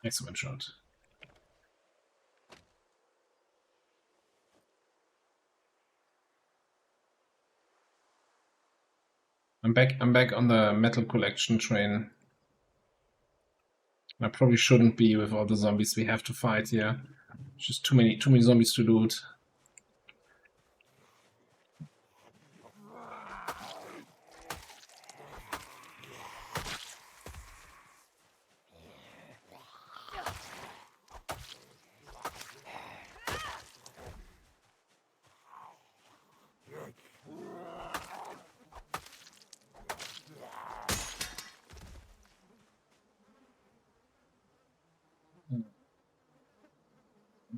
Excellent shot. I'm back on the metal collection train. I probably shouldn't be with all the zombies we have to fight here. Just too many zombies to loot.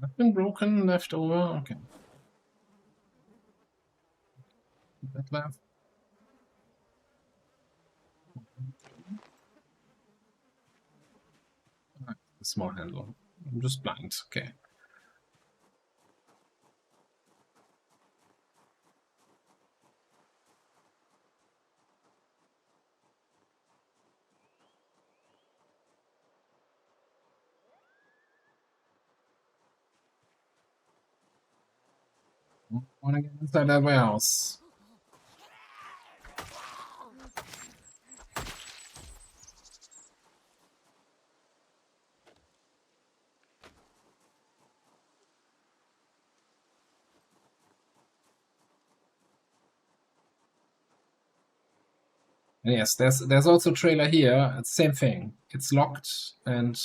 Nothing broken left over. Okay. That left. A small handle. I'm just blind. Okay. Want to get inside that warehouse. And yes, there's also a trailer here. It's same thing. It's locked, and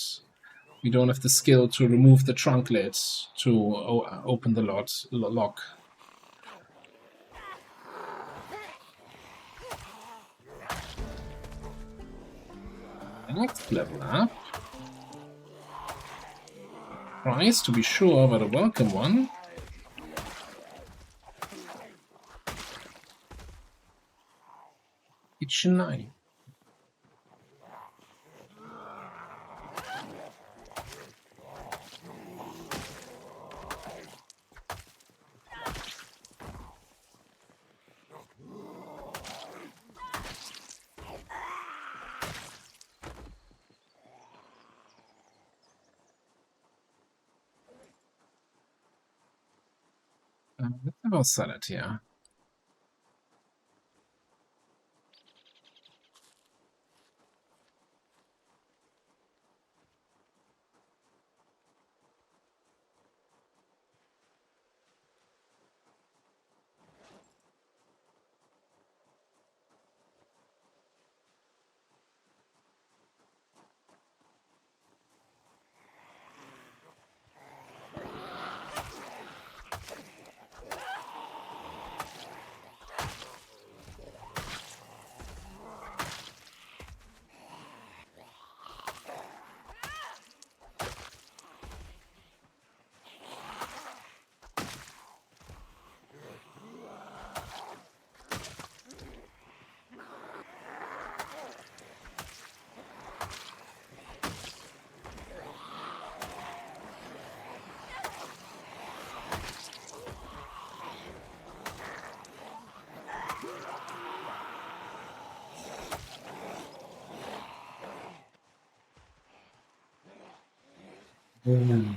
we don't have the skill to remove the trunk lid to open the lock. Next level up. Price to be sure, but a welcome one. Kitchen 9. Let's have a salad here.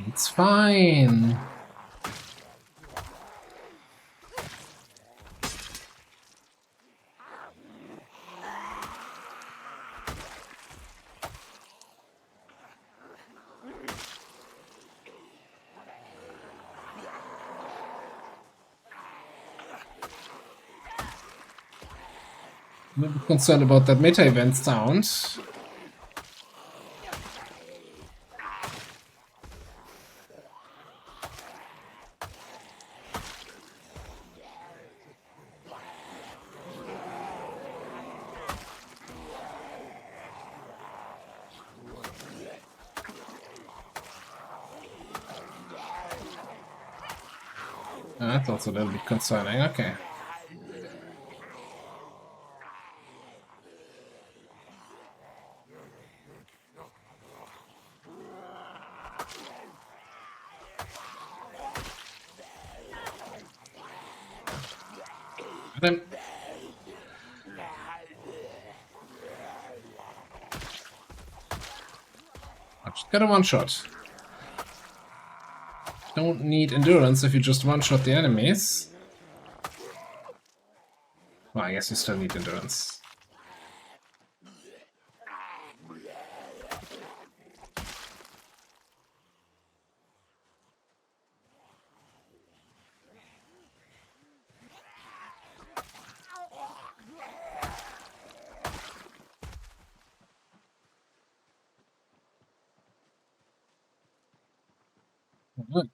It's fine. I'm a bit concerned about that meta event sound. That's also a little bit concerning. Okay. Then Got a one-shot. Don't need endurance if you just one-shot the enemies. Well, I guess you still need endurance.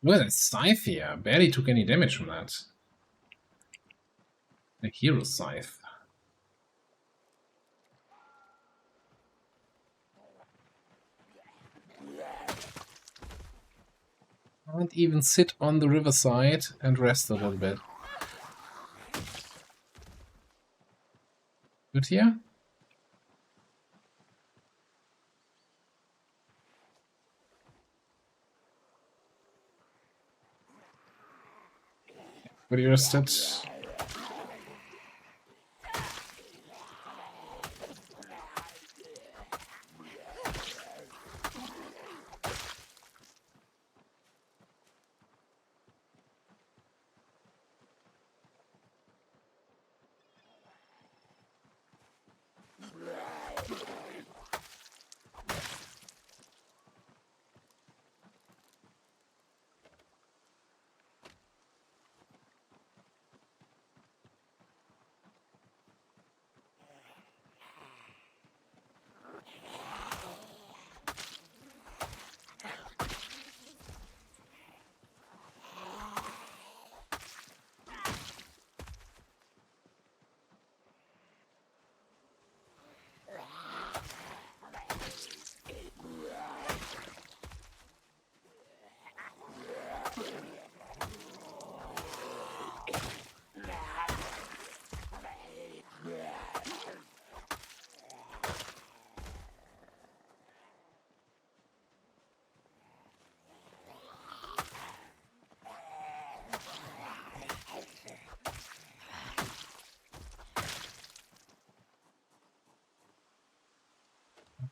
Look at that scythe here. Barely took any damage from that. A hero scythe. Can't even sit on the riverside and rest a little bit. Good here? Pretty rested.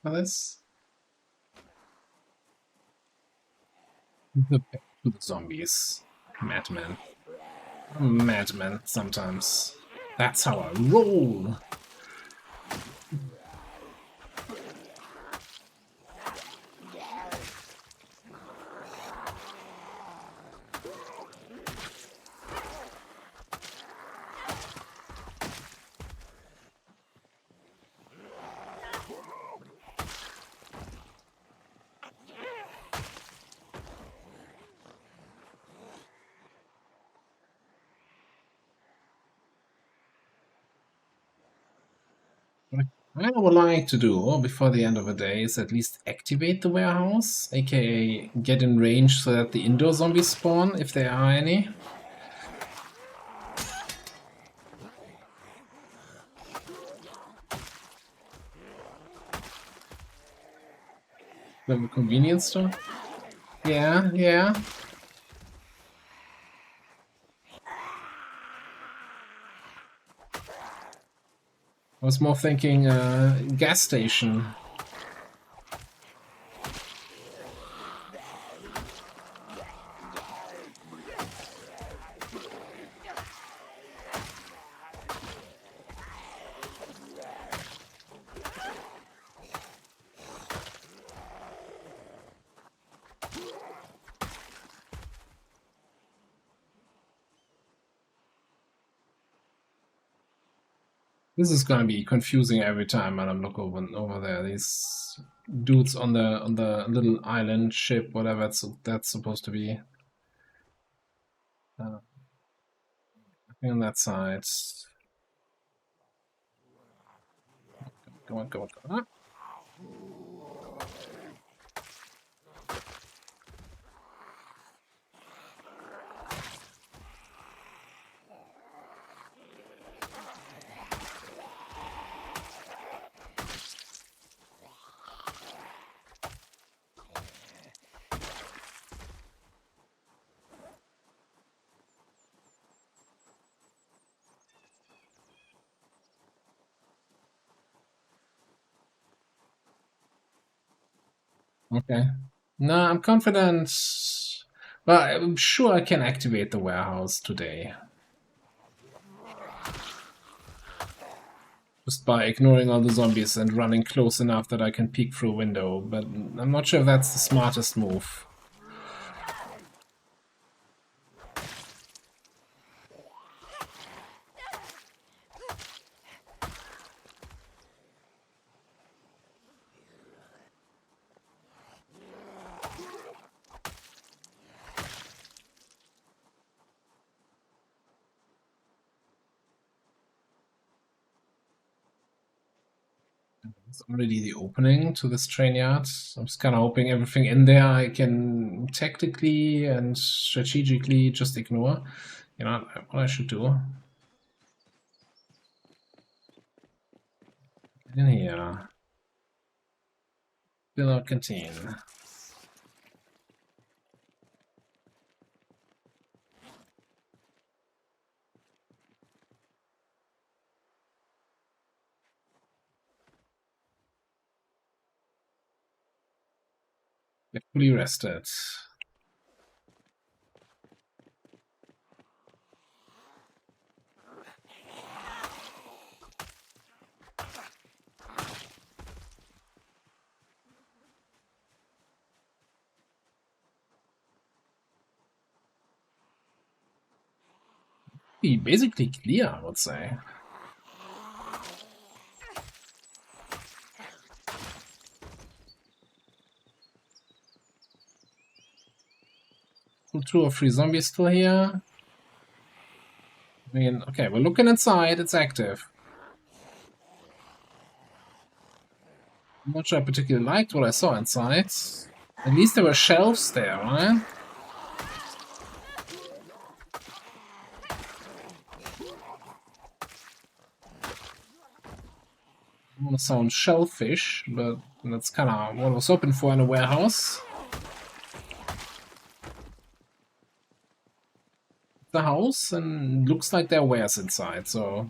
For this. Back to the zombies. Madman. I'm a madman sometimes. That's how I roll. What I would like to do before the end of the day is at least activate the warehouse, aka get in range so that the indoor zombies spawn, if there are any. The convenience store? Yeah, yeah. I was more thinking gas station. This is gonna be confusing every time when I'm looking over there. These dudes on the little island ship, whatever that's supposed to be. On that side. Go on, go on, go on. Okay. No, I'm confident. Well, I'm sure I can activate the warehouse today. Just by ignoring all the zombies and running close enough that I can peek through a window, but I'm not sure if that's the smartest move. It's already the opening to this train yard. I'm just kind of hoping everything in there I can tactically and strategically just ignore. You know what I should do? Get in here. Fill our canteen. Get fully rested. Be basically clear, I would say. Two or three zombies still here. I mean, okay, we're looking inside, it's active. I'm not sure I particularly liked what I saw inside. At least there were shelves there, right? I want to sound shellfish, but that's kind of what I was hoping for in a warehouse. The house, and looks like there are wares inside, so...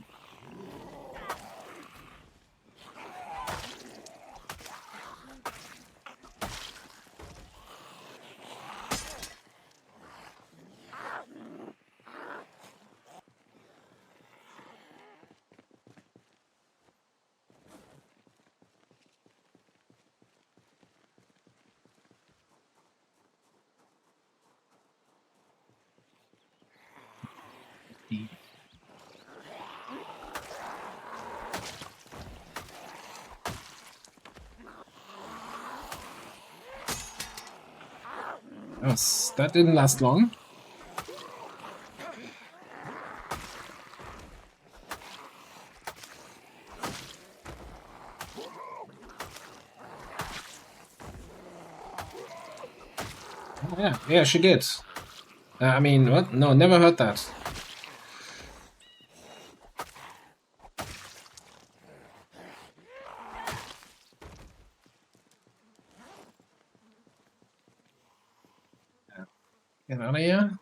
Oh, that didn't last long. Oh, yeah, she did. I mean, what? No, never heard that. Get out of here.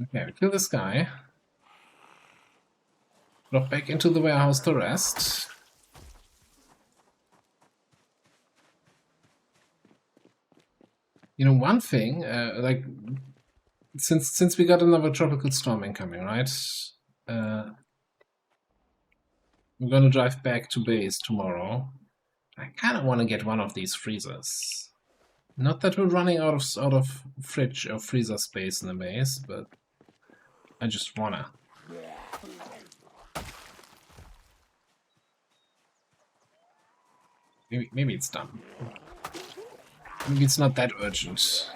Okay, we kill this guy. Drop back into the warehouse to rest. You know, one thing, like, since we got another tropical storm incoming, right? We're gonna drive back to base tomorrow. I kind of want to get one of these freezers. Not that we're running out of fridge or freezer space in the base, but I just wanna. Maybe it's done. Maybe it's not that urgent.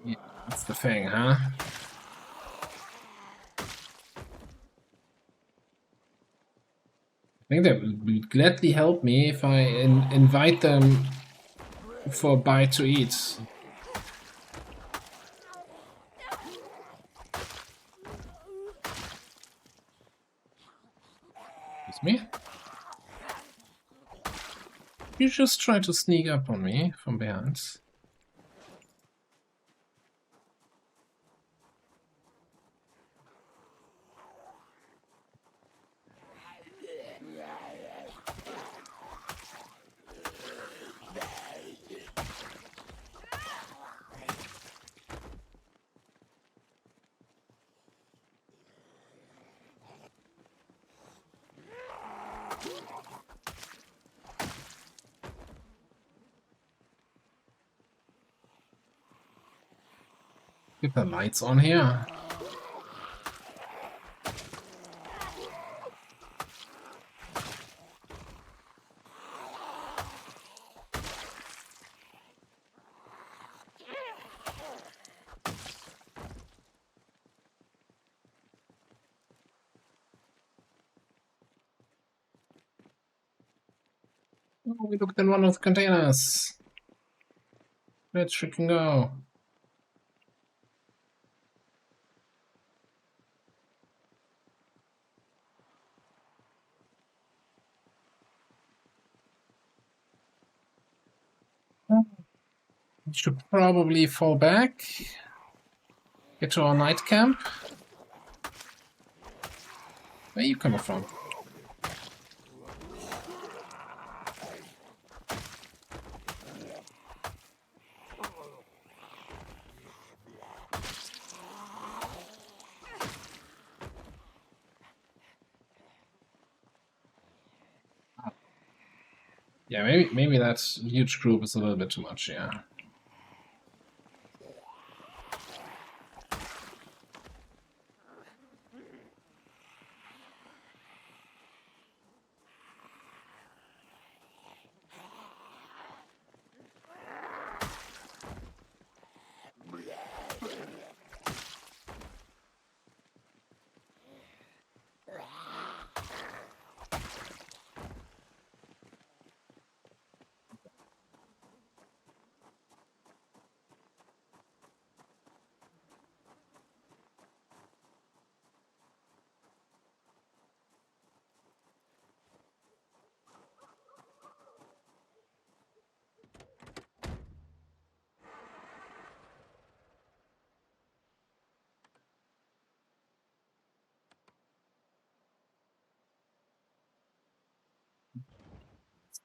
Yeah, that's the thing, huh? I think that would gladly help me if I invite them for a bite to eat. Excuse me? You just try to sneak up on me from behind. Get the lights on here. Oh, we looked in one of the containers. Let's freaking go. We should probably fall back. Get to our night camp. Where are you coming from? Yeah, maybe that huge group is a little bit too much, yeah.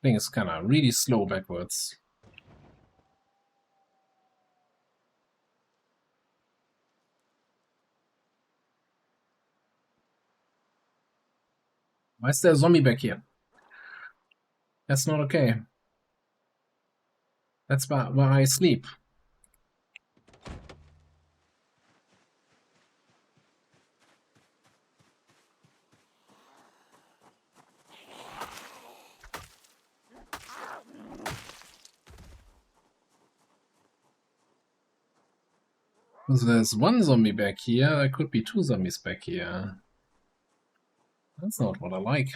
This thing is kind of really slow backwards. Why is there a zombie back here? That's not okay. That's where I sleep. So there's one zombie back here, there could be two zombies back here. That's not what I like.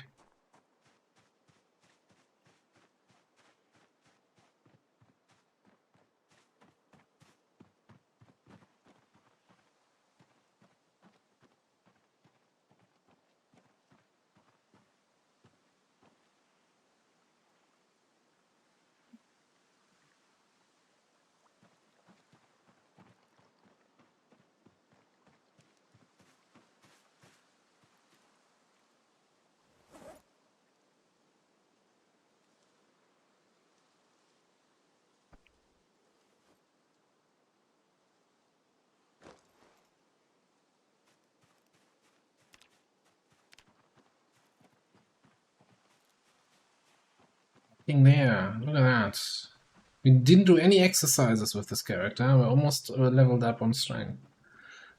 Thing there, look at that. We didn't do any exercises with this character, we're almost leveled up on strength.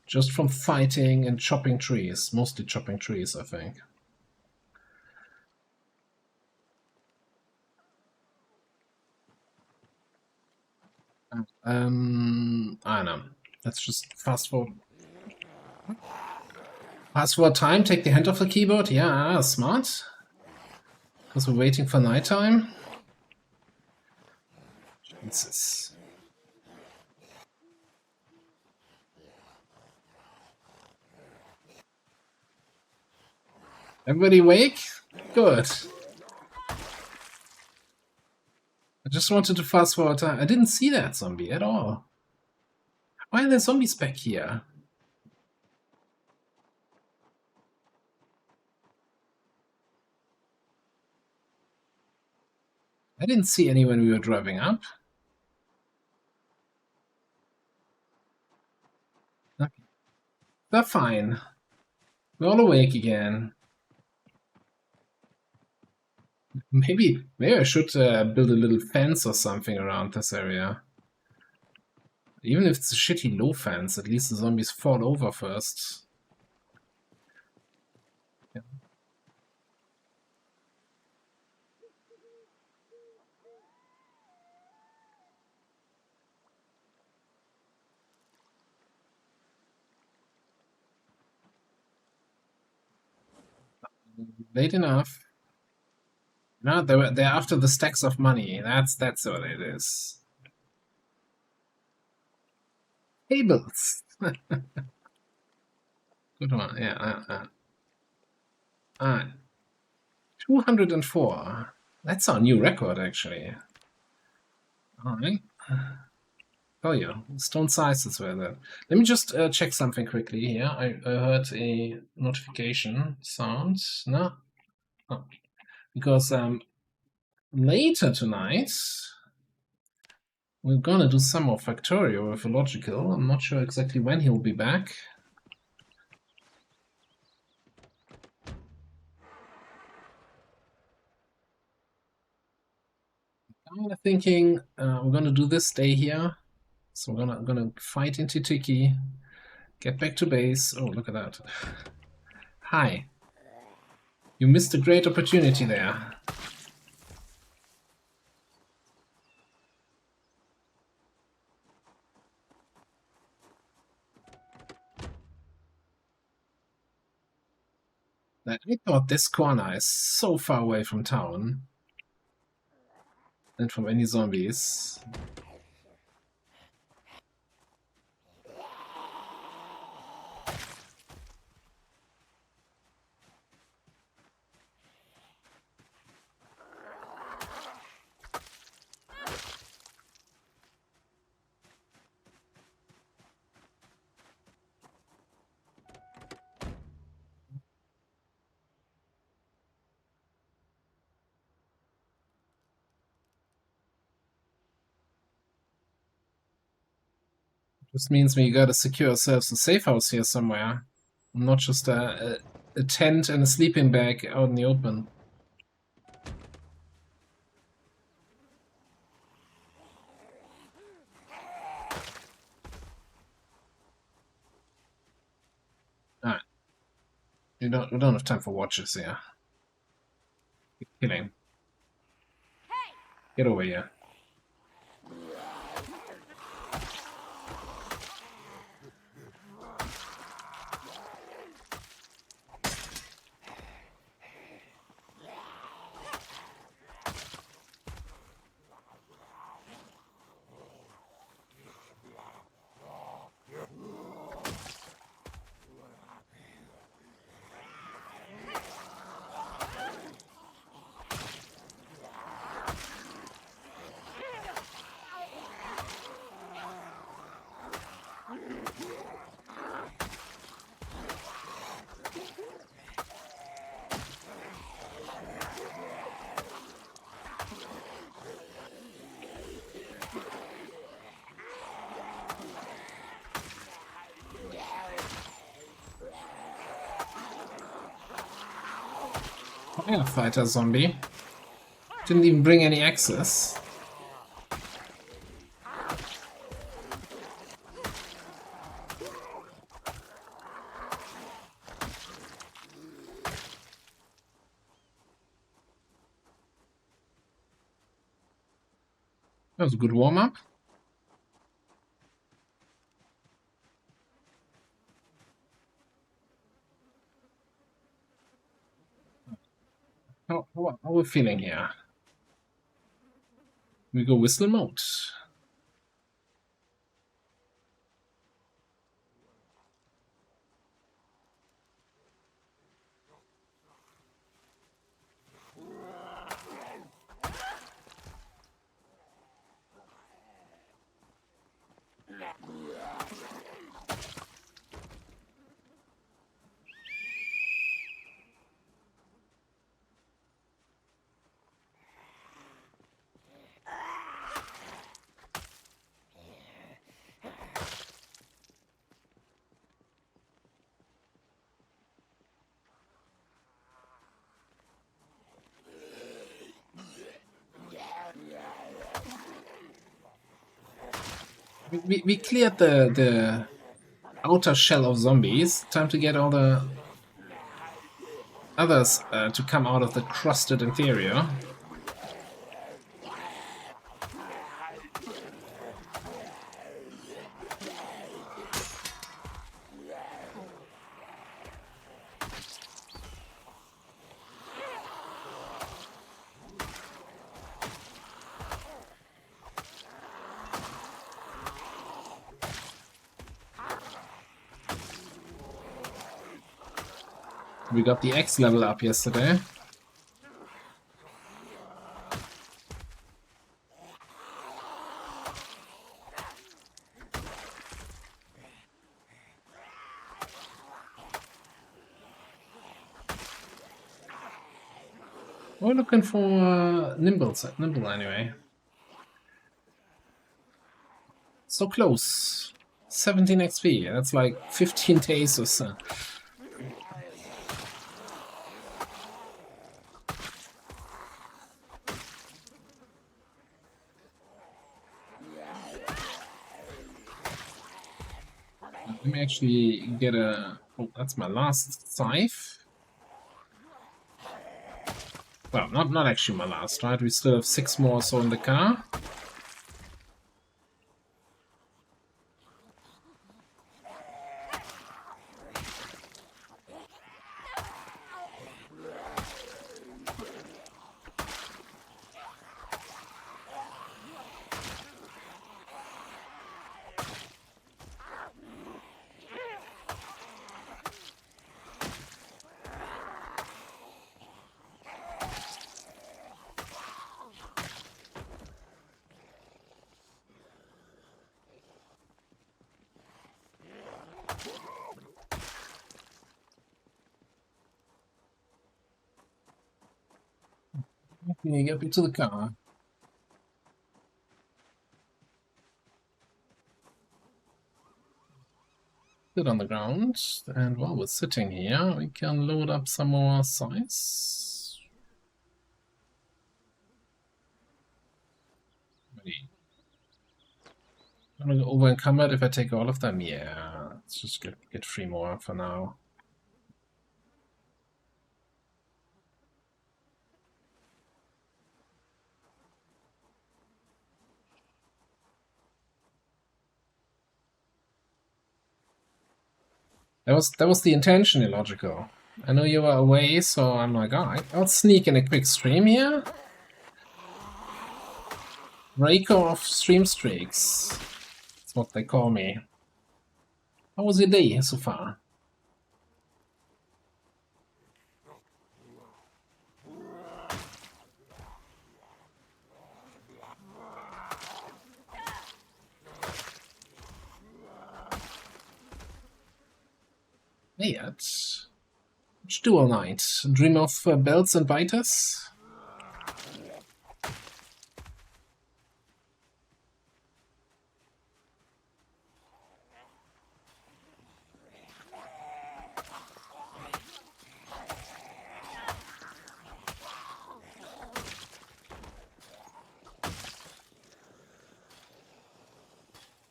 Just from fighting and chopping trees, mostly chopping trees, I think. I don't know. Let's just fast forward. Fast forward time, take the hand off the keyboard. Yeah, smart. Because we're waiting for nighttime. This is... Everybody awake? Good. I just wanted to fast forward time. I didn't see that zombie at all. Why are there zombies back here? I didn't see any when we were driving up. Okay. They're fine. We're all awake again. Maybe I should build a little fence or something around this area. Even if it's a shitty low fence, at least the zombies fall over first. Yeah. Late enough. No, they're after the stacks of money. That's what it is. Tables. Good one. Yeah. 204. That's our new record, actually. All right. Oh yeah, stone sizes were there. Let me just check something quickly here. I heard a notification sound. No, oh. Because later tonight we're gonna do some more Factorio with Logical. I'm not sure exactly when he'll be back. I'm thinking we're gonna do this day here. So we're gonna fight into Tiki, get back to base. Oh, look at that! Hi, you missed a great opportunity there. I thought this corner is so far away from town and from any zombies. This means we gotta secure ourselves a safe house here somewhere, not just a tent and a sleeping bag out in the open. Alright. We don't have time for watches here. Keep killing. Get over here. Firefighter zombie. Didn't even bring any axes. That was a good warm-up. How are we feeling here? We go whistle mode. We cleared the outer shell of zombies. Time to get all the others to come out of the crusted interior. We got the X level up yesterday. We're looking for Nimble anyway. So close. 17 XP. That's like 15 days or so. Let me actually get a... Oh, that's my last scythe. Well, not actually my last, right? We still have 6 more or so in the car. Okay, get me to the car. Sit on the ground, and while we're sitting here, we can load up some more scythes. I'm gonna go over encumbered if I take all of them. Yeah, let's just get 3 more for now. That was the intention, illogical. I know you were away, so I'm like, alright, I'll sneak in a quick stream here. Breaker of stream streaks. That's what they call me. How was your day so far? Hey, what you do all night? Dream of belts and biters?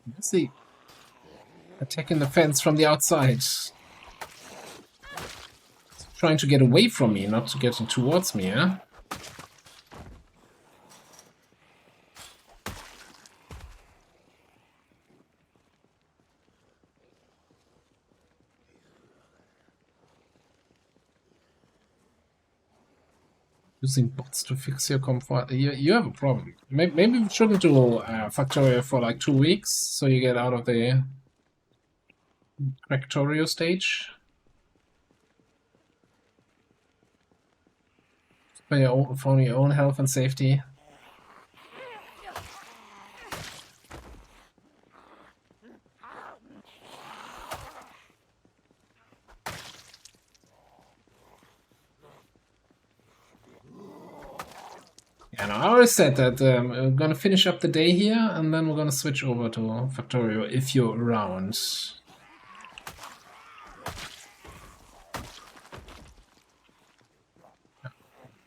Let's see. Attacking the fence from the outside. Trying to get away from me, not to get towards me, yeah? Using bots to fix your comfort. You have a problem. Maybe we shouldn't do Factorio for like 2 weeks, so you get out of the Factorio stage. For your own health and safety. And I already said that we're gonna finish up the day here, and then we're gonna switch over to Factorio if you're around.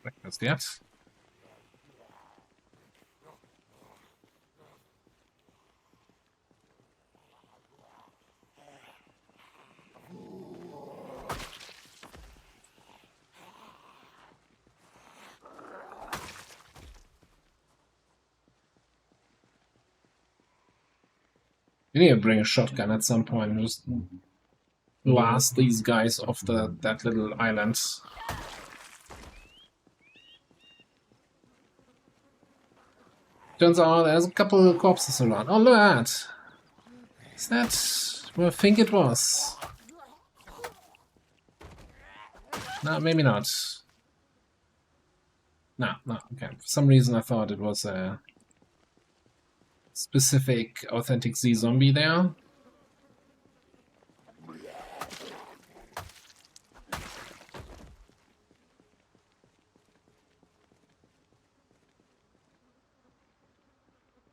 Breakfast yet? We need to bring a shotgun at some point and just blast these guys off that little island. Turns out there's a couple of corpses around. Oh, look at that! Is that what I think it was? No, maybe not. No, okay. For some reason I thought it was a specific authentic Z zombie there.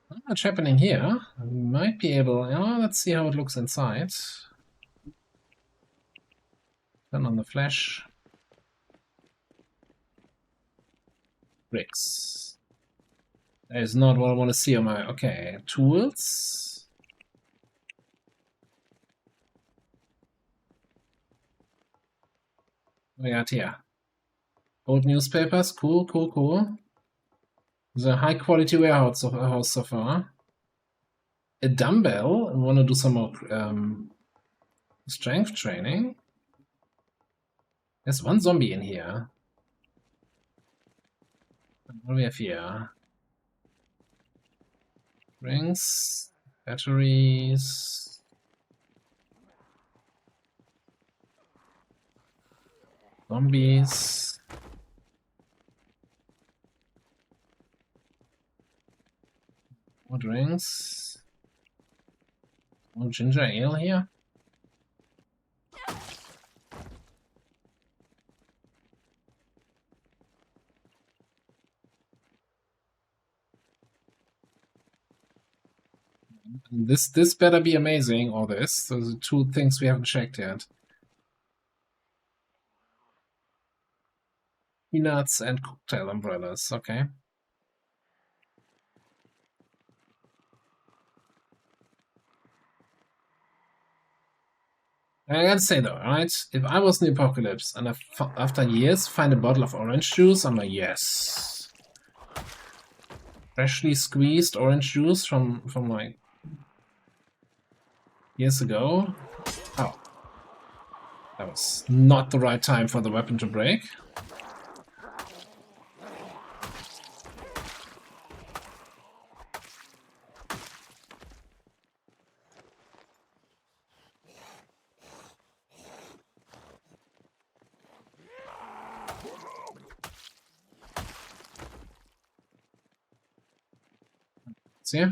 Not much happening here. I might be able... Oh, let's see how it looks inside. Turn on the flash. Bricks. That is not what I want to see on my... Okay, tools. What we got here? Old newspapers. Cool, cool, cool. It's a high quality warehouse so far. A dumbbell. I want to do some more strength training. There's one zombie in here. What do we have here? Rings, batteries. Zombies. More drinks. More ginger ale here. This better be amazing, or this. Those are two things we haven't checked yet. Peanuts and cocktail umbrellas, okay. I gotta say though, right? If I was in the apocalypse and after years find a bottle of orange juice, I'm like, yes. Freshly squeezed orange juice from like years ago. Oh. That was not the right time for the weapon to break. See?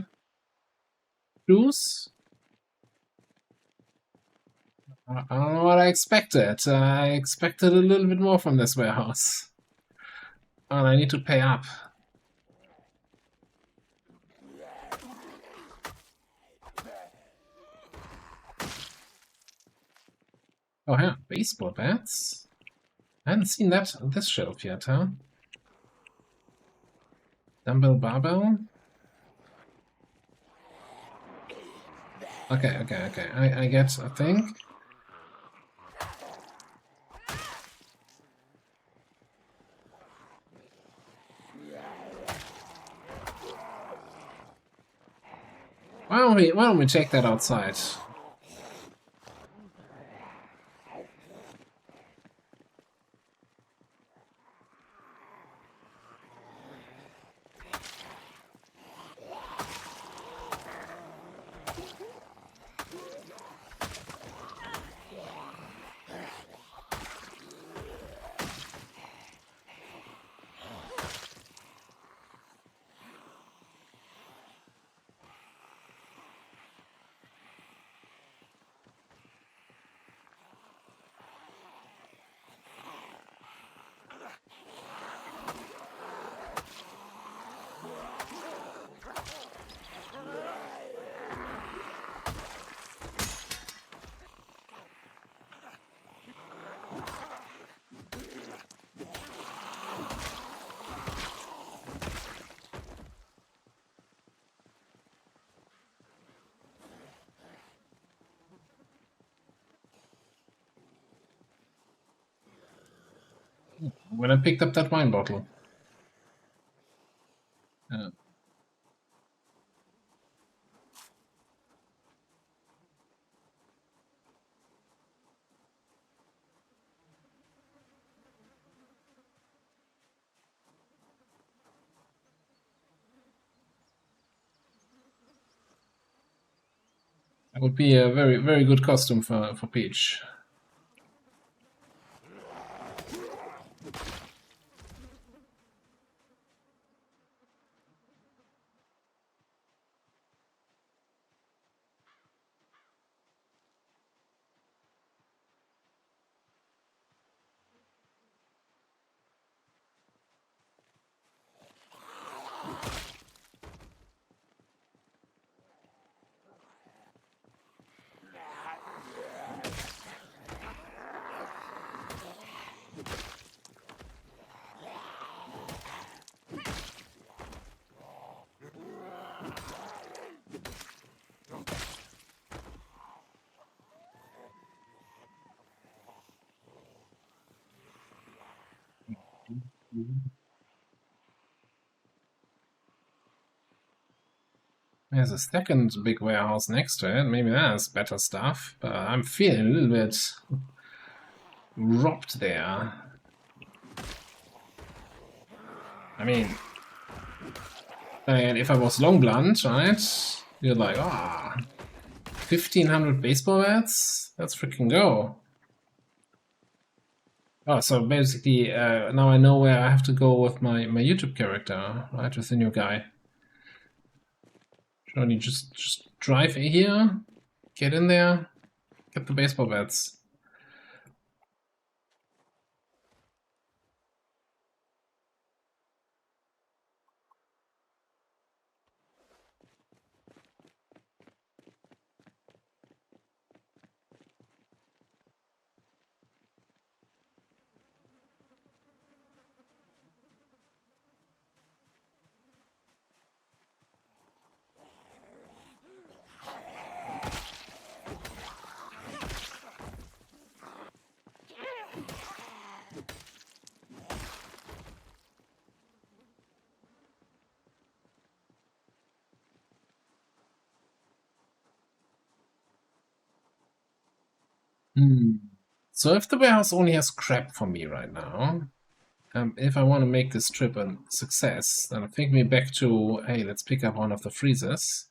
Juice? I don't know what I expected. I expected a little bit more from this warehouse. And I need to pay up. Oh yeah, baseball bats. I haven't seen that on this shelf yet, huh? Dumbbell barbell. Okay. I get a thing. Why don't we take that outside? when I picked up that wine bottle. That would be a very, very good costume for Peach. There's a second big warehouse next to it. Maybe that has better stuff, but I'm feeling a little bit robbed there. I mean, and if I was long blunt, right? You're like, 1,500 baseball bats? Let's freaking go. Oh, so basically, now I know where I have to go with my YouTube character, right? With the new guy. Should only just drive here, get in there, get the baseball bats. So if the warehouse only has crap for me right now, if I want to make this trip a success, then I think me back to, hey, let's pick up one of the freezers.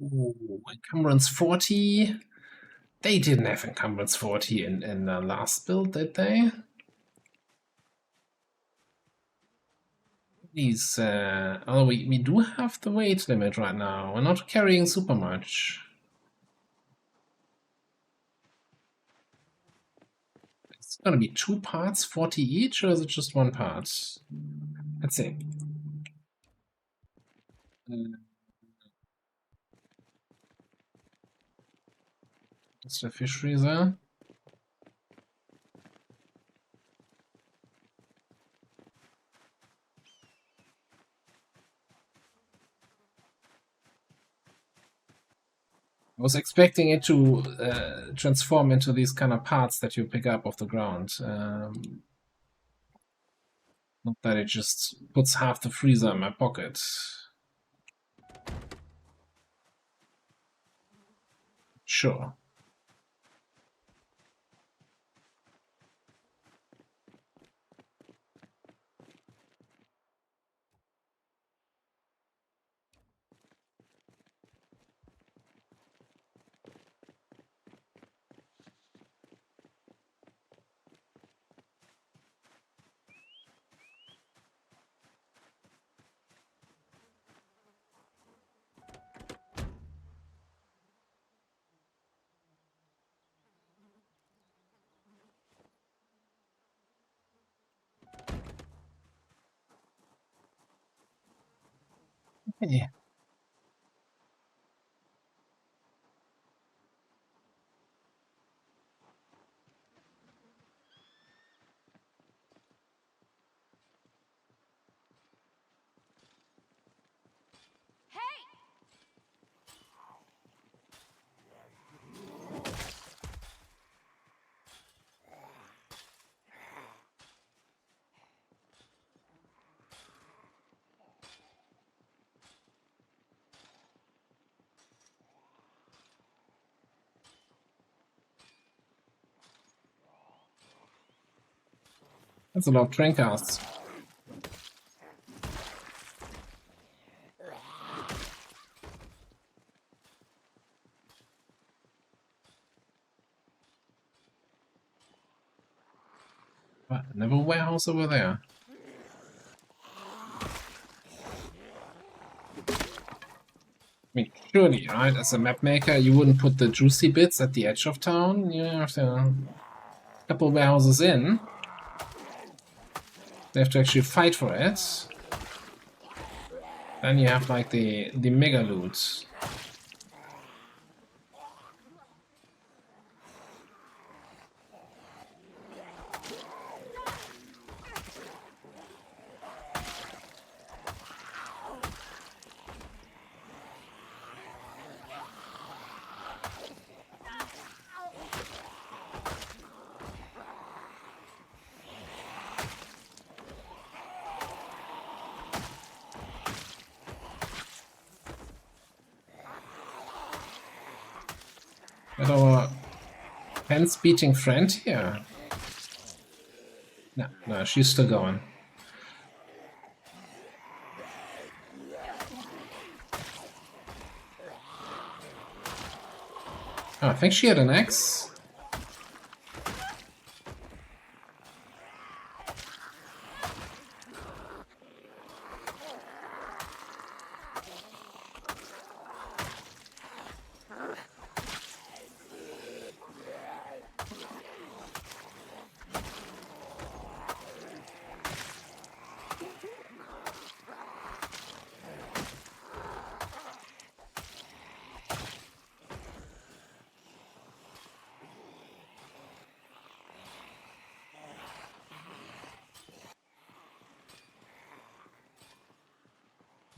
Ooh, encumbrance 40. They didn't have encumbrance 40 in the last build, did they? These, oh, we do have the weight limit right now. We're not carrying super much. It's gonna be 2 parts, 40 each, or is it just 1 part? Let's see. It's the fish freezer. I was expecting it to transform into these kind of parts that you pick up off the ground. Not that it just puts half the freezer in my pocket. Sure. Hey. That's a lot of train casts. What? Never a warehouse over there. I mean, surely, right? As a map maker, you wouldn't put the juicy bits at the edge of town. You have to a couple warehouses in. They have to actually fight for it. Then you have like the mega loot. At our fence beating friend here. No, she's still going. Oh, I think she had an axe.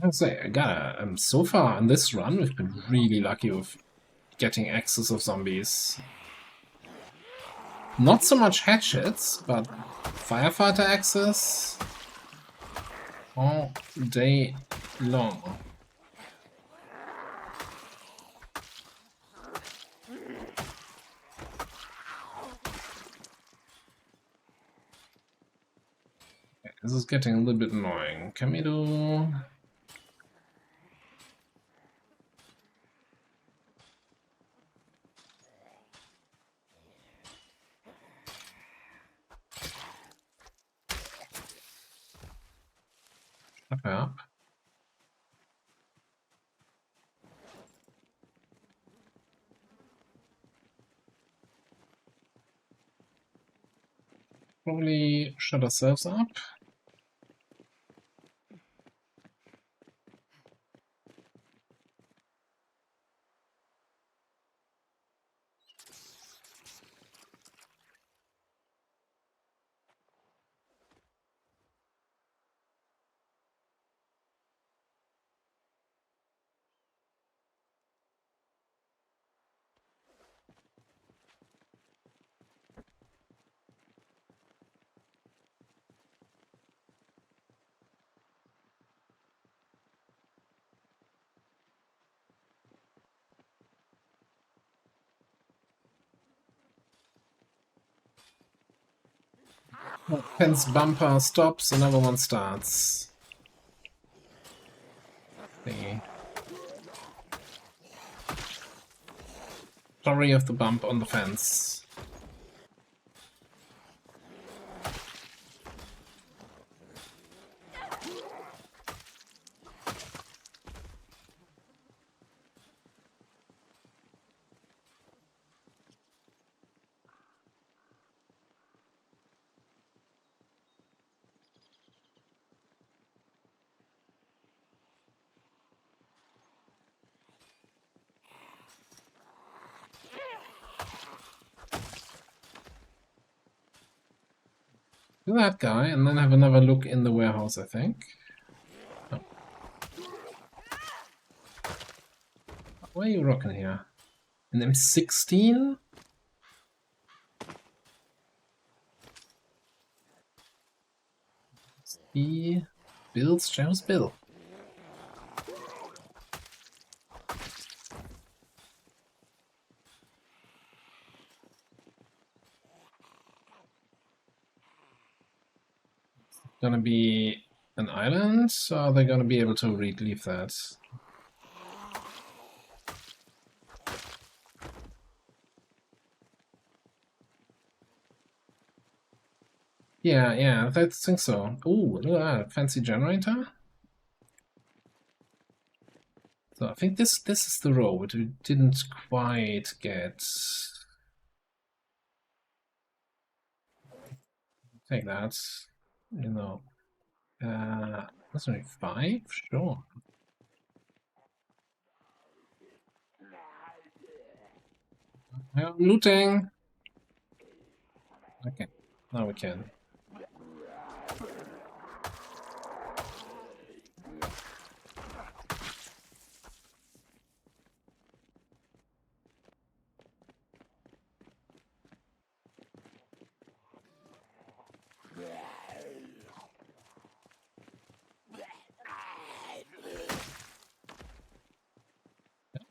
I would say, so far on this run, we've been really lucky with getting axes of zombies. Not so much hatchets, but firefighter axes all day long. Okay, this is getting a little bit annoying. Can we do... up? Probably shut ourselves up. Fence bumper stops, another one starts. The story of the bump on the fence. Do that guy, and then have another look in the warehouse, I think. Oh. Why are you rocking here? An M16? He builds James Bill. Gonna be an island, or are they gonna be able to relieve that? Yeah, I think so. Ooh, look at that, fancy generator. So I think this is the road. We didn't quite get. Take that. You know. That's only 5? Sure. I'm looting. Okay, now we can.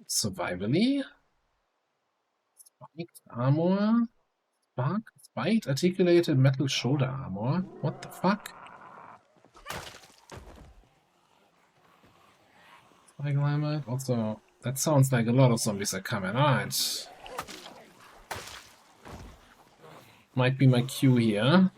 Survivally. Spiked armor. Spiked articulated metal shoulder armor. What the fuck? Spike alignment. Also, that sounds like a lot of zombies are coming. Alright. Might be my cue here.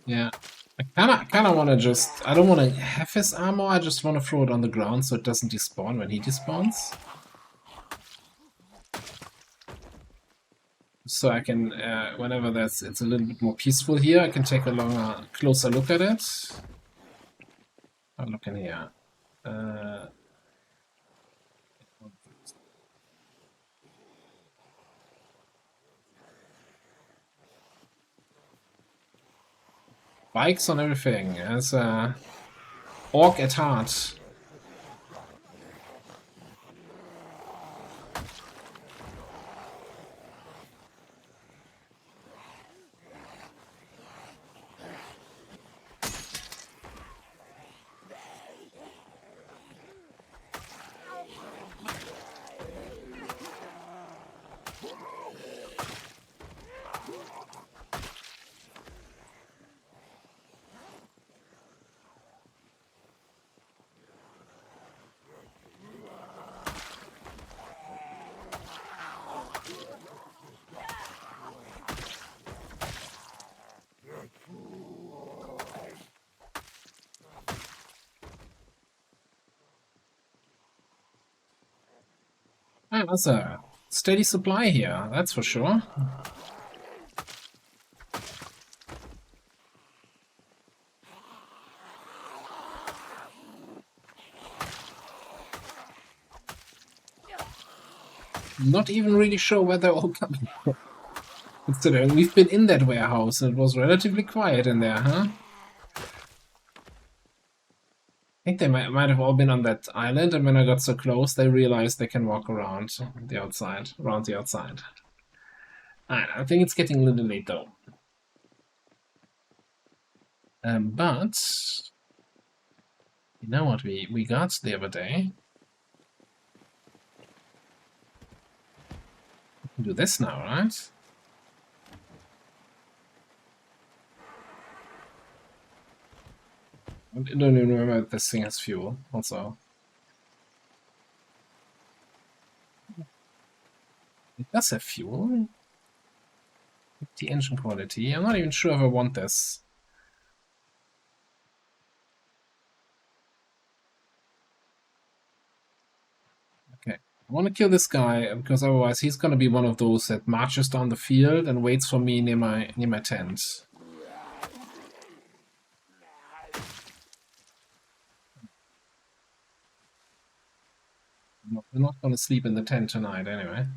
Yeah. I kinda wanna just I don't wanna have his armor, I just wanna throw it on the ground so it doesn't despawn when he despawns. So I can whenever it's a little bit more peaceful here, I can take a closer look at it. I'll look in here. Bikes on everything, as orc at heart. Ah, that's a steady supply here, that's for sure. Not even really sure where they're all coming from. Considering we've been in that warehouse and it was relatively quiet in there, huh? I think they might have all been on that island, and when I got so close, they realized they can walk around the outside. Alright, I think it's getting a little late though. But you know what we got the other day? We can do this now, right? I don't even remember if this thing has fuel, also. It does have fuel. The engine quality. I'm not even sure if I want this. Okay. I want to kill this guy because otherwise he's gonna be one of those that marches down the field and waits for me near my tent. We're not gonna sleep in the tent tonight anyway.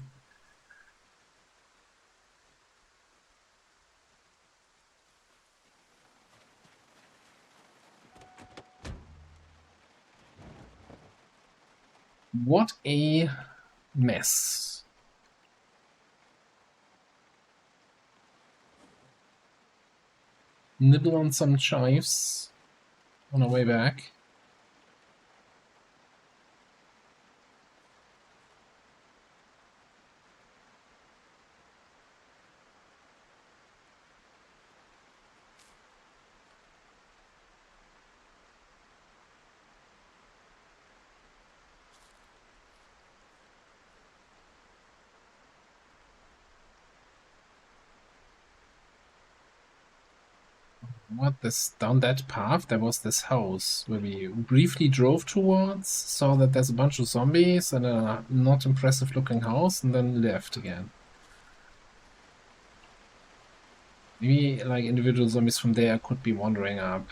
What a mess. Nibble on some chives on our way back. What, this down that path there was this house where we briefly drove towards, saw that there's a bunch of zombies and a not impressive looking house, and then left again. Maybe like individual zombies from there could be wandering up.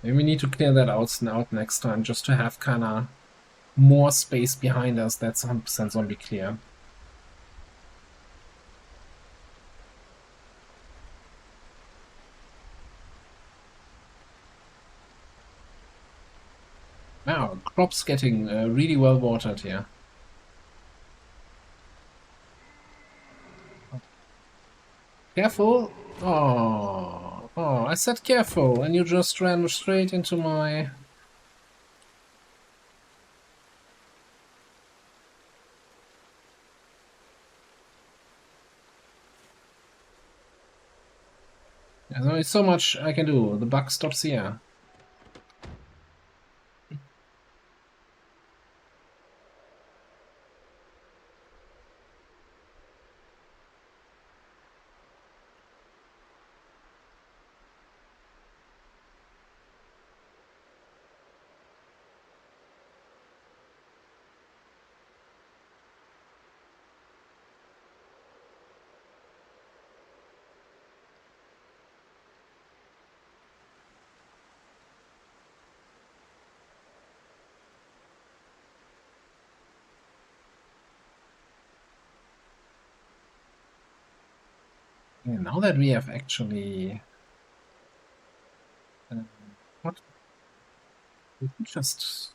Maybe we need to clear that out next time just to have kinda more space behind us that's 100% zombie clear. Wow, crops getting really well watered here. Careful! Oh, oh, I said careful, and you just ran straight into my... There's only so much I can do. The buck stops here. Yeah, now that we have actually... what? We can just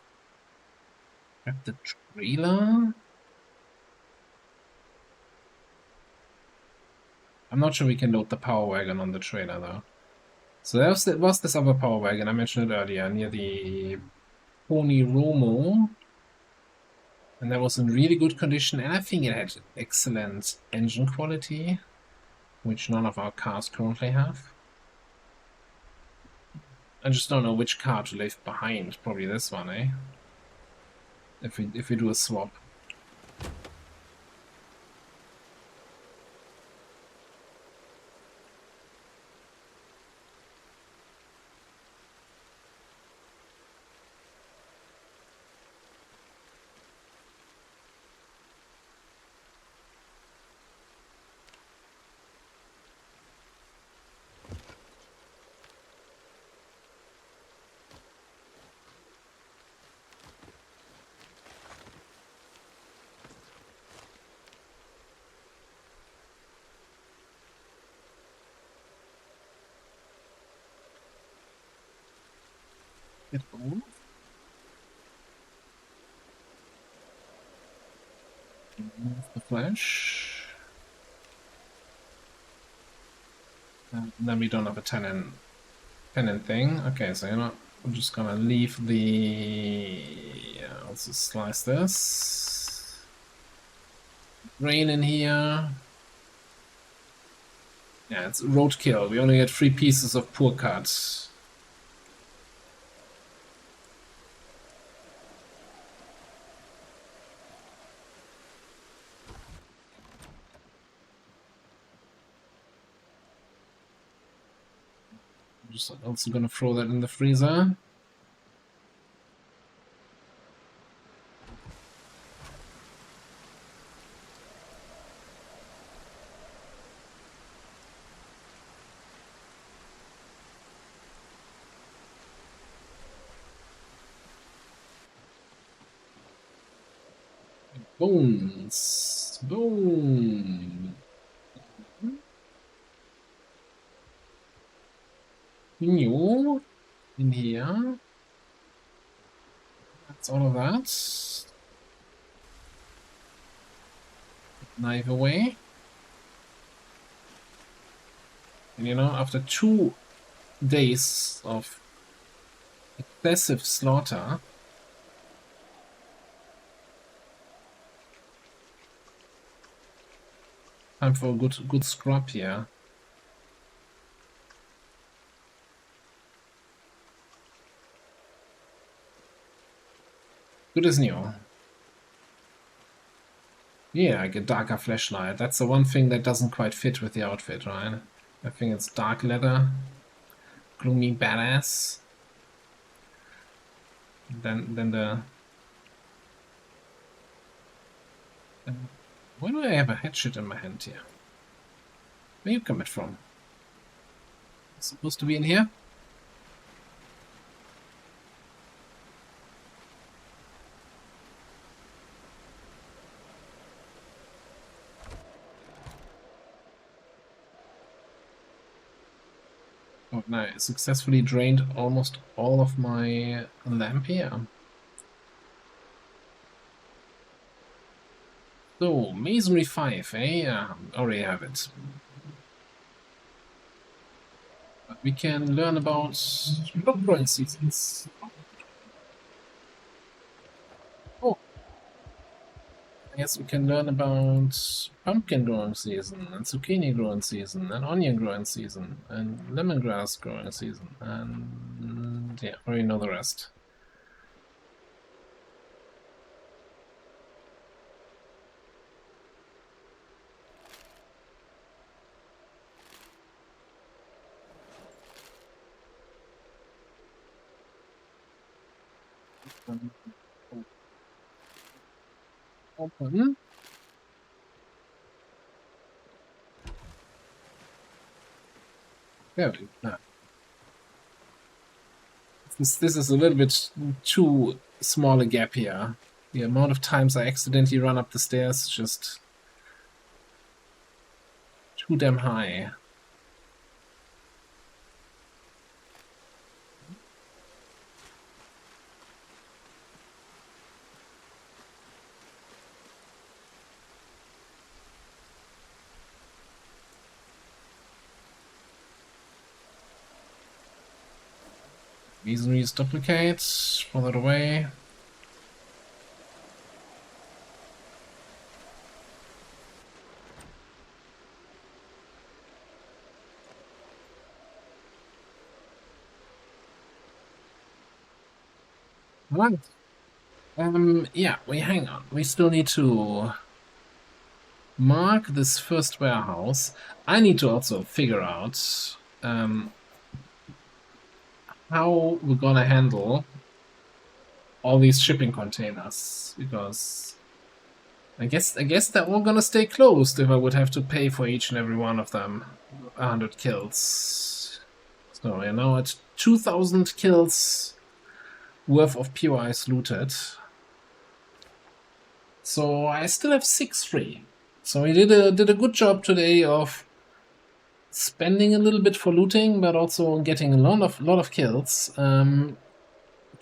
grab the trailer? I'm not sure we can load the power wagon on the trailer though. So there was this other power wagon, I mentioned it earlier, near the Pony Romo. And that was in really good condition, and I think it had excellent engine quality, which none of our cars currently have. I just don't know which car to leave behind. Probably this one, eh? If we do a swap. Get move. Move the flash. And then we don't have a tenant thing. Okay, so you know, I'm just gonna leave the... I'll just slice this. Rain in here. Yeah, it's roadkill. We only get 3 pieces of poor cut. I'm just also gonna throw that in the freezer. Bones. Boom. New in here. That's all of that. Knife away. And you know, after 2 days of excessive slaughter, time for a good scrub here. Good as new. Yeah, I get darker flashlight. That's the one thing that doesn't quite fit with the outfit, right? I think it's dark leather, gloomy badass. Then the why do I have a hatchet in my hand here? Where you coming from? It's supposed to be in here? Oh, no, I successfully drained almost all of my lamp here. So, Masonry 5, eh? Yeah, already have it. But we can learn about block growing seasons. Oh, I guess we can learn about pumpkin growing season, and zucchini growing season, and onion growing season, and lemongrass growing season, and yeah, already know the rest. Open. There we go. This is a little bit too small a gap here. The amount of times I accidentally run up the stairs is just too damn high. Masonry's duplicate, throw that away. Right. Yeah, hang on. We still need to mark this first warehouse. I need to also figure out how we're gonna handle all these shipping containers, because I guess they're all gonna stay closed if I would have to pay for each and every one of them 100 kills. So you're now at 2,000 kills worth of POIs looted. So I still have 6 free. So we did a good job today of spending a little bit for looting, but also getting a lot of kills to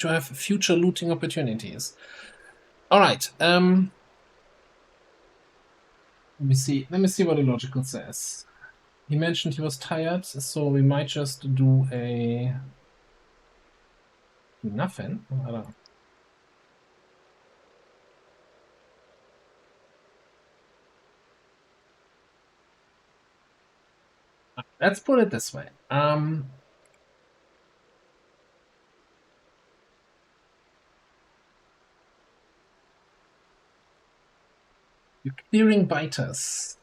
have future looting opportunities. All right. Let me see what Illogical says. He mentioned he was tired, so we might just do a nothing. I don't know. Let's put it this way. You're clearing biters.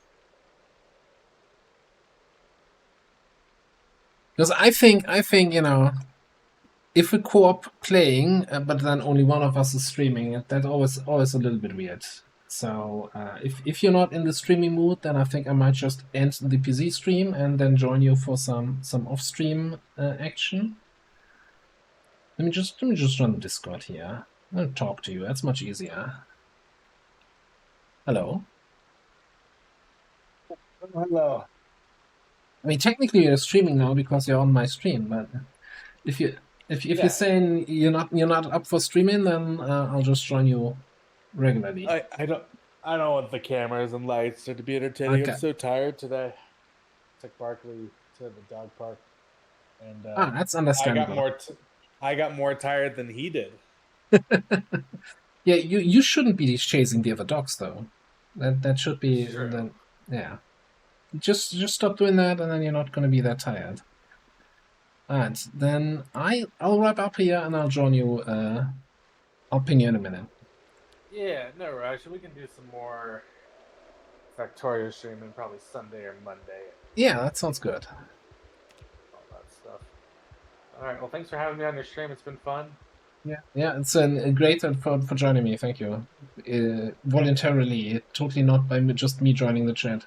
Because I think you know, if we co-op playing, but then only one of us is streaming, that always a little bit weird. So if you're not in the streaming mood, then I think I might just end the PC stream and then join you for some off-stream action. Let me just run Discord here. I'll talk to you. That's much easier. Hello. Hello. I mean, technically you're streaming now because you're on my stream, but if you if Yeah. you're saying you're not up for streaming, then I'll just join you regularly. I don't want the cameras and lights to be entertaining. Okay. I'm so tired today. Took Barkley to the dog park, and That's I understandable. got more tired than he did. Yeah, you shouldn't be chasing the other dogs though. That should be then. Yeah. Just stop doing that, and then you're not going to be that tired. Alright, then I'll wrap up here, and I'll join you. I'll ping you in a minute. Yeah, no rush. We can do some more Factorio streaming probably Sunday or Monday. Yeah, that sounds good. All that stuff. All right. Well, thanks for having me on your stream. It's been fun. Yeah, it's a great for joining me. Thank you. Voluntarily, totally not by just me joining the chat.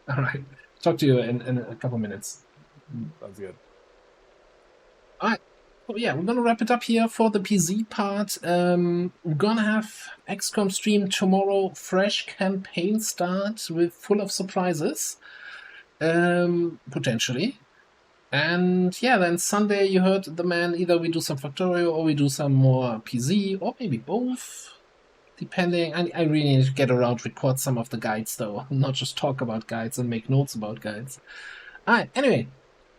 All right, talk to you in a couple minutes. Sounds good. All right. Oh yeah, we're gonna wrap it up here for the PZ part. We're gonna have XCOM stream tomorrow. Fresh campaign start with full of surprises, potentially. And yeah, then Sunday you heard the man. Either we do some Factorio or we do some more PZ, or maybe both, depending. I really need to get around, record some of the guides though, not just talk about guides and make notes about guides. Alright, anyway,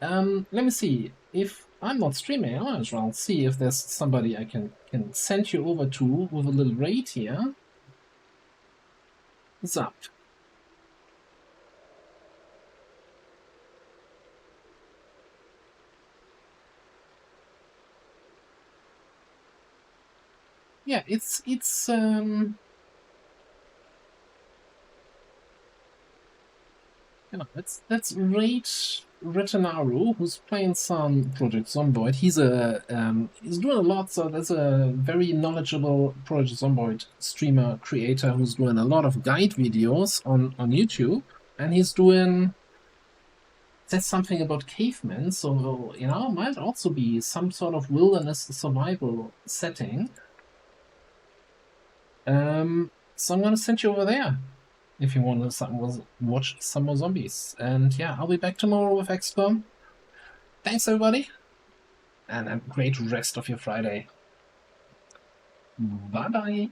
let me see. If I'm not streaming, I'll see if there's somebody I can send you over to with a little raid here. What's up? Yeah, it's that's Raid Retanaru, who's playing some Project Zomboid. He's doing a lot, so there's a very knowledgeable Project Zomboid streamer creator who's doing a lot of guide videos on YouTube, and he's doing says something about cavemen, so might also be some sort of wilderness survival setting. So I'm gonna send you over there if you want to watch some more zombies. And yeah, I'll be back tomorrow with XCOM. Thanks, everybody, and a great rest of your Friday. Bye-bye.